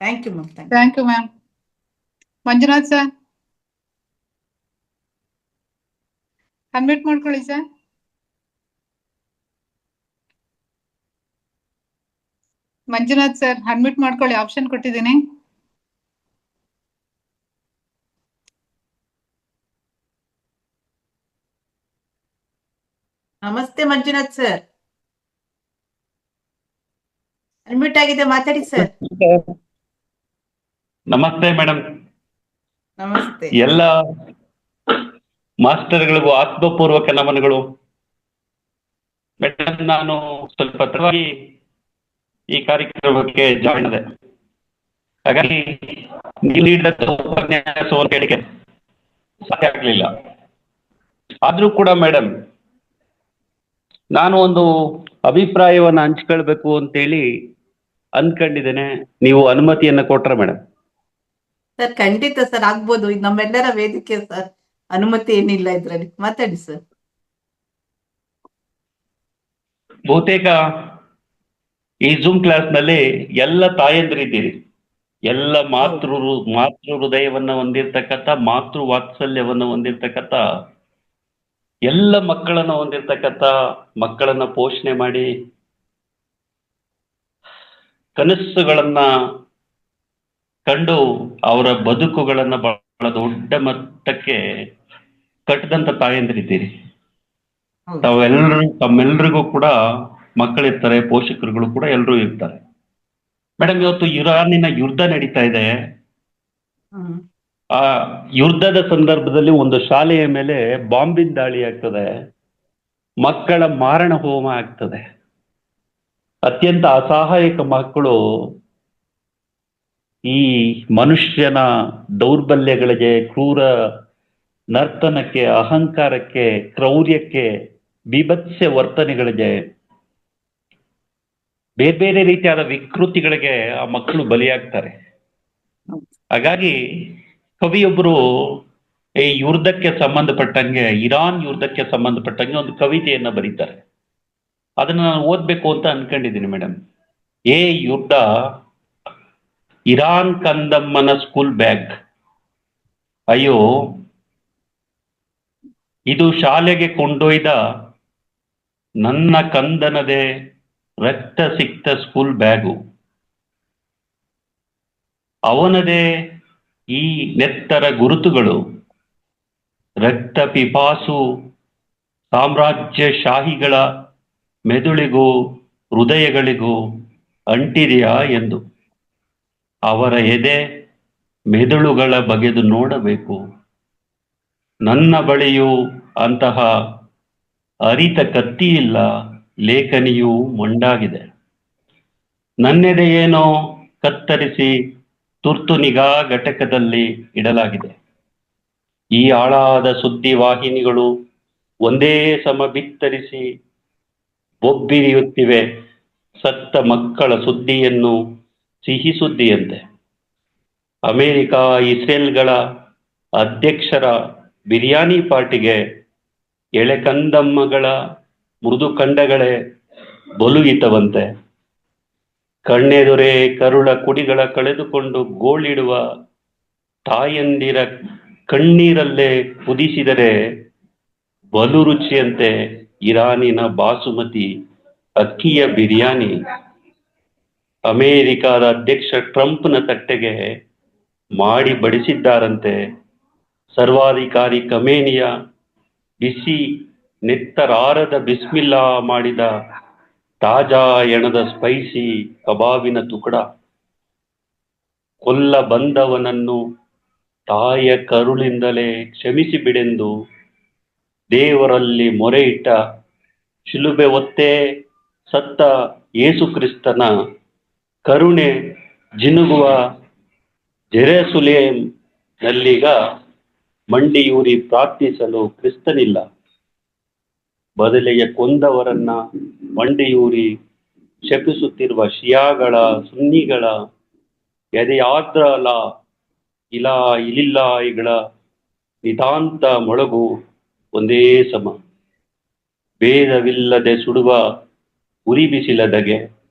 Thank you ma'am. Thank you ma'am. Manjunath sir, unmute ಮಾಡ್ಕೊಳ್ಳಿ ಸರ್. ಮಂಜುನಾಥ್ ಸರ್ ಅನ್ಮ್ಯೂಟ್ ಮಾಡ್ಕೊಳ್ಳಿ, ಆಪ್ಷನ್ ಕೊಟ್ಟಿದ್ದೀನಿ. ನಮಸ್ತೆ ಮಂಜುನಾಥ್ ಸರ್, ಅನ್ಮ್ಯೂಟ್ ಆಗಿದೆ, ಮಾತಾಡಿ ಸರ್. ನಮಸ್ತೆ ಮೇಡಮ್. ನಮಸ್ತೆ. ಎಲ್ಲ ಮಾಸ್ಟರ್ಗಳಿಗೂ ಆತ್ಮಪೂರ್ವಕ ನಮನಗಳು. ಮೇಡಮ್, ನಾನು ಸ್ವಲ್ಪ ತಡವಾಗಿ ಈ ಕಾರ್ಯಕ್ರಮಕ್ಕೆ ಜಾಯಿನ್ ಆದೆ, ಹಾಗಾಗಿ ನೀವು ನೀಡಿದ ಉಪನ್ಯಾಸವನ್ನು ಕೇಳಿಕೆ ಸಾಧ್ಯ ಆಗಲಿಲ್ಲ. ಆದ್ರೂ ಕೂಡ ಮೇಡಮ್, ನಾನು ಒಂದು ಅಭಿಪ್ರಾಯವನ್ನ ಹಂಚ್ಕೊಳ್ಬೇಕು ಅಂತೇಳಿ ಅಂದ್ಕೊಂಡಿದ್ದೇನೆ. ನೀವು ಅನುಮತಿಯನ್ನ ಕೊಟ್ರ ಮೇಡಮ್? ಸರ್ ಖಂಡಿತ ಸರ್, ಆಗ್ಬೋದು. ಇದು ನಮ್ಮೆಲ್ಲರ ವೇದಿಕೆ ಸರ್, ಅನುಮತಿ ಏನಿಲ್ಲ ಇದ್ರಲ್ಲಿ, ಮಾತಾಡಿ ಸರ್. ಬಹುತೇಕ ಈ ಜೂಮ್ ಕ್ಲಾಸ್ ನಲ್ಲಿ ಎಲ್ಲ ತಾಯಂದಿರಿದ್ದೀರಿ, ಎಲ್ಲ ಮಾತೃ ಹೃದಯವನ್ನ ಹೊಂದಿರ್ತಕ್ಕಂಥ, ಮಾತೃ ವಾತ್ಸಲ್ಯವನ್ನ ಹೊಂದಿರ್ತಕ್ಕಂಥ, ಎಲ್ಲ ಮಕ್ಕಳನ್ನ ಹೊಂದಿರ್ತಕ್ಕಂಥ, ಮಕ್ಕಳನ್ನ ಪೋಷಣೆ ಮಾಡಿ ಕನಸುಗಳನ್ನ ಕಂಡು ಅವರ ಬದುಕುಗಳನ್ನ ಬಹಳ ದೊಡ್ಡ ಮಟ್ಟಕ್ಕೆ ಕಟ್ಟದಂತ ತಾಯಂದಿರಿದ್ದೀರಿ. ತಮ್ಮೆಲ್ಲರಿಗೂ ಕೂಡ ಮಕ್ಕಳಿರ್ತಾರೆ, ಪೋಷಕರುಗಳು ಕೂಡ ಎಲ್ಲರೂ ಇರ್ತಾರೆ. ಮೇಡಮ್, ಇವತ್ತು ಇರಾನಿನ ಯುದ್ಧ ನಡೀತಾ ಇದೆ. ಆ ಯುದ್ಧದ ಸಂದರ್ಭದಲ್ಲಿ ಒಂದು ಶಾಲೆಯ ಮೇಲೆ ಬಾಂಬಿನ ದಾಳಿ ಆಗ್ತದೆ, ಮಕ್ಕಳ ಮಾರಣ ಹೋಮ ಆಗ್ತದೆ. ಅತ್ಯಂತ ಅಸಹಾಯಕ ಮಕ್ಕಳು ಈ ಮನುಷ್ಯನ ದೌರ್ಬಲ್ಯಗಳಿಗೆ, ಕ್ರೂರ ನರ್ತನಕ್ಕೆ, ಅಹಂಕಾರಕ್ಕೆ, ಕ್ರೌರ್ಯಕ್ಕೆ, ಬೀಭತ್ಸ ವರ್ತನೆಗಳಿಗೆ, ಬೇರೆ ಬೇರೆ ರೀತಿಯಾದ ವಿಕೃತಿಗಳಿಗೆ ಆ ಮಕ್ಕಳು ಬಲಿಯಾಗ್ತಾರೆ. ಹಾಗಾಗಿ ಕವಿಯೊಬ್ಬರು ಈ ಯುದ್ಧಕ್ಕೆ ಸಂಬಂಧಪಟ್ಟಂಗೆ, ಇರಾನ್ ಯುದ್ಧಕ್ಕೆ ಸಂಬಂಧಪಟ್ಟಂಗೆ ಒಂದು ಕವಿತೆಯನ್ನ ಬರೀತಾರೆ. ಅದನ್ನ ನಾನು ಓದ್ಬೇಕು ಅಂತ ಅನ್ಕೊಂಡಿದ್ದೀನಿ ಮೇಡಮ್. ಏ ಯುದ್ಧ, ಇರಾನ್ ಕಂದಮ್ಮನ ಸ್ಕೂಲ್ ಬ್ಯಾಗ್. ಅಯ್ಯೋ, ಇದು ಶಾಲೆಗೆ ಕೊಂಡೊಯ್ದ ನನ್ನ ಕಂದನದೇ ರಕ್ತ ಸಿಕ್ತ ಸ್ಕೂಲ್ ಬ್ಯಾಗು. ಅವನದೇ ಈ ನೆತ್ತರ ಗುರುತುಗಳು, ರಕ್ತ ಪಿಪಾಸು ಸಾಮ್ರಾಜ್ಯಶಾಹಿಗಳ ಮೆದುಳಿಗೂ ಹೃದಯಗಳಿಗೂ ಅಂಟಿದೆಯಾ ಎಂದು ಅವರ ಎದೆ ಮೆದುಳುಗಳ ಬಗೆದು ನೋಡಬೇಕು. ನನ್ನ ಬಳಿಯೂ ಅಂತಹ ಅರಿತ ಕತ್ತಿ ಇಲ್ಲ, ಲೇಖನಿಯೂ ಮೊಂಡಾಗಿದೆ. ನನ್ನೆದೆಯೇನೋ ಕತ್ತರಿಸಿ ತುರ್ತು ನಿಗಾ ಘಟಕದಲ್ಲಿ ಇಡಲಾಗಿದೆ. ಈ ಆಳಾದ ಸುದ್ದಿ ವಾಹಿನಿಗಳು ಒಂದೇ ಸಮ ಬಿತ್ತರಿಸಿ ಬೊಬ್ಬಿರಿಯುತ್ತಿವೆ ಸತ್ತ ಮಕ್ಕಳ ಸುದ್ದಿಯನ್ನು, ಸಿಹಿ ಸುದ್ದಿಯಂತೆ. ಅಮೆರಿಕ, ಇಸ್ರೇಲ್ಗಳ ಅಧ್ಯಕ್ಷರ ಬಿರಿಯಾನಿ ಪಾರ್ಟಿಗೆ ಎಳೆಕಂದಮ್ಮಗಳ ಮೃದು ಕಂಡಗಳೇ ಬಲುಯಿತವಂತೆ. ಕಣ್ಣೆದುರೇ ಕರುಳ ಕುಡಿಗಳ ಕಳೆದುಕೊಂಡು ಗೋಳಿಡುವ ತಾಯಂದಿರ ಕಣ್ಣೀರಲ್ಲೇ ಕುದಿಸಿದರೆ ಬಲು ರುಚಿಯಂತೆ ಇರಾನಿನ ಬಾಸುಮತಿ ಅಕ್ಕಿಯ ಬಿರಿಯಾನಿ. ಅಮೆರಿಕದ ಅಧ್ಯಕ್ಷ ಟ್ರಂಪ್ನ ತಟ್ಟೆಗೆ ಮಾಡಿ ಬಡಿಸಿದ್ದಾರಂತೆ. ಸರ್ವಾಧಿಕಾರಿ ಖಮೇನಿಯ ಬಿಸಿ ನೆತ್ತರಾರದ ಬಿಸ್ಮಿಲ್ಲಾ ಮಾಡಿದ ತಾಜಾ ಎಣದ ಸ್ಪೈಸಿ ಕಬಾಬಿನ ತುಕಡ. ಕೊಲ್ಲ ಬಂದವನನ್ನು ತಾಯ ಕರುಳಿಂದಲೇ ಕ್ಷಮಿಸಿ ಬಿಡೆಂದು ದೇವರಲ್ಲಿ ಮೊರೆ ಇಟ್ಟ ಶಿಲುಬೆ ಒತ್ತೇ ಸತ್ತ ಯೇಸು ಕ್ರಿಸ್ತನ ಕರುಣೆ ಜಿನುಗುವ ಜೆರುಸಲೇಮ್ ನಲ್ಲೀಗ ಮಂಡಿಯೂರಿ ಪ್ರಾರ್ಥಿಸಲು ಕ್ರಿಸ್ತನಿಲ್ಲ. ಬದಲಿಗೆ ಕೊಂದವರನ್ನ ಮಂಡಿಯೂರಿ ಶಪಿಸುತ್ತಿರುವ ಶಿಯಾಗಳ, ಸುನ್ನಿಗಳ ಎದೆಯಾದ್ರಲ ಇಲಿಲ್ಲಾಯಿಗಳ ನಿತಾಂತ ಮೊಳಗು ಒಂದೇ ಸಮ. ಭೇದವಿಲ್ಲದೆ ಸುಡುವ ಉರಿ ಬಿಸಿಲದಗೆ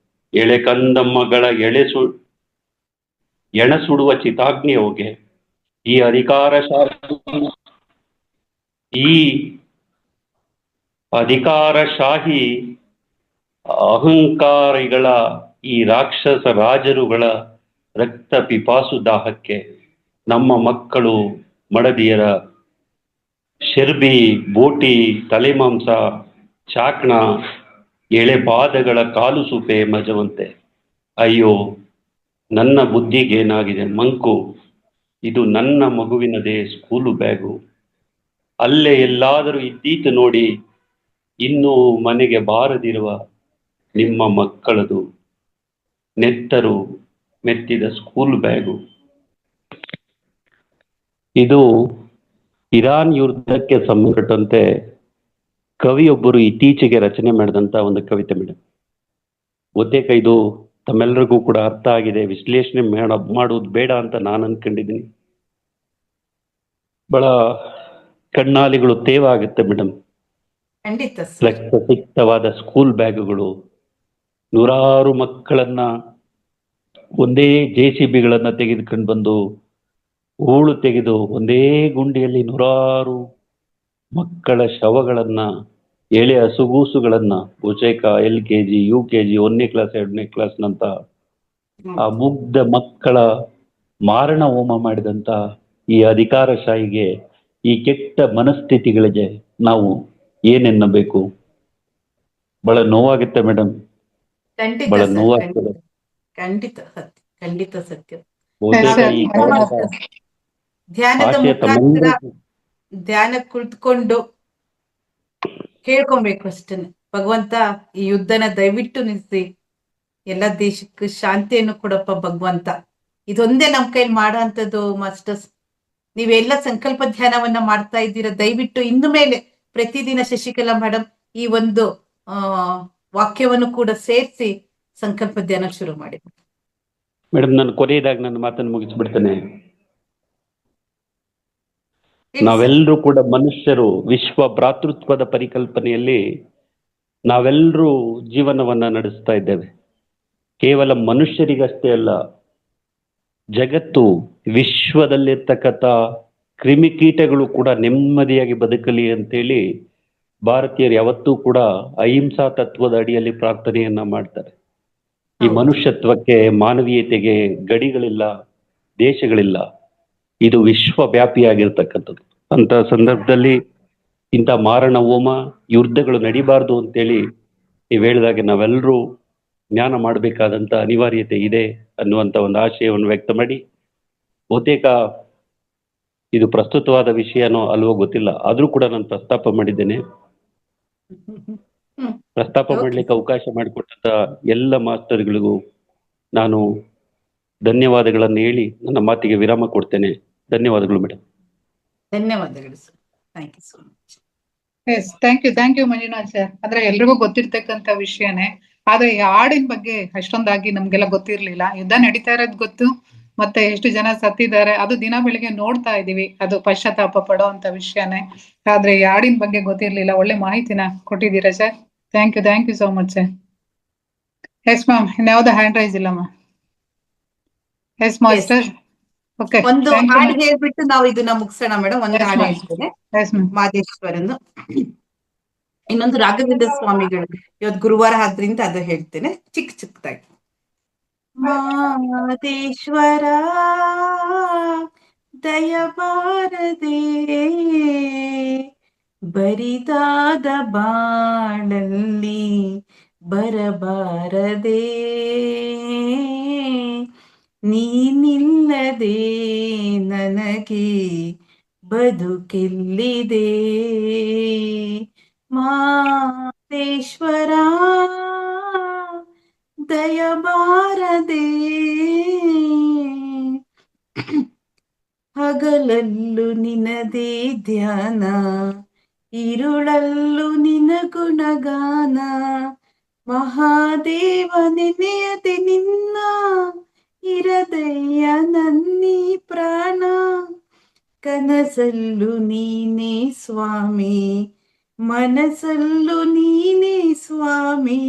ಎಳೆ ಕಂದಮ್ಮಗಳ ಎಣ ಸುಡುವ ಚಿತಾಗ್ನಿ ಹೋಗೆ. ಈ ಅಧಿಕಾರಶಾಹಿ ಅಹಂಕಾರಿಗಳ, ಈ ರಾಕ್ಷಸ ರಾಜರುಗಳ ರಕ್ತ ಪಿಪಾಸು ದಾಹಕ್ಕೆ ನಮ್ಮ ಮಕ್ಕಳು ಮಡದಿಯರ ಶೆರ್ಬಿ, ಬೋಟಿ, ತಲೆಮಾಂಸ, ಚಾಕ್ಣ, ಎಳೆಪಾದಗಳ ಕಾಲು ಸೂಪೆ ಮಜವಂತೆ. ಅಯ್ಯೋ, ನನ್ನ ಬುದ್ಧಿಗೇನಾಗಿದೆ ಮಂಕು, ಇದು ನನ್ನ ಮಗುವಿನದೇ ಸ್ಕೂಲು ಬ್ಯಾಗು. ಅಲ್ಲೇ ಎಲ್ಲಾದರೂ ಇದ್ದೀತು ನೋಡಿ, ಇನ್ನೂ ಮನೆಗೆ ಬಾರದಿರುವ ನಿಮ್ಮ ಮಕ್ಕಳದು ನೆತ್ತರು ಮೆತ್ತಿದ ಸ್ಕೂಲ್ ಬ್ಯಾಗು. ಇದು ಇರಾನ್ ಯುದ್ಧಕ್ಕೆ ಸಂಬಂಧಪಟ್ಟಂತೆ ಕವಿಯೊಬ್ಬರು ಇತ್ತೀಚೆಗೆ ರಚನೆ ಮಾಡಿದಂತ ಒಂದು ಕವಿತೆ ಮೇಡಮ್. ಬಹುತೇಕ ಇದು ತಮ್ಮೆಲ್ಲರಿಗೂ ಕೂಡ ಅರ್ಥ ಆಗಿದೆ, ವಿಶ್ಲೇಷಣೆ ಮಾಡುವುದು ಬೇಡ ಅಂತ ನಾನು ಅನ್ಕೊಂಡಿದ್ದೀನಿ. ಬಹಳ ಕಣ್ಣಾಲಿಗಳು ತೇವ ಆಗುತ್ತೆ ಮೇಡಮ್. ಖಂಡಿತ ಸರ್. ರಕ್ತಸಿಕ್ತವಾದ ಸ್ಕೂಲ್ ಬ್ಯಾಗುಗಳು, ನೂರಾರು ಮಕ್ಕಳನ್ನ ಒಂದೇ JCBಗಳನ್ನ ತೆಗೆದುಕೊಂಡು ಬಂದು ಹೂಳು ತೆಗೆದು ಒಂದೇ ಗುಂಡಿಯಲ್ಲಿ ನೂರಾರು ಮಕ್ಕಳ ಶವಗಳನ್ನ, ಎಳೆ ಹಸುಗೂಸುಗಳನ್ನ ಬಹುತೇಕ LKG, UKG, 1ನೇ ಕ್ಲಾಸ್ 2ನೇ ಕ್ಲಾಸ್ನಂತ ಆ ಮುಗ್ಧ ಮಕ್ಕಳ ಮಾರಣ ಹೋಮ ಮಾಡಿದಂತ ಈ ಅಧಿಕಾರಶಾಹಿಗೆ, ಈ ಕೆಟ್ಟ ಮನಸ್ಥಿತಿಗಳಿಗೆ ನಾವು ಏನೆನ್ನಬೇಕು? ಬಹಳ ನೋವಾಗುತ್ತೆ ಮೇಡಮ್, ಖಂಡಿತ ಬಹಳ ಸರ್. ನೋವಾಗ್ತದೆ. ಖಂಡಿತ ಸತ್ಯ, ಖಂಡಿತ ಸತ್ಯ. ಬಹುತೇಕ ಈ ಧ್ಯಾನದ ಆಶಯ ಮುಖಾಂತರ ತಮ್ಮೆಲ್ಲರಿಗೂ ಧ್ಯಾನ ಕುಳಿತುಕೊಂಡು ಕೇಳ್ಕೊಬೇಕು ಅಷ್ಟೇನೆ. ಭಗವಂತ ಈ ಯುದ್ಧನ ದಯವಿಟ್ಟು ನಿಲ್ಲಿಸಿ, ಎಲ್ಲ ದೇಶಕ್ಕೂ ಶಾಂತಿಯನ್ನು ಕೊಡಪ್ಪ ಭಗವಂತ. ಇದೊಂದೇ ನಮ್ ಕೈಲಿ ಮಾಡೋ ಅಂತದ್ದು ಮಾಸ್ಟರ್ಸ್. ನೀವೆಲ್ಲ ಸಂಕಲ್ಪ ಧ್ಯಾನವನ್ನ ಮಾಡ್ತಾ ಇದ್ದೀರಾ, ದಯವಿಟ್ಟು ಇನ್ನು ಮೇಲೆ ಪ್ರತಿದಿನ ಶಶಿಕಲಾ ಮೇಡಮ್ ಈ ಒಂದು ವಾಕ್ಯವನ್ನು ಕೂಡ ಸೇರಿಸಿ ಸಂಕಲ್ಪ ಧ್ಯಾನ ಶುರು ಮಾಡಿ ಮೇಡಮ್. ನಾನು ಕೊನೆಯದಾಗಿ ನನ್ನ ಮಾತನ್ನು ಮುಗಿಸ್ಬಿಡ್ತೇನೆ. ನಾವೆಲ್ಲರೂ ಕೂಡ ಮನುಷ್ಯರು, ವಿಶ್ವ ಭ್ರಾತೃತ್ವದ ಪರಿಕಲ್ಪನೆಯಲ್ಲಿ ನಾವೆಲ್ಲರೂ ಜೀವನವನ್ನ ನಡೆಸ್ತಾ ಇದ್ದೇವೆ. ಕೇವಲ ಮನುಷ್ಯರಿಗಷ್ಟೇ ಅಲ್ಲ, ಜಗತ್ತು, ವಿಶ್ವದಲ್ಲಿರ್ತಕ್ಕಂಥ ಕ್ರಿಮಿಕೀಟಗಳು ಕೂಡ ನೆಮ್ಮದಿಯಾಗಿ ಬದುಕಲಿ ಅಂತೇಳಿ ಭಾರತೀಯರು ಯಾವತ್ತೂ ಕೂಡ ಅಹಿಂಸಾ ತತ್ವದ ಅಡಿಯಲ್ಲಿ ಪ್ರಾರ್ಥನೆಯನ್ನ ಮಾಡ್ತಾರೆ. ಈ ಮನುಷ್ಯತ್ವಕ್ಕೆ, ಮಾನವೀಯತೆಗೆ ಗಡಿಗಳಿಲ್ಲ, ದೇಶಗಳಿಲ್ಲ. ಇದು ವಿಶ್ವವ್ಯಾಪಿಯಾಗಿರ್ತಕ್ಕಂಥದ್ದು. ಅಂತ ಸಂದರ್ಭದಲ್ಲಿ ಇಂಥ ಮಾರಣ ಹೋಮ, ಯುದ್ಧಗಳು ನಡಿಬಾರ್ದು ಅಂತೇಳಿ ನೀವು ಹೇಳಿದಾಗೆ ನಾವೆಲ್ಲರೂ ಜ್ಞಾನ ಮಾಡಬೇಕಾದಂತ ಅನಿವಾರ್ಯತೆ ಇದೆ ಅನ್ನುವಂಥ ಒಂದು ಆಶಯವನ್ನು ವ್ಯಕ್ತ ಮಾಡಿ, ಬಹುತೇಕ ಇದು ಪ್ರಸ್ತುತವಾದ ವಿಷಯನೋ ಅಲ್ವೋ ಗೊತ್ತಿಲ್ಲ, ಆದ್ರೂ ಕೂಡ ನಾನು ಪ್ರಸ್ತಾಪ ಮಾಡಿದ್ದೇನೆ. ಪ್ರಸ್ತಾಪ ಮಾಡ್ಲಿಕ್ಕೆ ಅವಕಾಶ ಮಾಡಿಕೊಟ್ಟಂತ ಎಲ್ಲ ಮಾಸ್ಟರ್ಗಳಿಗೂ ನಾನು ಧನ್ಯವಾದಗಳನ್ನು ಹೇಳಿ ನನ್ನ ಮಾತಿಗೆ ವಿರಾಮ ಕೊಡ್ತೇನೆ. ಧನ್ಯವಾದಗಳು ಮೇಡಮ್. ಧನ್ಯವಾದಗಳು sir. Thank you so much. Yes, thank you Manjunath sir. ಅಂದ್ರೆ ಎಲ್ರಿಗೂ ಗೊತ್ತಿರ್ತಕ್ಕಂಥ ವಿಷಯನೇ, ಆದ್ರೆ ಈ ಹಾಡಿನ ಬಗ್ಗೆ ಅಷ್ಟೊಂದಾಗಿ ನಮ್ಗೆಲ್ಲ ಗೊತ್ತಿರ್ಲಿಲ್ಲ. ಯುದ್ಧ ನಡೀತಾ ಇರೋದು ಗೊತ್ತು, ಮತ್ತೆ ಎಷ್ಟು ಜನ ಸತ್ತಿದ್ದಾರೆ ಅದು ದಿನ ಬೆಳಿಗ್ಗೆ ನೋಡ್ತಾ ಇದೀವಿ. ಅದು ಪಶ್ಚಾತ್ತಾಪ ಪಡೋ ಅಂತ ವಿಷಯನೇ, ಆದ್ರೆ ಈ ಹಾಡಿನ ಬಗ್ಗೆ ಗೊತ್ತಿರ್ಲಿಲ್ಲ. ಒಳ್ಳೆ ಮಾಹಿತಿನ ಕೊಟ್ಟಿದ್ದೀರಾ sir. Thank you so much sir. Yes ma'am, ಇನ್ಯಾವ್ದು ಹ್ಯಾಂಡ್ ರೈಸ್ ಇಲ್ಲ ಮ್ಯಾಮ್. Yes master. ಓಕೆ, ಒಂದು ಹಾಡು ಹೇಳ್ಬಿಟ್ಟು ನಾವು ಇದನ್ನ ಮುಗಿಸೋಣ ಮೇಡಮ್. ಒಂದು ಹಾಡು ಹೇಳ್ತೇನೆ ಮಾದೇಶ್ವರನ್ನು, ಇನ್ನೊಂದು ರಾಘವೇಂದ್ರ ಸ್ವಾಮಿಗಳು. ಇವತ್ತು ಗುರುವಾರ ಆದ್ರಿಂದ ಅದು ಹೇಳ್ತೇನೆ ಚಿಕ್ಕದಾಗಿ. ಮಾದೇಶ್ವರ ದಯಬಾರದೆ ಬರಿದಾದ ಬಾಳಲ್ಲಿ ಬರಬಾರದೆ, ನೀನಿಲ್ಲದೆ ನನಗೆ ಬದುಕೆಲ್ಲಿದೆ. ಮಾದೇಶ್ವರ ದಯಬಾರದೆ ಹಗಲಲ್ಲೂ ನಿನದೇ ಧ್ಯಾನ, ಇರುಳಲ್ಲೂ ನಿನ ಗುಣಗಾನ. ಮಹಾದೇವ ನೆನೆಯದೆ ನಿನ್ನ ಇರದಯ್ಯ ನನ್ನೀ ಪ್ರಾಣ. ಕನಸಲ್ಲೂ ನೀನೇ ಸ್ವಾಮಿ, ಮನಸ್ಸಲ್ಲೂ ನೀನೇ ಸ್ವಾಮಿ.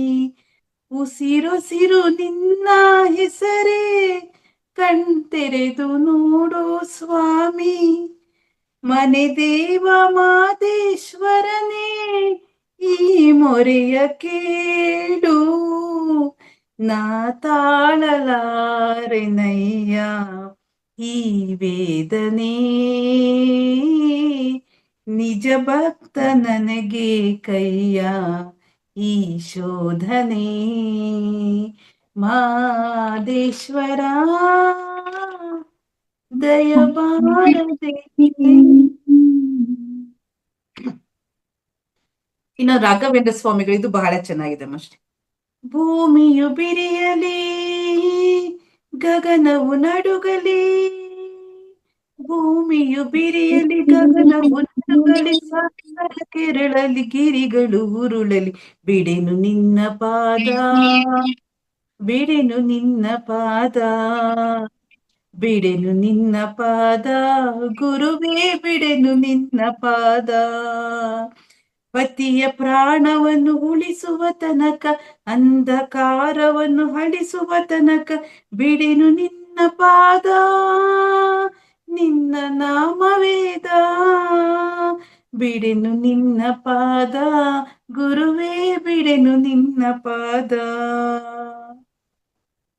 ಉಸಿರೊಸಿರು ನಿನ್ನ ಹೆಸರೇ, ಕಣ್ತೆರೆದು ನೋಡೋ ಸ್ವಾಮಿ. ಮನೆ ದೇವ ಮಾದೇಶ್ವರನೇ ಈ ಮೊರೆಯ ಕೇಳು, ನಾ ತಾಳಲಾರೆನಯ್ಯ ಈ ವೇದನೆ. ನಿಜ ಭಕ್ತ ನನಗೆ ಕೈಯ ಈ ಶೋಧನೆ. ಮಾದೇಶ್ವರ ದಯಬಾರದೆ. ಇನ್ನು ರಾಘವೇಂದ್ರ ಸ್ವಾಮಿಗಳು, ಇದು ಬಹಳ ಚೆನ್ನಾಗಿದೆ ಅಷ್ಟೇ. ಭೂಮಿಯು ಬಿರಿಯಲಿ ಗಗನವು ನಡುಗಲಿ, ಭೂಮಿಯು ಬಿರಿಯಲಿ ಗಗನವು ಮೀನುಗಳಿ ಸಾಗರ ಕೆರಳಲಿ ಗಿರಿಗಳು ಉರುಳಲಿ ಬಿಡೆನು ನಿನ್ನ ಪಾದ ಬಿಡೆನು ನಿನ್ನ ಪಾದ ಬಿಡೆನು ನಿನ್ನ ಪಾದ ಗುರುವೇ ಬಿಡೆನು ನಿನ್ನ ಪಾದ ಪತಿಯ ಪ್ರಾಣವನ್ನು ಉಳಿಸುವ ತನಕ ಅಂಧಕಾರವನ್ನು ಅಳಿಸುವ ತನಕ ಬಿಡೆನು ನಿನ್ನ ಪಾದ ನಿನ್ನ ನಾಮವೇದ ಬಿಡೆನು ನಿನ್ನ ಪಾದ ಗುರುವೇ ಬಿಡೆನು ನಿನ್ನ ಪಾದ.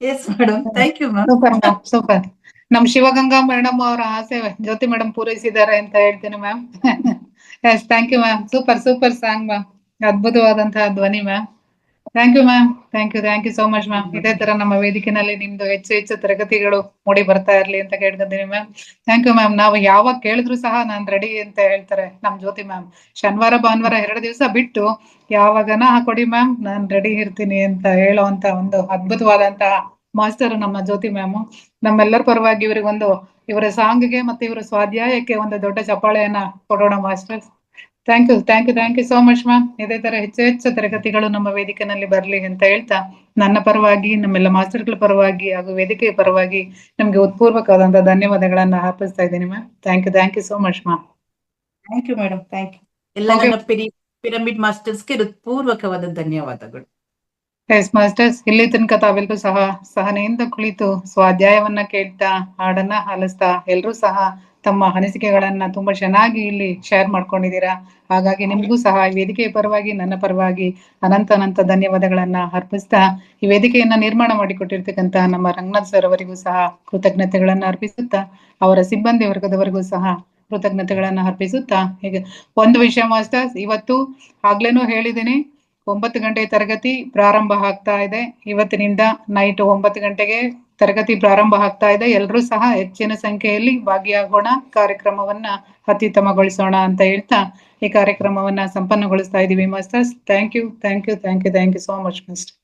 Yes madam, thank you ma'am. Super ma'am, super. ನಮ್ ಶಿವಗಂಗಾ ಮೇಡಮ್ ಅವರ ಆಸೆ ಜ್ಯೋತಿ ಮೇಡಮ್ ಪೂರೈಸಿದ್ದಾರೆ ಅಂತ ಹೇಳ್ತೀನಿ ma'am. Yes, thank you ma'am. Super super song ma'am. ಅದ್ಭುತವಾದಂತಹ ಧ್ವನಿ ma'am. Thank you ma'am. Thank you so much ma'am. ಇದೇ ತರ ನಮ್ಮ ವೇದಿಕೆನಲ್ಲಿ ನಿಮ್ದು ಹೆಚ್ಚು ಹೆಚ್ಚು ತರಗತಿಗಳು ಮೂಡಿ ಬರ್ತಾ ಇರ್ಲಿ ಅಂತ ಕೇಳ್ಕೊಂತೀನಿ ಮ್ಯಾಮ್. Thank you ma'am. ನಾವು ಯಾವಾಗ ಕೇಳಿದ್ರು ಸಹ ನಾನ್ ರೆಡಿ ಅಂತ ಹೇಳ್ತಾರೆ ನಮ್ ಜ್ಯೋತಿ ಮ್ಯಾಮ್. ಶನಿವಾರ ಭಾನುವಾರ 2 ದಿವಸ ಬಿಟ್ಟು ಯಾವಾಗನ ಹಾಕೊಡಿ ಮ್ಯಾಮ್, ನಾನ್ ರೆಡಿ ಇರ್ತೀನಿ ಅಂತ ಹೇಳೋಂತ ಒಂದು ಅದ್ಭುತವಾದಂತಹ ಮಾಸ್ಟರ್ ನಮ್ಮ ಜ್ಯೋತಿ ಮ್ಯಾಮ್. ನಮ್ಮೆಲ್ಲರ ಪರವಾಗಿ ಇವರಿಗೊಂದು ಇವರ ಸಾಂಗ್ಗೆ ಮತ್ತೆ ಇವರ ಸ್ವಾಧ್ಯಾಯಕ್ಕೆ ಒಂದು ದೊಡ್ಡ ಚಪ್ಪಾಳೆಯನ್ನ ಕೊಡೋಣ masters. Thank you so much ma'am. ಇದೇ ತರ ಹೆಚ್ಚು ಹೆಚ್ಚು ತರಗತಿಗಳು ನಮ್ಮ ವೇದಿಕೆನಲ್ಲಿ ಬರ್ಲಿ ಅಂತ ಹೇಳ್ತಾ ನನ್ನ ಪರವಾಗಿ, ನಮ್ಮೆಲ್ಲ ಮಾಸ್ಟರ್ಗಳ ಪರವಾಗಿ ಹಾಗೂ ವೇದಿಕೆಯ ಪರವಾಗಿ ನಮ್ಗೆ ಉತ್ಪೂರ್ವಕವಾದಂತಹ ಧನ್ಯವಾದಗಳನ್ನ ಅರ್ಪಿಸ್ತಾ ಇದ್ದೀನಿ ma'am. Thank you so much ma'am. Thank you madam, thank you. ಎಲ್ಲ ನನ್ನ ಪಿರಮಿಡ್ ಮಾಸ್ಟರ್ಸ್ಗೆ ಹೃತ್ಪೂರ್ವಕವಾದ ಧನ್ಯವಾದಗಳು. ಎಸ್ ಮಾಸ್ಟರ್ಸ್, ಇಲ್ಲಿ ತನಕ ತಾವೆಲ್ಲರೂ ಸಹ ಸಹನೆಯಿಂದ ಕುಳಿತು ಸ್ವಾಧ್ಯಾಯವನ್ನ ಕೇಳ್ತಾ, ಹಾಡನ್ನ ಆಲಿಸ್ತಾ ಎಲ್ರೂ ಸಹ ತಮ್ಮ ಅನಿಸಿಕೆಗಳನ್ನ ತುಂಬಾ ಚೆನ್ನಾಗಿ ಇಲ್ಲಿ ಶೇರ್ ಮಾಡ್ಕೊಂಡಿದ್ದೀರಾ. ಹಾಗಾಗಿ ನಿಮ್ಗೂ ಸಹ ಈ ವೇದಿಕೆಯ ಪರವಾಗಿ, ನನ್ನ ಪರವಾಗಿ ಅನಂತ ಧನ್ಯವಾದಗಳನ್ನ ಅರ್ಪಿಸ್ತಾ, ಈ ವೇದಿಕೆಯನ್ನ ನಿರ್ಮಾಣ ಮಾಡಿಕೊಟ್ಟಿರ್ತಕ್ಕಂತ ನಮ್ಮ ರಂಗನಾಥ್ ಸರ್ ಅವರಿಗೂ ಸಹ ಕೃತಜ್ಞತೆಗಳನ್ನ ಅರ್ಪಿಸುತ್ತಾ, ಅವರ ಸಿಬ್ಬಂದಿ ವರ್ಗದವರಿಗೂ ಸಹ ಕೃತಜ್ಞತೆಗಳನ್ನ ಅರ್ಪಿಸುತ್ತಾ, ಈಗ ಒಂದು ವಿಷಯ ಮಾಸ್ಟರ್ಸ್, ಇವತ್ತು ಆಗ್ಲೇನೂ ಹೇಳಿದ್ದೀನಿ, 9 ಗಂಟೆ ತರಗತಿ ಪ್ರಾರಂಭ ಆಗ್ತಾ ಇದೆ. ಇವತ್ತಿನಿಂದ ನೈಟ್ 9 ಗಂಟೆಗೆ ತರಗತಿ ಪ್ರಾರಂಭ ಆಗ್ತಾ ಇದೆ. ಎಲ್ಲರೂ ಸಹ ಹೆಚ್ಚಿನ ಸಂಖ್ಯೆಯಲ್ಲಿ ಭಾಗಿಯಾಗೋಣ, ಕಾರ್ಯಕ್ರಮವನ್ನ ಅತ್ಯುತ್ತಮಗೊಳಿಸೋಣ ಅಂತ ಹೇಳ್ತಾ ಈ ಕಾರ್ಯಕ್ರಮವನ್ನ ಸಂಪನ್ನಗೊಳಿಸ್ತಾ ಇದೀವಿ masters. Thank you so much master.